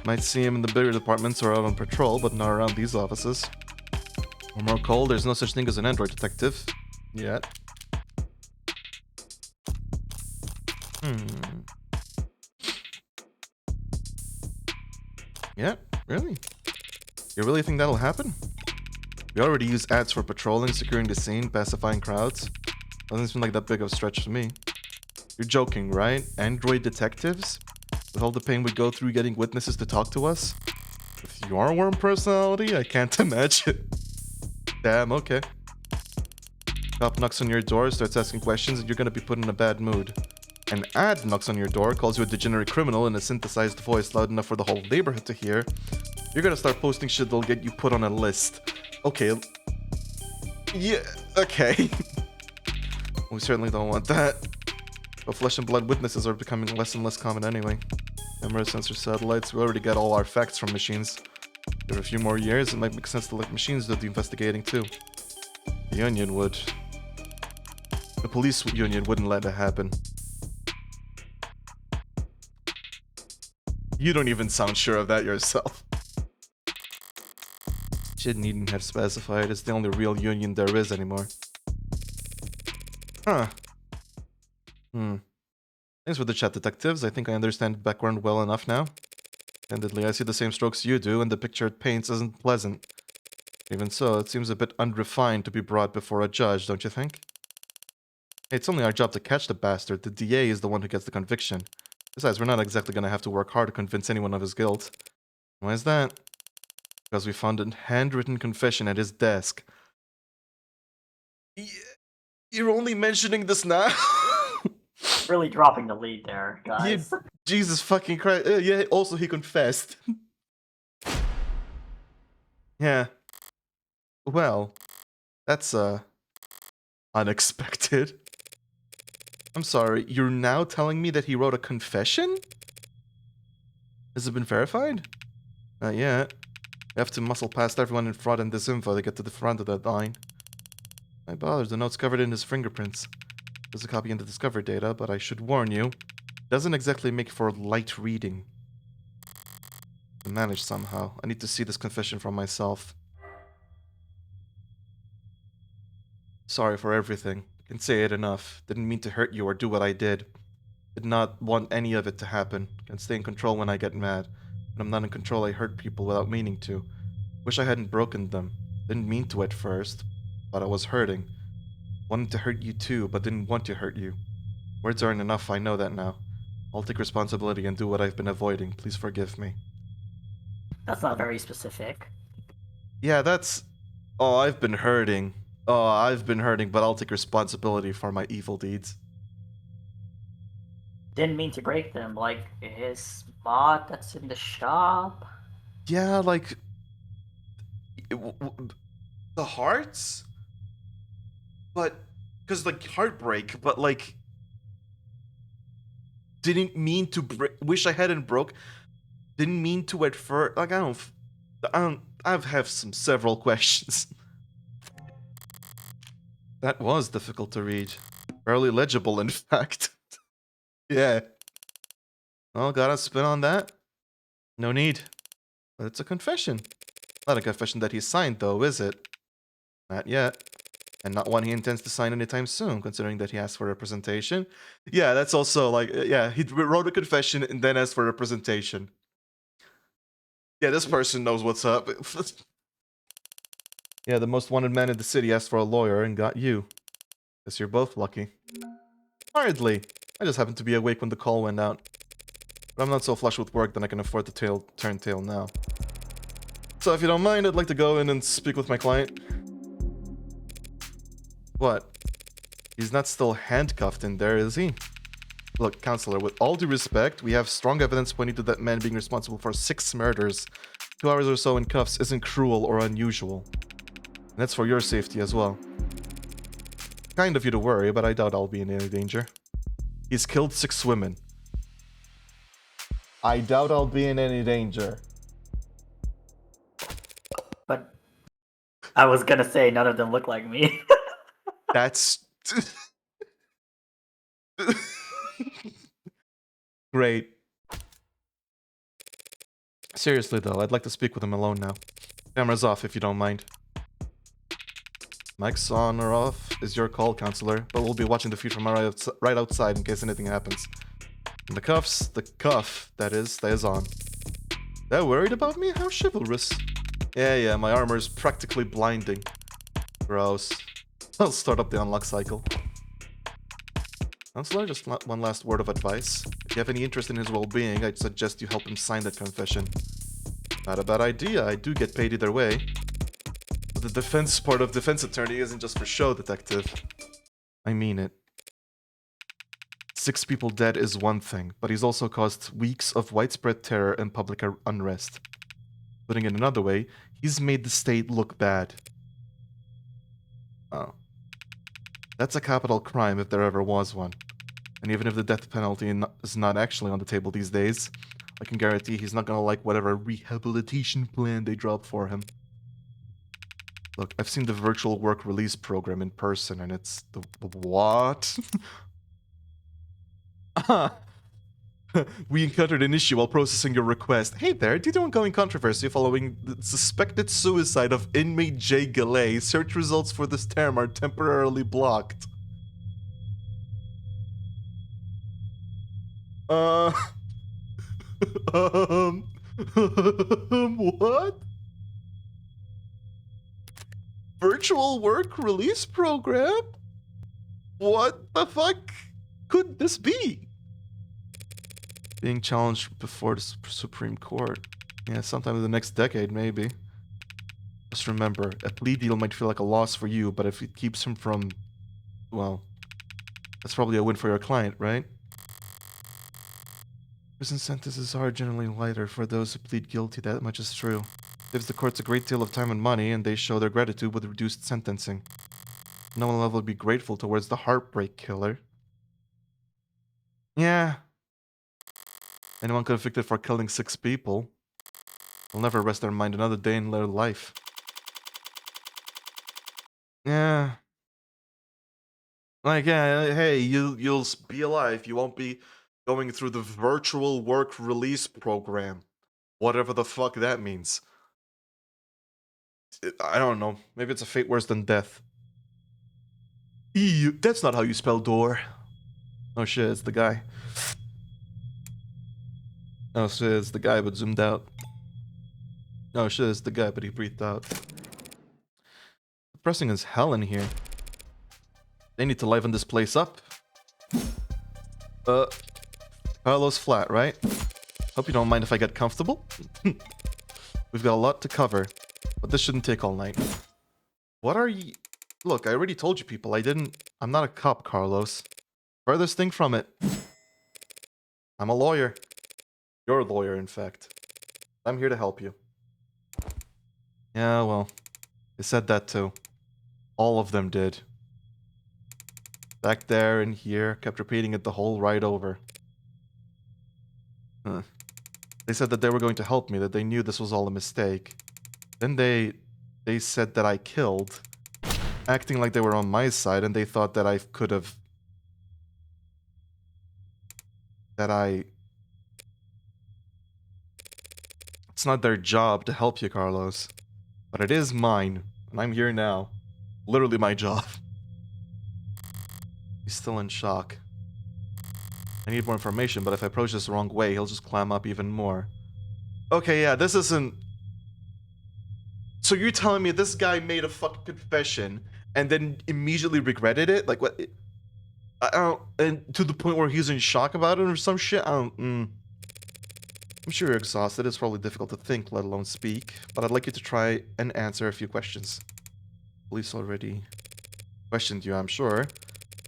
Might see him in the bigger departments or out on patrol, but not around these offices. Or more cold, there's no such thing as an android detective. Yet. Yeah, really? You really think that'll happen? We already use ads for patrolling, securing the scene, pacifying crowds. Doesn't seem like that big of a stretch to me. You're joking, right? Android detectives? With all the pain we go through getting witnesses to talk to us? With your warm personality, I can't imagine. Damn, okay. Cop knocks on your door, starts asking questions, and you're gonna be put in a bad mood. An ad knocks on your door, calls you a degenerate criminal in a synthesized voice loud enough for the whole neighborhood to hear. You're gonna start posting shit that'll get you put on a list. Okay. Yeah, okay. We certainly don't want that. But flesh and blood witnesses are becoming less and less common anyway. Camera, sensor, satellites, we already get all our facts from machines. Give it a few more years, it might make sense to let machines do the investigating too. The Union would. The police union wouldn't let it happen. You don't even sound sure of that yourself. Shit needn't have specified, it's the only real union there is anymore. Huh. Thanks for the chat, detectives. I think I understand the background well enough now. Candidly, I see the same strokes you do, and the picture it paints isn't pleasant. Even so, it seems a bit unrefined to be brought before a judge, don't you think? Hey, it's only our job to catch the bastard. The DA is the one who gets the conviction. Besides, we're not exactly gonna have to work hard to convince anyone of his guilt. Why is that? Because we found a handwritten confession at his desk. You're only mentioning this now? Really dropping the lead there, guys. Jesus fucking Christ. Yeah, also he confessed. Yeah. Well, that's, unexpected. I'm sorry, you're now telling me that he wrote a confession? Has it been verified? Not yet. We have to muscle past everyone in fraud and disinfo to get to the front of that line. My bother, the note's covered in his fingerprints. There's a copy in the Discover data, but I should warn you, it doesn't exactly make for light reading. To manage somehow. I need to see this confession for myself. Sorry for everything. I can say it enough. Didn't mean to hurt you or do what I did. Did not want any of it to happen. Can stay in control when I get mad. When I'm not in control, I hurt people without meaning to. Wish I hadn't broken them. Didn't mean to at first. But I was hurting. Wanted to hurt you too, but didn't want to hurt you. Words aren't enough, I know that now. I'll take responsibility and do what I've been avoiding. Please forgive me. That's not very specific. Yeah, that's... Oh, I've been hurting. Oh, I've been hurting, but I'll take responsibility for my evil deeds. Didn't mean to break them, like his mod that's in the shop. Yeah, like... The hearts? but because like heartbreak, but like didn't mean to wish I hadn't broke. Didn't mean to at first. Like I don't. I have some several questions. That was difficult to read. Barely legible, in fact. Yeah. Well, gotta spin on that. No need. But it's a confession. Not a confession that he signed, though, is it? Not yet. And not one he intends to sign anytime soon, considering that he asked for representation. Yeah, that's also like, yeah, he wrote a confession and then asked for representation. Yeah, this person knows what's up. Yeah, the most wanted man in the city asked for a lawyer and got you. Guess you're both lucky. Hardly. I just happened to be awake when the call went out. But I'm not so flush with work that I can afford to turn tail now. So if you don't mind, I'd like to go in and speak with my client. What? He's not still handcuffed in there, is he? Look, counselor, with all due respect, we have strong evidence pointing to that man being responsible for 6 murders. 2 hours or so in cuffs isn't cruel or unusual. And that's for your safety as well. Kind of you to worry, but I doubt I'll be in any danger. He's killed 6 women. I doubt I'll be in any danger. But I was gonna say none of them look like me. That's... Great. Seriously though, I'd like to speak with him alone now. Camera's off if you don't mind. Mic's on or off is your call, counselor, but we'll be watching the feed from right outside in case anything happens. And the cuff, that is on. They're worried about me? How chivalrous. Yeah, my armor's practically blinding. Gross. I'll start up the unlock cycle. Counselor, just one last word of advice. If you have any interest in his well-being, I'd suggest you help him sign that confession. Not a bad idea, I do get paid either way. But the defense part of defense attorney isn't just for show, detective. I mean it. 6 people dead is one thing, but he's also caused weeks of widespread terror and public unrest. Putting it another way, he's made the state look bad. Oh. That's a capital crime if there ever was one. And even if the death penalty is not actually on the table these days, I can guarantee he's not gonna like whatever rehabilitation plan they drop for him. Look, I've seen the virtual work release program in person, and it's the what? We encountered an issue while processing your request. Hey there, due to ongoing controversy following the suspected suicide of inmate Jay Gallet, search results for this term are temporarily blocked. What? Virtual work release program? What the fuck could this be? Being challenged before the Supreme Court. Yeah, sometime in the next decade, maybe. Just remember, a plea deal might feel like a loss for you, but if it keeps him from... well, that's probably a win for your client, right? Prison sentences are generally lighter for those who plead guilty, that much is true. It gives the courts a great deal of time and money, and they show their gratitude with reduced sentencing. No one will ever be grateful towards the heartbreak killer. Yeah. Anyone convicted for killing 6 people will never rest their mind another day in their life. Yeah. Like, yeah, hey, you'll be alive. You won't be going through the virtual work release program. Whatever the fuck that means. I don't know. Maybe it's a fate worse than death. Ew, that's not how you spell door. Oh shit, it's the guy. Oh shit, it's the guy but zoomed out. Oh shit, it's the guy but he breathed out. Depressing as hell in here. They need to liven this place up. Carlos flat, right? Hope you don't mind if I get comfortable. We've got a lot to cover, but this shouldn't take all night. What are you... Look, I already told you people, I'm not a cop, Carlos. Furthest thing from it. I'm a lawyer. You're a lawyer, in fact. I'm here to help you. Yeah, well, they said that too. All of them did. Back there and here, kept repeating it the whole ride over. Huh. They said that they were going to help me, that they knew this was all a mistake. Then they said that I killed, acting like they were on my side, and they thought that I could have... It's not their job to help you, Carlos. But it is mine, and I'm here now. Literally my job. He's still in shock. I need more information, but if I approach this the wrong way, he'll just clam up even more. Okay, yeah, this isn't... So you're telling me this guy made a fucking confession and then immediately regretted it? Like, what? I don't... And to the point where he's in shock about it or some shit? I don't... I'm sure you're exhausted. It's probably difficult to think, let alone speak. But I'd like you to try and answer a few questions. Police already questioned you, I'm sure.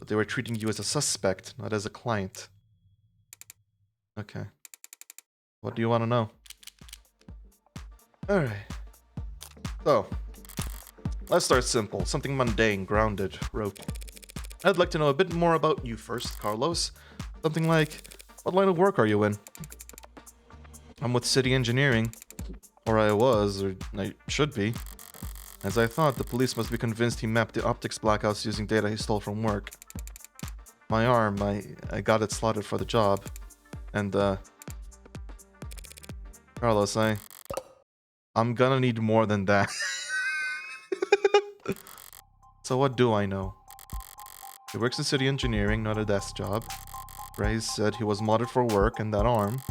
But they were treating you as a suspect, not as a client. Okay. What do you want to know? Alright. So, let's start simple. Something mundane, grounded, rote. I'd like to know a bit more about you first, Carlos. Something like, what line of work are you in? I'm with City Engineering. Or I was, or I should be. As I thought, the police must be convinced he mapped the optics blackouts using data he stole from work. My arm, I got it slotted for the job. And, Carlos, I'm gonna need more than that. So what do I know? He works in City Engineering, not a desk job. Ray said he was modded for work, and that arm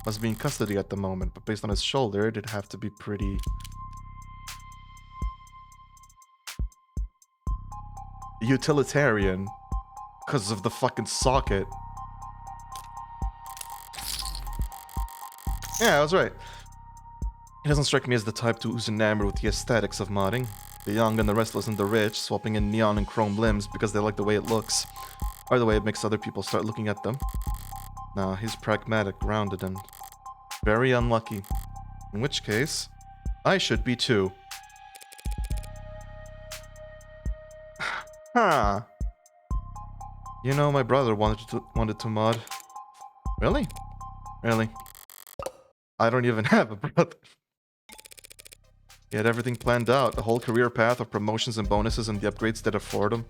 must be in custody at the moment, but based on his shoulder, it'd have to be pretty... utilitarian. Because of the fucking socket. Yeah, I was right. He doesn't strike me as the type who's enamored with the aesthetics of modding. The young and the restless and the rich, swapping in neon and chrome limbs because they like the way it looks, or the way it makes other people start looking at them. No, he's pragmatic, grounded, and very unlucky. In which case, I should be too. Huh. You know, my brother wanted to mod. Really? Really? I don't even have a brother. He had everything planned out, a whole career path of promotions and bonuses and the upgrades that afford him.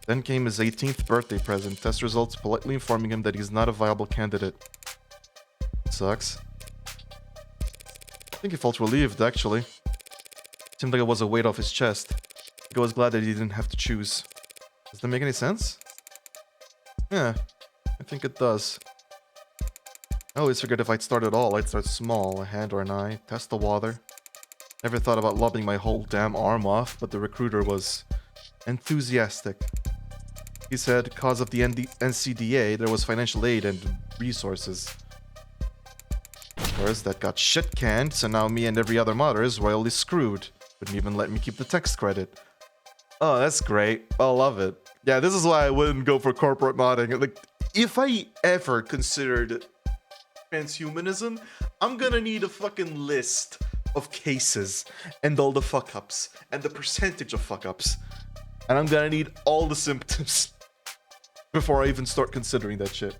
Then came his 18th birthday present, test results politely informing him that he's not a viable candidate. Sucks. I think he felt relieved, actually. Seemed like it was a weight off his chest. I think I was glad that he didn't have to choose. Does that make any sense? Yeah, I think it does. I always figured if I'd start at all, I'd start small, a hand or an eye, test the water. Never thought about lobbing my whole damn arm off, but the recruiter was enthusiastic. He said, cause of the NCDA, there was financial aid and resources. Of course, that got shit canned, so now me and every other modder is royally screwed. Wouldn't even let me keep the text credit. Oh, that's great. I love it. Yeah, this is why I wouldn't go for corporate modding. Like, if I ever considered transhumanism, I'm gonna need a fucking list of cases and all the fuck-ups and the percentage of fuck-ups. And I'm gonna need all the symptoms before I even start considering that shit.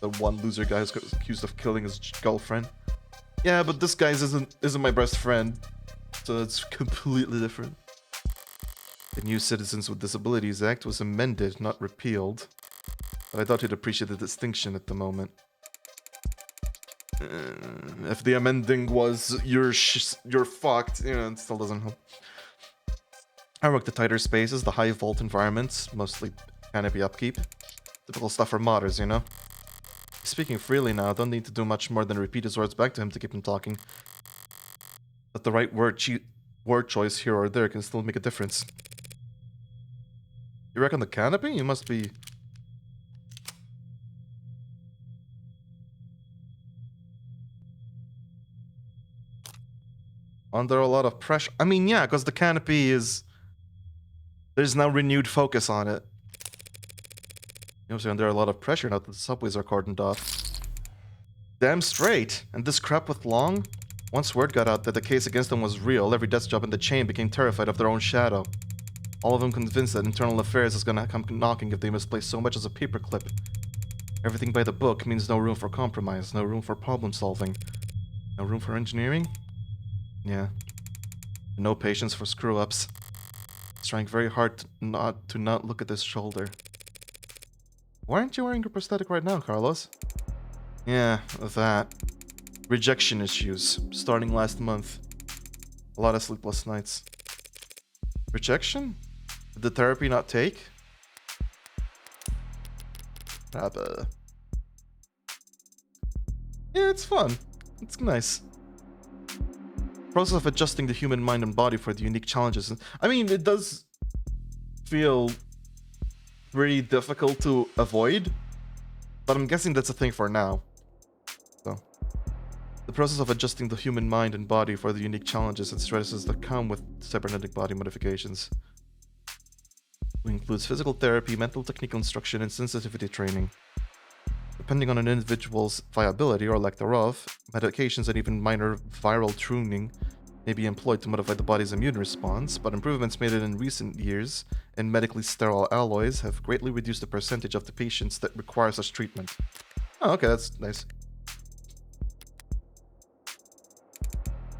The one loser guy who's accused of killing his girlfriend. Yeah, but this guy isn't my best friend, so it's completely different. The new Citizens with Disabilities Act was amended, not repealed. But I thought he'd appreciate the distinction at the moment. If the amending was you're fucked, you know, it still doesn't help. I work the tighter spaces, the high vault environments, mostly canopy upkeep. Typical stuff for modders, you know? Speaking freely now, don't need to do much more than repeat his words back to him to keep him talking. But the right word choice here or there can still make a difference. You reckon the canopy? You must be... under a lot of pressure. I mean, yeah, because the canopy is... there's now renewed focus on it. You're obviously under a lot of pressure now that the subways are cordoned off. Damn straight. And this crap with Long? Once word got out that the case against him was real, every desk job in the chain became terrified of their own shadow. All of them convinced that internal affairs is gonna come knocking if they misplace so much as a paperclip. Everything by the book means no room for compromise, no room for problem solving, no room for engineering? Yeah. No patience for screw-ups. It's trying very hard to not look at this shoulder. Why aren't you wearing your prosthetic right now, Carlos? Yeah, that. Rejection issues, starting last month. A lot of sleepless nights. Rejection? Did the therapy not take? Yeah, it's fun. It's nice. Process of adjusting the human mind and body for the unique challenges. I mean, it does feel pretty difficult to avoid, but I'm guessing that's a thing for now. So, the process of adjusting the human mind and body for the unique challenges and stresses that come with cybernetic body modifications. It includes physical therapy, mental technical instruction, and sensitivity training. Depending on an individual's viability or lack thereof, medications and even minor viral tuning may be employed to modify the body's immune response, but improvements made in recent years in medically sterile alloys have greatly reduced the percentage of the patients that require such treatment. Oh, okay, that's nice.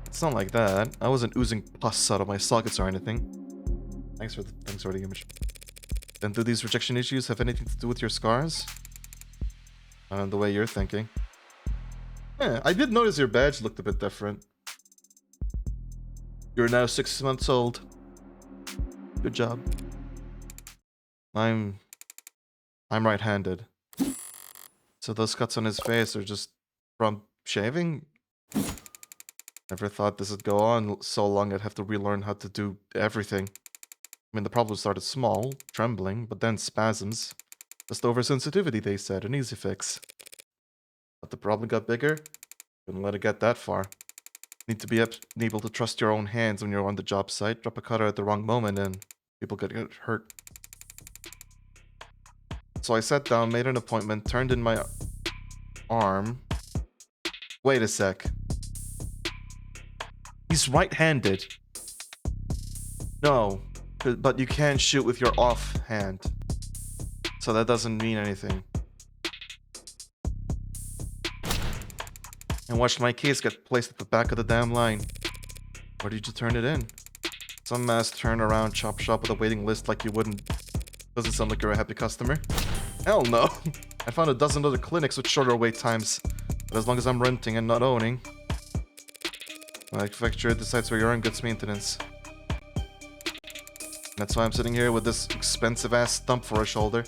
It's not like that. I wasn't oozing pus out of my sockets or anything. Thanks for the image. Then do these rejection issues have anything to do with your scars? The way you're thinking. Yeah, I did notice your badge looked a bit different. You're now 6 months old. Good job. I'm right-handed. So those cuts on his face are just from shaving? Never thought this would go on so long I'd have to relearn how to do everything. I mean, the problem started small, trembling, but then spasms. Just oversensitivity, they said, an easy fix. But the problem got bigger? Couldn't let it get that far. Need to be able to trust your own hands when you're on the job site. Drop a cutter at the wrong moment and people could get hurt. So I sat down, made an appointment, turned in my arm. Wait a sec. He's right-handed. No, but you can shoot with your off hand. So that doesn't mean anything. And watched my case get placed at the back of the damn line. Where did you turn it in? Some mass turnaround chop shop with a waiting list like you wouldn't. Doesn't sound like you're a happy customer. Hell no. I found a dozen other clinics with shorter wait times. But as long as I'm renting and not owning, my manufacturer decides where you're in goods maintenance. That's why I'm sitting here with this expensive ass stump for a shoulder.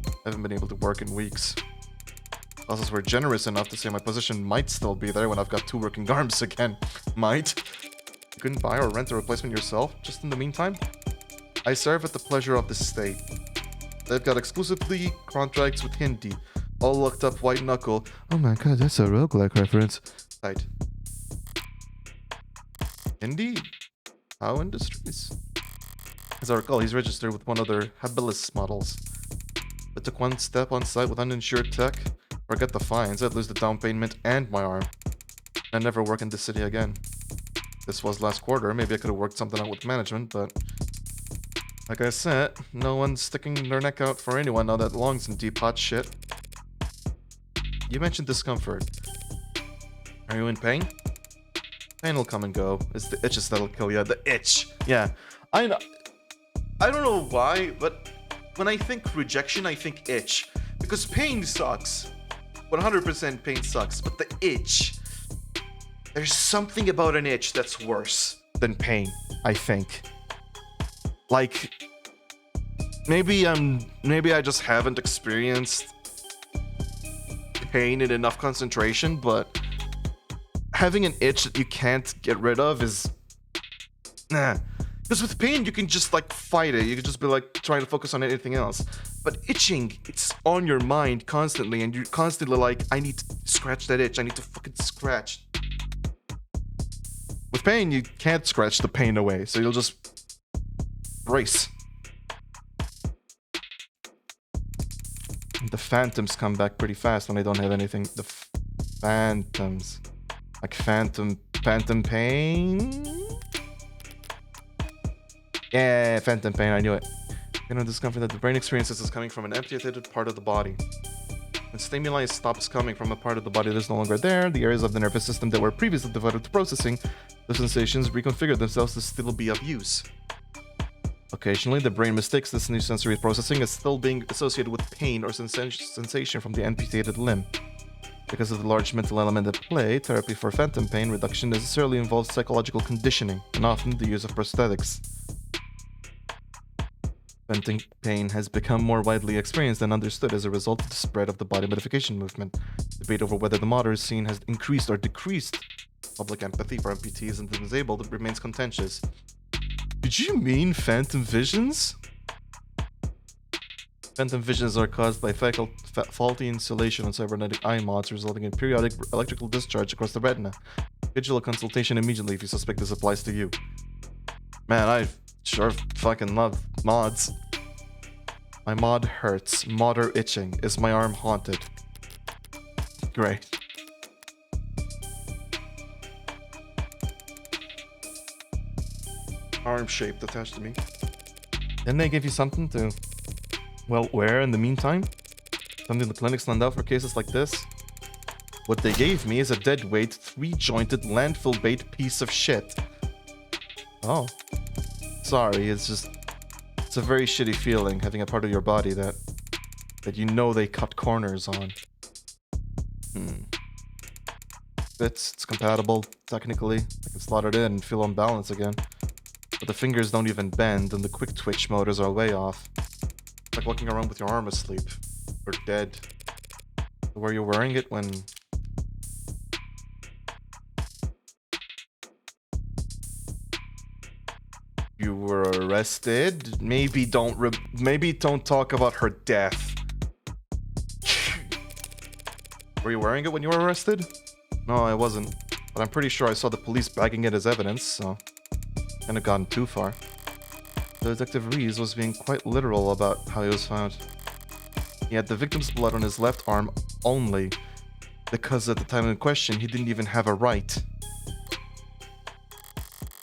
I haven't been able to work in weeks. Bosses were generous enough to say my position might still be there when I've got 2 working arms again. Might? You couldn't buy or rent a replacement yourself, just in the meantime? I serve at the pleasure of the state. They've got exclusively contracts with Hindi. All looked up white knuckle. Oh my god, that's a roguelike reference. Right. Indeed. How Industries. As I recall, he's registered with one other Habilis models. I took one step on site with uninsured tech. Forget the fines, I'd lose the down payment and my arm. I'd never work in this city again. This was last quarter, maybe I could have worked something out with management, but... like I said, no one's sticking their neck out for anyone now that Long's in deep hot shit. You mentioned discomfort. Are you in pain? Pain will come and go. It's the itches that'll kill you. The itch! Yeah. I know. I don't know why, but when I think rejection, I think itch. Because pain sucks. 100% pain sucks, but the itch... there's something about an itch that's worse than pain, I think. Like... maybe I just haven't experienced pain in enough concentration, but... having an itch that you can't get rid of is... nah. Because with pain, you can just, like, fight it. You can just be, like, trying to focus on anything else. But itching, it's on your mind constantly, and you're constantly like, I need to scratch that itch. I need to fucking scratch. With pain, you can't scratch the pain away, so you'll just brace. The phantoms come back pretty fast when I don't have anything. The phantoms. Like phantom pain? Yeah, phantom pain, I knew it. Discomfort that the brain experiences is coming from an amputated part of the body. When stimuli stops coming from a part of the body that is no longer there, the areas of the nervous system that were previously devoted to processing the sensations reconfigure themselves to still be of use. Occasionally, the brain mistakes this new sensory processing as still being associated with pain or sensation from the amputated limb. Because of the large mental element at play, therapy for phantom pain reduction necessarily involves psychological conditioning, and often the use of prosthetics. Phantom pain has become more widely experienced and understood as a result of the spread of the body modification movement. Debate over whether the modern scene has increased or decreased public empathy for amputees and the disabled remains contentious. Did you mean phantom visions? Phantom visions are caused by faulty insulation on cybernetic eye mods, resulting in periodic electrical discharge across the retina. Schedule a consultation immediately if you suspect this applies to you. Man, I sure fucking love mods. My mod hurts. Modder itching. Is my arm haunted? Great. Arm shaped attached to me. Didn't they give you something to, well, wear in the meantime? Something the clinics lend out for cases like this? What they gave me is a deadweight, 3-jointed, landfill bait piece of shit. Oh. Sorry, it's a very shitty feeling having a part of your body that you know they cut corners on. Fits, it's compatible, technically. I can slot it in and feel on balance again. But the fingers don't even bend and the quick twitch motors are way off. It's like walking around with your arm asleep. Or dead. Were you wearing it when... you were arrested? Maybe don't talk about her death. Were you wearing it when you were arrested? No, I wasn't. But I'm pretty sure I saw the police bagging it as evidence, so... kinda gotten too far. The Detective Reese was being quite literal about how he was found. He had the victim's blood on his left arm only, because at the time in question, he didn't even have a right.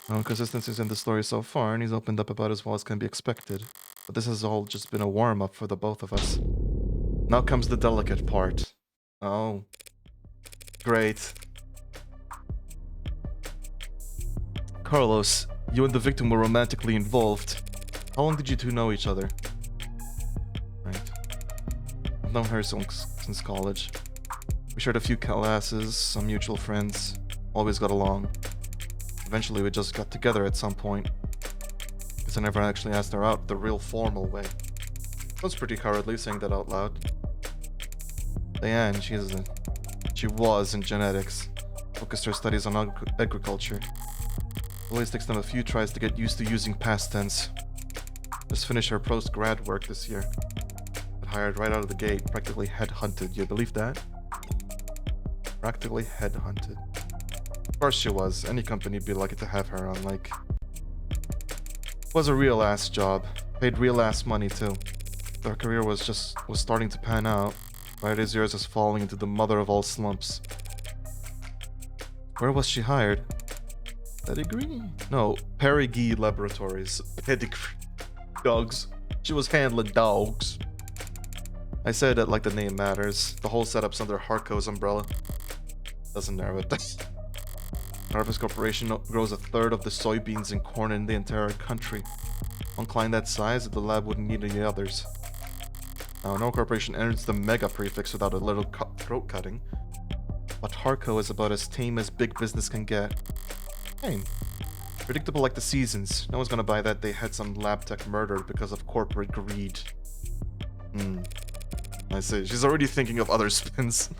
No inconsistencies in the story so far, and he's opened up about as well as can be expected. But this has all just been a warm-up for the both of us. Now comes the delicate part. Oh. Great. Carlos, you and the victim were romantically involved. How long did you two know each other? Right. I've known her since college. We shared a few classes, some mutual friends. Always got along. Eventually we just got together at some point. Guess I never actually asked her out the real formal way. Sounds pretty cowardly saying that out loud. Diane, she was in genetics. Focused her studies on agriculture. Always takes them a few tries to get used to using past tense. Just finished her post-grad work this year. Got hired right out of the gate, practically headhunted. You believe that? Practically headhunted. Of course she was. Any company'd be lucky to have her on, like... was a real ass job. Paid real ass money too. Her career was starting to pan out. Right as yours is falling into the mother of all slumps. Where was she hired? Pedigree? No, Perigee Laboratories. Pedigree. Dogs. She was handling dogs. I said it like the name matters. The whole setup's under Harco's umbrella. Doesn't narrow it down. Harvest Corporation grows a third of the soybeans and corn in the entire country. On client that size, the lab wouldn't need any others. Now, no corporation enters the mega prefix without a little throat cutting. But Harco is about as tame as big business can get. Tame. Predictable like the seasons. No one's gonna buy that they had some lab tech murdered because of corporate greed. I see. She's already thinking of other spins.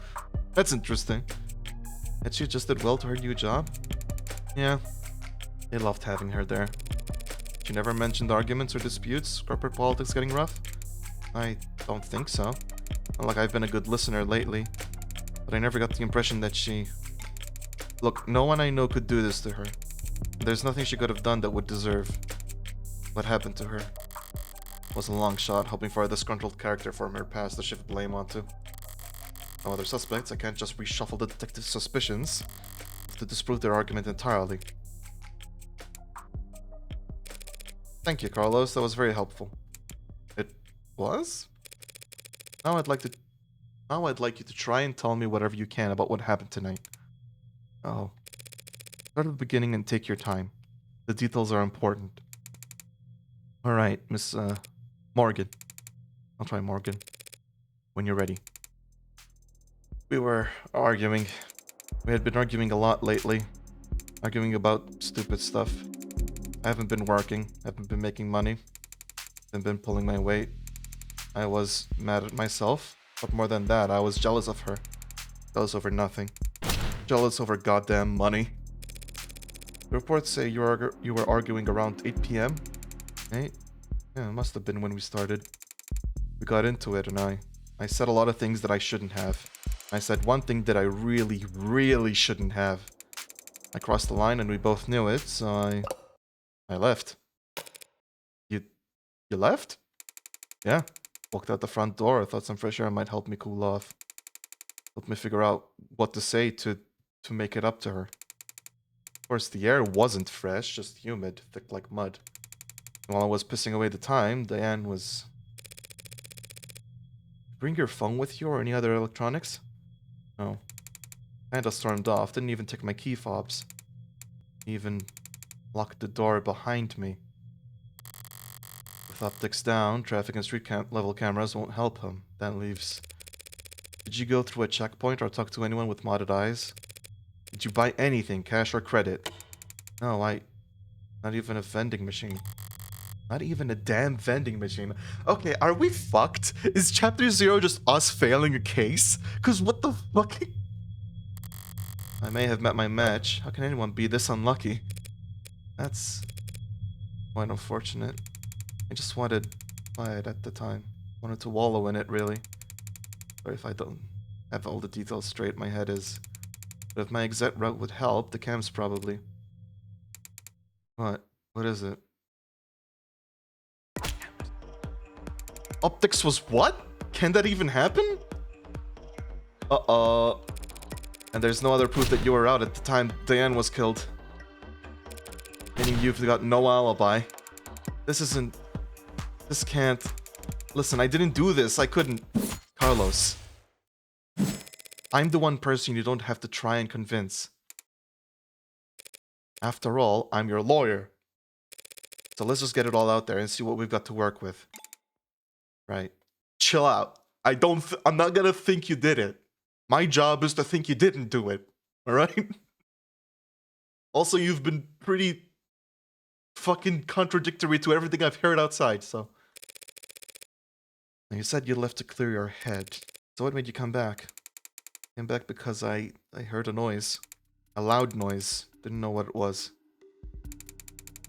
That's interesting. And she just did well to her new job? Yeah. They loved having her there. She never mentioned arguments or disputes, corporate politics getting rough? I don't think so. Not like I've been a good listener lately. But I never got the impression that she... Look, no one I know could do this to her. There's nothing she could have done that would deserve what happened to her. It was a long shot, hoping for a disgruntled character from her past to shift blame onto. No other suspects, I can't just reshuffle the detective's suspicions. I have to disprove their argument entirely. Thank you, Carlos. That was very helpful. It was? Now I'd like you to try and tell me whatever you can about what happened tonight. Oh. Start at the beginning and take your time. The details are important. Alright, Miss Morgan. I'll try Morgan. When you're ready. We were arguing. We had been arguing a lot lately. Arguing about stupid stuff. I haven't been working. Haven't been making money. Haven't been pulling my weight. I was mad at myself. But more than that, I was jealous of her. Jealous over nothing. Jealous over goddamn money. The reports say you were arguing around 8 p.m. 8? Yeah, it must have been when we started. We got into it and I said a lot of things that I shouldn't have. I said one thing that I really, really shouldn't have. I crossed the line and we both knew it, so I left. You left? Yeah. Walked out the front door. I thought some fresh air might help me cool off. Help me figure out what to say to make it up to her. Of course, the air wasn't fresh, just humid, thick like mud. And while I was pissing away the time, Diane was... Bring your phone with you or any other electronics? No. Kinda stormed off, didn't even take my key fobs. Even locked the door behind me. With optics down, traffic and street level cameras won't help him. That leaves... Did you go through a checkpoint or talk to anyone with modded eyes? Did you buy anything, cash or credit? No, not even a vending machine. Not even a damn vending machine. Okay, are we fucked? Is Chapter 0 just us failing a case? Cause what the fuck? I may have met my match. How can anyone be this unlucky? That's quite unfortunate. I just wanted quiet at the time. Wanted to wallow in it, really. Sorry if I don't have all the details straight. My head is... But if my exit route would help, the cams probably... What? What is it? Optics was what? Can that even happen? Uh-oh. And there's no other proof that you were out at the time Diane was killed. Meaning you've got no alibi. This isn't... This can't... Listen, I didn't do this. I couldn't... Carlos. I'm the one person you don't have to try and convince. After all, I'm your lawyer. So let's just get it all out there and see what we've got to work with. Right. Chill out. I'm not gonna think you did it. My job is to think you didn't do it. Alright? Also, you've been pretty fucking contradictory to everything I've heard outside, so... And you said you left to clear your head. So what made you come back? Came back because I heard a noise. A loud noise. Didn't know what it was.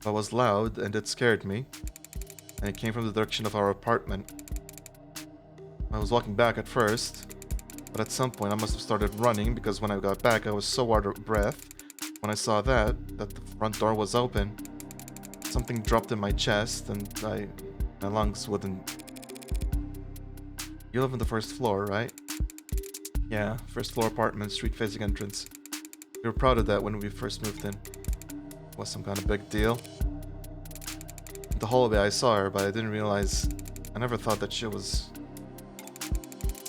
It was loud and it scared me. And it came from the direction of our apartment. I was walking back at first, but at some point I must have started running because when I got back I was so out of breath when I saw that the front door was open. Something dropped in my chest and my lungs wouldn't... You live on the first floor, right? Yeah, first floor apartment, street facing entrance. We were proud of that when we first moved in. It was some kind of big deal. In the hallway I saw her, but I didn't realize... I never thought that she was...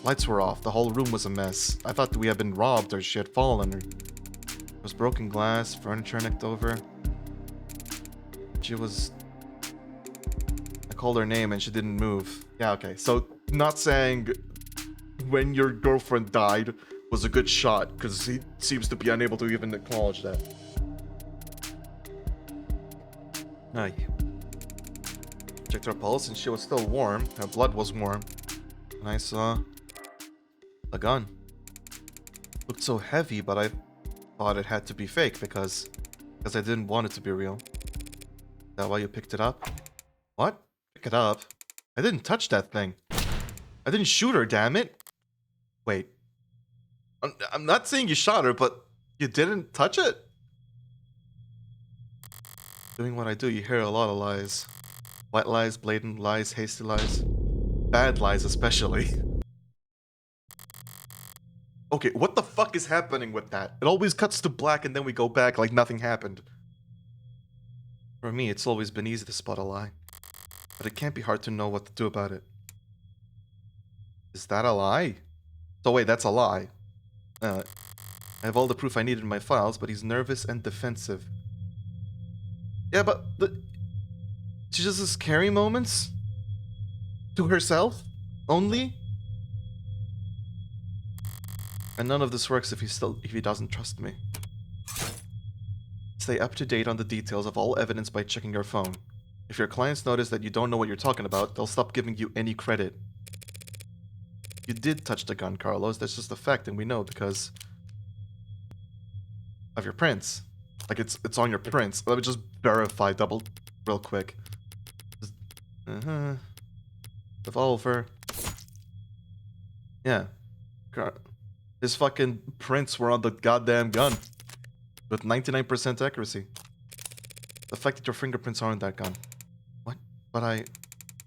Lights were off, the whole room was a mess. I thought that we had been robbed or she had fallen or... There was broken glass, furniture knocked over. She was... I called her name and she didn't move. Yeah, okay, so not saying when your girlfriend died was a good shot, because he seems to be unable to even acknowledge that. Aye. Checked her pulse and she was still warm. Her blood was warm. And I saw a gun. Looked so heavy, but I thought it had to be fake because I didn't want it to be real. Is that why you picked it up? What? Pick it up? I didn't touch that thing. I didn't shoot her, damn it. Wait. I'm not saying you shot her, but you didn't touch it? Doing what I do, you hear a lot of lies. White lies, blatant lies, hasty lies. Bad lies, especially. Okay, what the fuck is happening with that? It always cuts to black and then we go back like nothing happened. For me, it's always been easy to spot a lie. But it can't be hard to know what to do about it. Is that a lie? So wait, that's a lie. I have all the proof I need in my files, but he's nervous and defensive. Yeah, but she just has scary moments? To herself? Only? And none of this works if he doesn't trust me. Stay up to date on the details of all evidence by checking your phone. If your clients notice that you don't know what you're talking about, they'll stop giving you any credit. You did touch the gun, Carlos. That's just a fact, and we know because of your prints. Like it's on your prints. Let me just verify real quick. Revolver. Yeah. His fucking prints were on the goddamn gun. With 99% accuracy. The fact that your fingerprints are on that gun. What? But I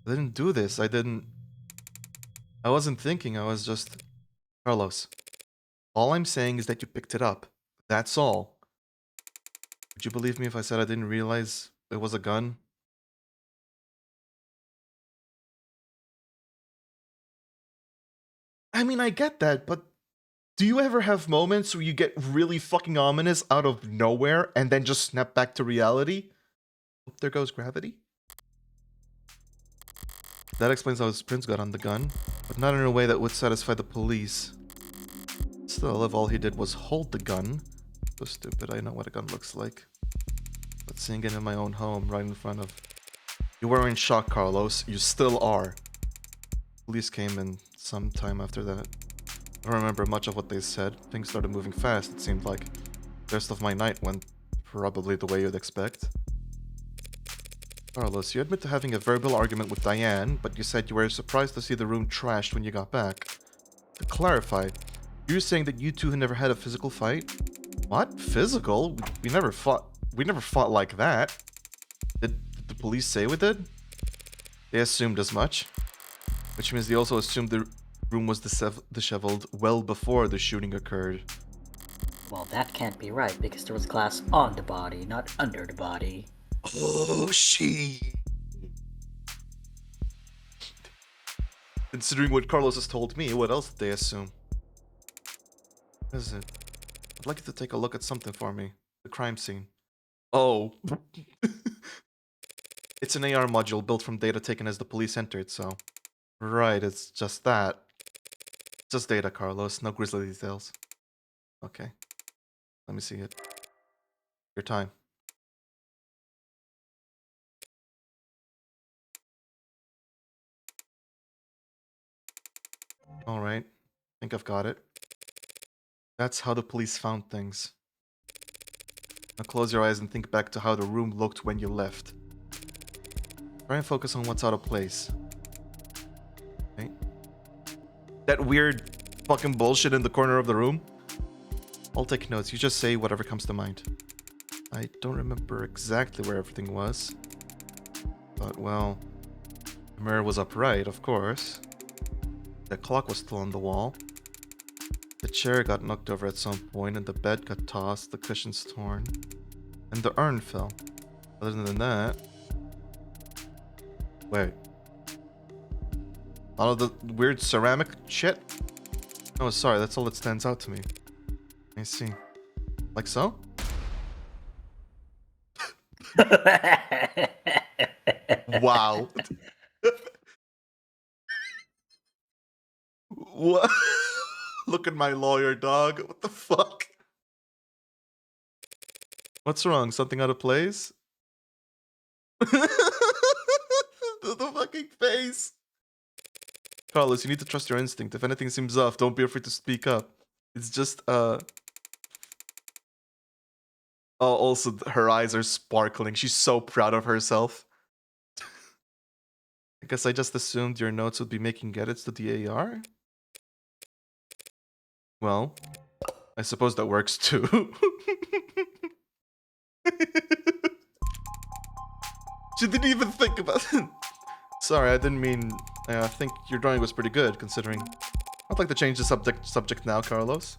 didn't do this. I wasn't thinking. I was just... Carlos. All I'm saying is that you picked it up. That's all. Would you believe me if I said I didn't realize it was a gun? I mean, I get that, but do you ever have moments where you get really fucking ominous out of nowhere and then just snap back to reality? Oh, there goes gravity. That explains how his prints got on the gun, but not in a way that would satisfy the police. Still, if all he did was hold the gun... So stupid, I know what a gun looks like. But seeing it in my own home, right in front of... You were in shock, Carlos. You still are. Police came in some time after that. I don't remember much of what they said. Things started moving fast, it seemed like. The rest of my night went probably the way you'd expect. Carlos, you admit to having a verbal argument with Diane, but you said you were surprised to see the room trashed when you got back. To clarify, you're saying that you two never had a physical fight? What? Physical? We never fought. We never fought like that. Did the police say we did? They assumed as much. Which means they also assumed the room was disheveled well before the shooting occurred. Well, that can't be right because there was glass on the body, not under the body. Oh, she. Considering what Carlos has told me, what else did they assume? What is it? I'd like you to take a look at something for me. The crime scene. Oh. It's an AR module built from data taken as the police entered, so... Right, it's just that. Just data, Carlos. No grisly details. Okay. Let me see it. Your time. Alright. Think I've got it. That's how the police found things. Now close your eyes and think back to how the room looked when you left. Try and focus on what's out of place. Okay. That weird fucking bullshit in the corner of the room? I'll take notes. You just say whatever comes to mind. I don't remember exactly where everything was. But, well... The mirror was upright, of course. The clock was still on the wall. The chair got knocked over at some point, and the bed got tossed, the cushions torn. And the urn fell. Other than that... Wait. All of the weird ceramic shit? Oh, sorry, that's all that stands out to me. I see. Like so? Wow. What? Look at my lawyer, dog. What the fuck? What's wrong? Something out of place? the fucking face. Carlos, you need to trust your instinct. If anything seems off, don't be afraid to speak up. It's just, Oh, also, her eyes are sparkling. She's so proud of herself. I guess I just assumed your notes would be making edits to the AR? Well, I suppose that works too. She didn't even think about it. Sorry, I didn't mean... I think your drawing was pretty good, considering... I'd like to change the subject now, Carlos.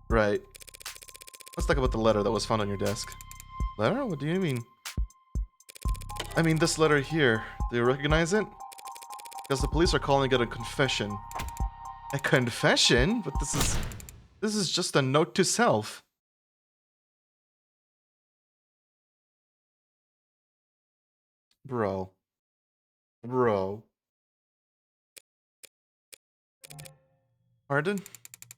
Right. Let's talk about the letter that was found on your desk. Letter? What do you mean? I mean, this letter here. Do you recognize it? Because the police are calling it a confession. A confession? But this is just a note to self. Bro. Pardon?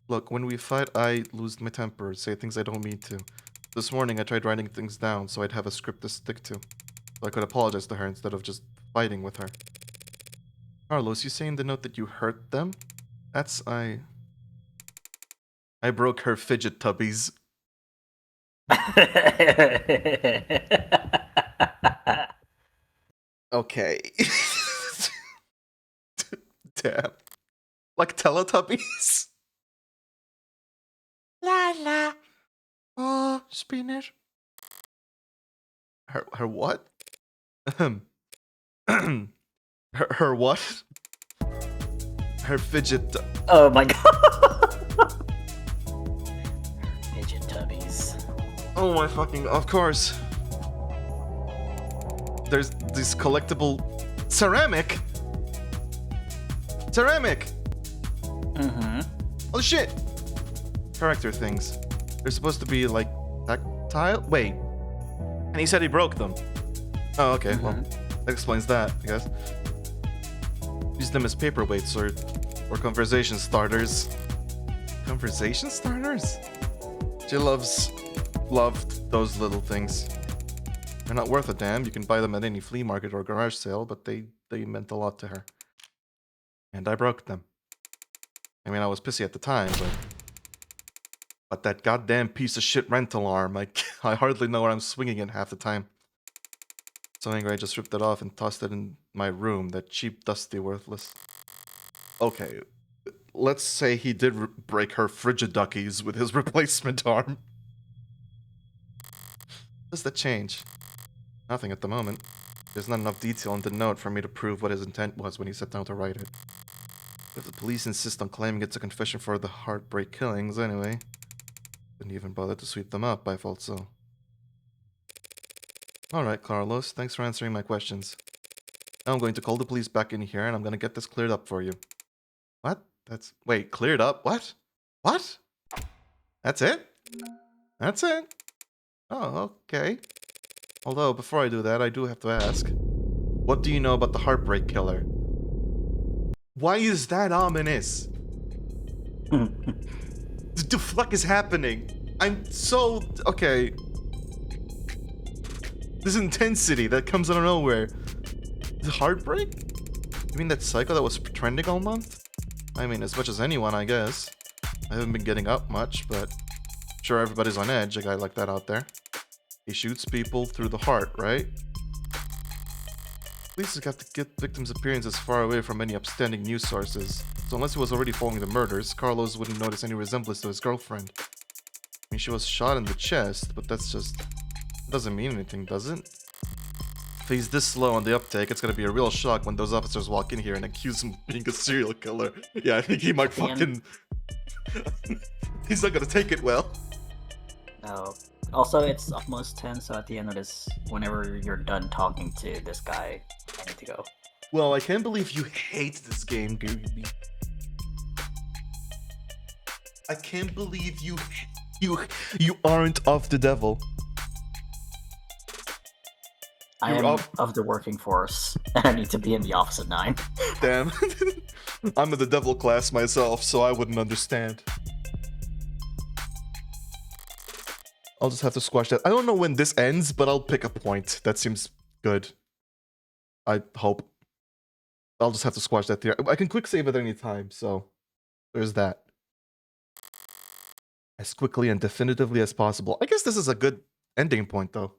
Look, when we fight, I lose my temper, say things I don't mean to. This morning, I tried writing things down so I'd have a script to stick to. So I could apologize to her instead of just fighting with her. Carlos, you say in the note that you hurt them? I broke her fidget tubbies. Okay. Damn. Like Teletubbies? La la. Oh, spinner. Her what? her what? Her fidget. Oh my god. Fidget tubbies. Oh my fucking. Of course. There's this collectible ceramic. Ceramic. Mm-hmm. Oh shit. Character things. They're supposed to be like tactile. Wait. And he said he broke them. Oh, okay. Well, that explains that, I guess. Use them as paperweights or conversation starters. Conversation starters? She loved those little things. They're not worth a damn. You can buy them at any flea market or garage sale, but they meant a lot to her. And I broke them. I mean, I was pissy at the time, but that goddamn piece of shit rental arm, I hardly know where I'm swinging it half the time. So angry, I just ripped it off and tossed it in my room. That cheap, dusty, worthless. Okay, let's say he did break her frigiduckies with his replacement arm. Does that change? Nothing at the moment. There's not enough detail in the note for me to prove what his intent was when he sat down to write it. If the police insist on claiming it's a confession for the heartbreak killings, anyway. Didn't even bother to sweep them up, I felt so. Alright, Carlos, thanks for answering my questions. Now I'm going to call the police back in here and I'm gonna get this cleared up for you. What? Wait, cleared up? What? What? That's it? That's it? Oh, okay. Although, before I do that, I do have to ask. What do you know about the Heartbreak Killer? Why is that ominous? The fuck is happening? I'm so... Okay. This intensity that comes out of nowhere. The Heartbreak? You mean that psycho that was trending all month? I mean, as much as anyone, I guess. I haven't been getting up much, but... Sure, everybody's on edge, a guy like that out there. He shoots people through the heart, right? Police have got to get victims' appearances far away from any upstanding news sources. So unless he was already following the murders, Carlos wouldn't notice any resemblance to his girlfriend. I mean, she was shot in the chest, but that's just... It doesn't mean anything, does it? If he's this slow on the uptake, it's gonna be a real shock when those officers walk in here and accuse him of being a serial killer. Yeah, I think he might fucking... He's not gonna take it well. No. Also, it's almost 10, so at the end of this, whenever you're done talking to this guy, I need to go. Well, I can't believe you hate this game, Gooby. I can't believe you aren't of the devil. I am of the working force, and I need to be in the office at 9. Damn. I'm in the devil class myself, so I wouldn't understand. I'll just have to squash that. I don't know when this ends, but I'll pick a point. That seems good. I hope. I'll just have to squash that there. I can quick save at any time, so there's that. As quickly and definitively as possible. I guess this is a good ending point, though, at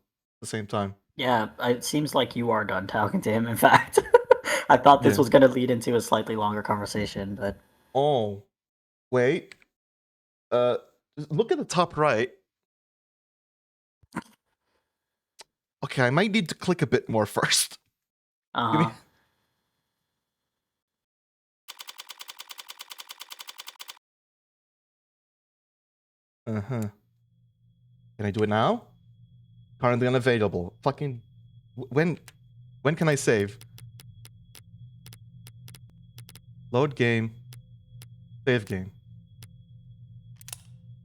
the same time. Yeah, it seems like you are done talking to him, in fact. I thought this was going to lead into a slightly longer conversation, but... Oh. Wait. Look at the top right. Okay, I might need to click a bit more first. Uh-huh. Uh-huh. Can I do it now? Currently unavailable. Fucking... When... When can I save? Load game. Save game.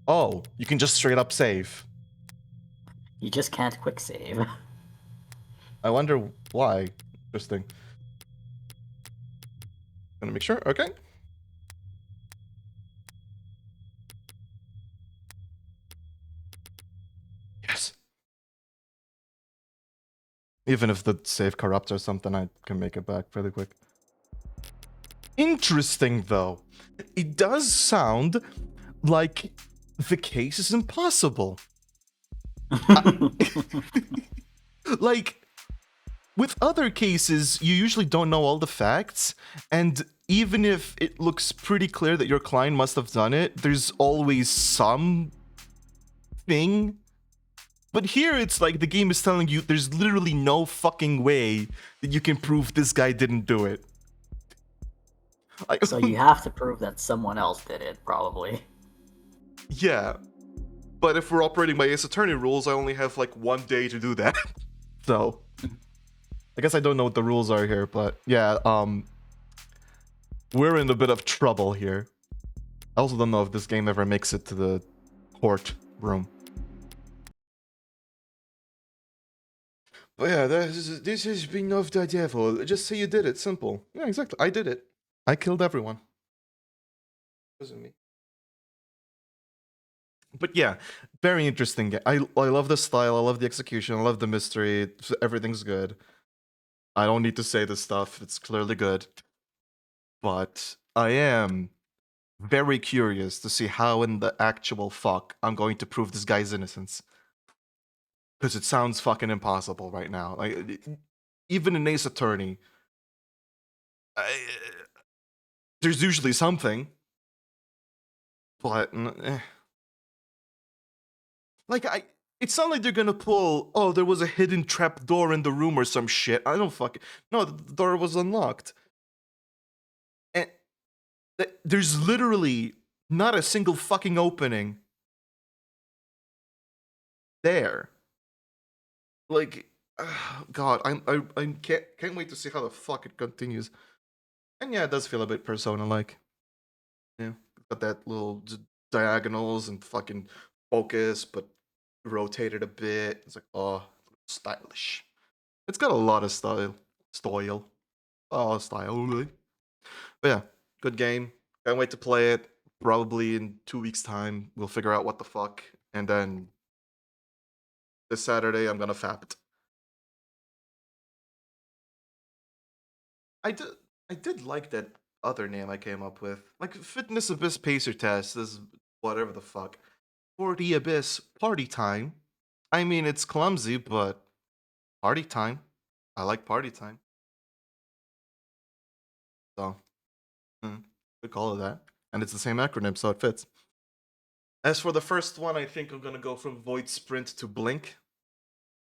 Oh, you can just straight up save. You just can't quick save. I wonder why. Interesting. Gonna make sure. Okay. Yes. Even if the save corrupts or something, I can make it back fairly quick. Interesting, though. It does sound like the case is impossible. Like, with other cases, you usually don't know all the facts, and even if it looks pretty clear that your client must have done it, there's always some thing. But here it's like the game is telling you there's literally no fucking way that you can prove this guy didn't do it. Like, So you have to prove that someone else did it, probably. yeah. But if we're operating by Ace Attorney rules, I only have like 1 day to do that. So I guess I don't know what the rules are here, but yeah, we're in a bit of trouble here. I also don't know if this game ever makes it to the court room. But yeah, this has been of the devil. Just say you did it. Simple. Yeah, exactly. I did it. I killed everyone. It wasn't me. But yeah, very interesting game. I love the style. I love the execution. I love the mystery. Everything's good. I don't need to say this stuff. It's clearly good. But I am very curious to see how in the actual fuck I'm going to prove this guy's innocence. Because it sounds fucking impossible right now. Like, even in Ace Attorney, there's usually something. But, like, it's not like they're gonna pull, oh, there was a hidden trap door in the room or some shit. I don't fucking... No, the door was unlocked. And there's literally not a single fucking opening there. Like, God, I can't wait to see how the fuck it continues. And yeah, it does feel a bit Persona-like. Yeah, got that little diagonals and fucking focus, but rotated a bit. It's like, oh, stylish. It's got a lot of style. Oh, style. But yeah, good game. Can't wait to play it. Probably in 2 weeks' time, we'll figure out what the fuck. And then this Saturday, I'm gonna fap it. I did like that other name I came up with. Like Fitness Abyss Pacer Test is whatever the fuck. For the Abyss Party Time. I mean, it's clumsy, but party time. I like party time. So, good call of that. And it's the same acronym, so it fits. As for the first one, I think I'm gonna go from Void Sprint to Blink.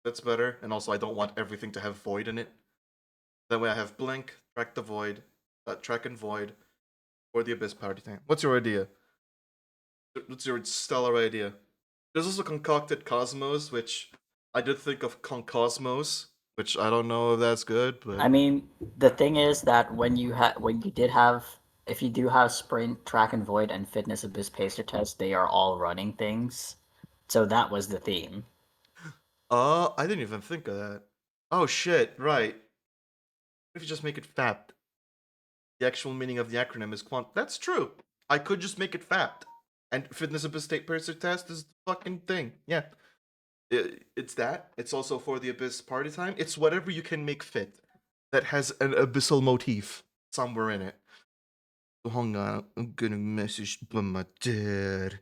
That's better. And also, I don't want everything to have Void in it. That way I have Blink, Track the Void, Track and Void, or the Abyss Party Time. What's your idea? What's your stellar idea? There's also Concocted Cosmos, which I did think of Concosmos, which I don't know if that's good, but I mean, the thing is that if you do have Sprint, Track and Void, and Fitness Abyss Pacer Test, they are all running things. So that was the theme. I didn't even think of that. Oh shit, right. What if you just make it FAPT? The actual meaning of the acronym is quant. That's true. I could just make it FAPT. And Fitness Abyss Pacer Test is the fucking thing. Yeah. It's that. It's also for the Abyss Party Time. It's whatever you can make fit that has an abyssal motif somewhere in it. So hang on, I'm getting messaged by my dad.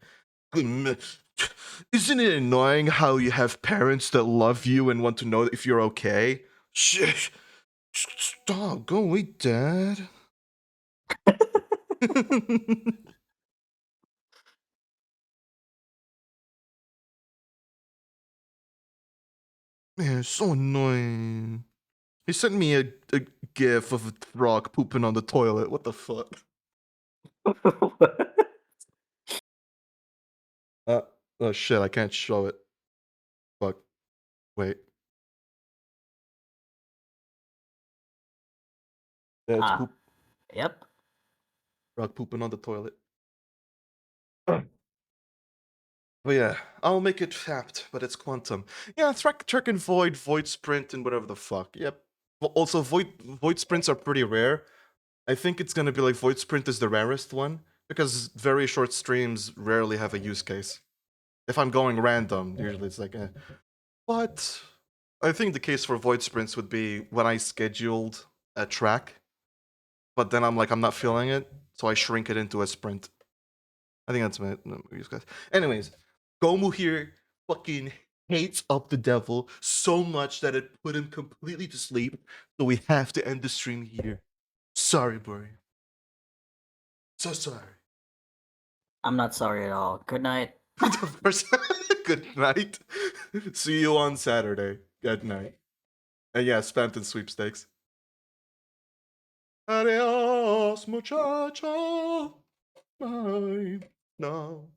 Isn't it annoying how you have parents that love you and want to know if you're okay? Shh. Stop. Go away, Dad. Man, it's so annoying. He sent me a gif of a frog pooping on the toilet. What the fuck? Oh shit, I can't show it. Fuck. Wait. That's Ah. poop. Yep. Rug pooping on the toilet. But yeah, I'll make it tapped, but it's quantum. Yeah, Turk and Void, Void Sprint, and whatever the fuck. Yep. Also, Void Sprints are pretty rare. I think it's gonna be like Void Sprint is the rarest one because very short streams rarely have a use case. If I'm going random, usually it's like, But I think the case for Void Sprints would be when I scheduled a track, but then I'm like, I'm not feeling it, so I shrink it into a sprint. I think that's my use case. Anyways, Gomu here fucking hates up the devil so much that it put him completely to sleep, so we have to end the stream here. Sorry, Buri. So sorry. I'm not sorry at all. Good night. Of course. Good night. See you on Saturday. Good night. And yeah, Spampton sweepstakes. Adios, muchacho. Bye. No.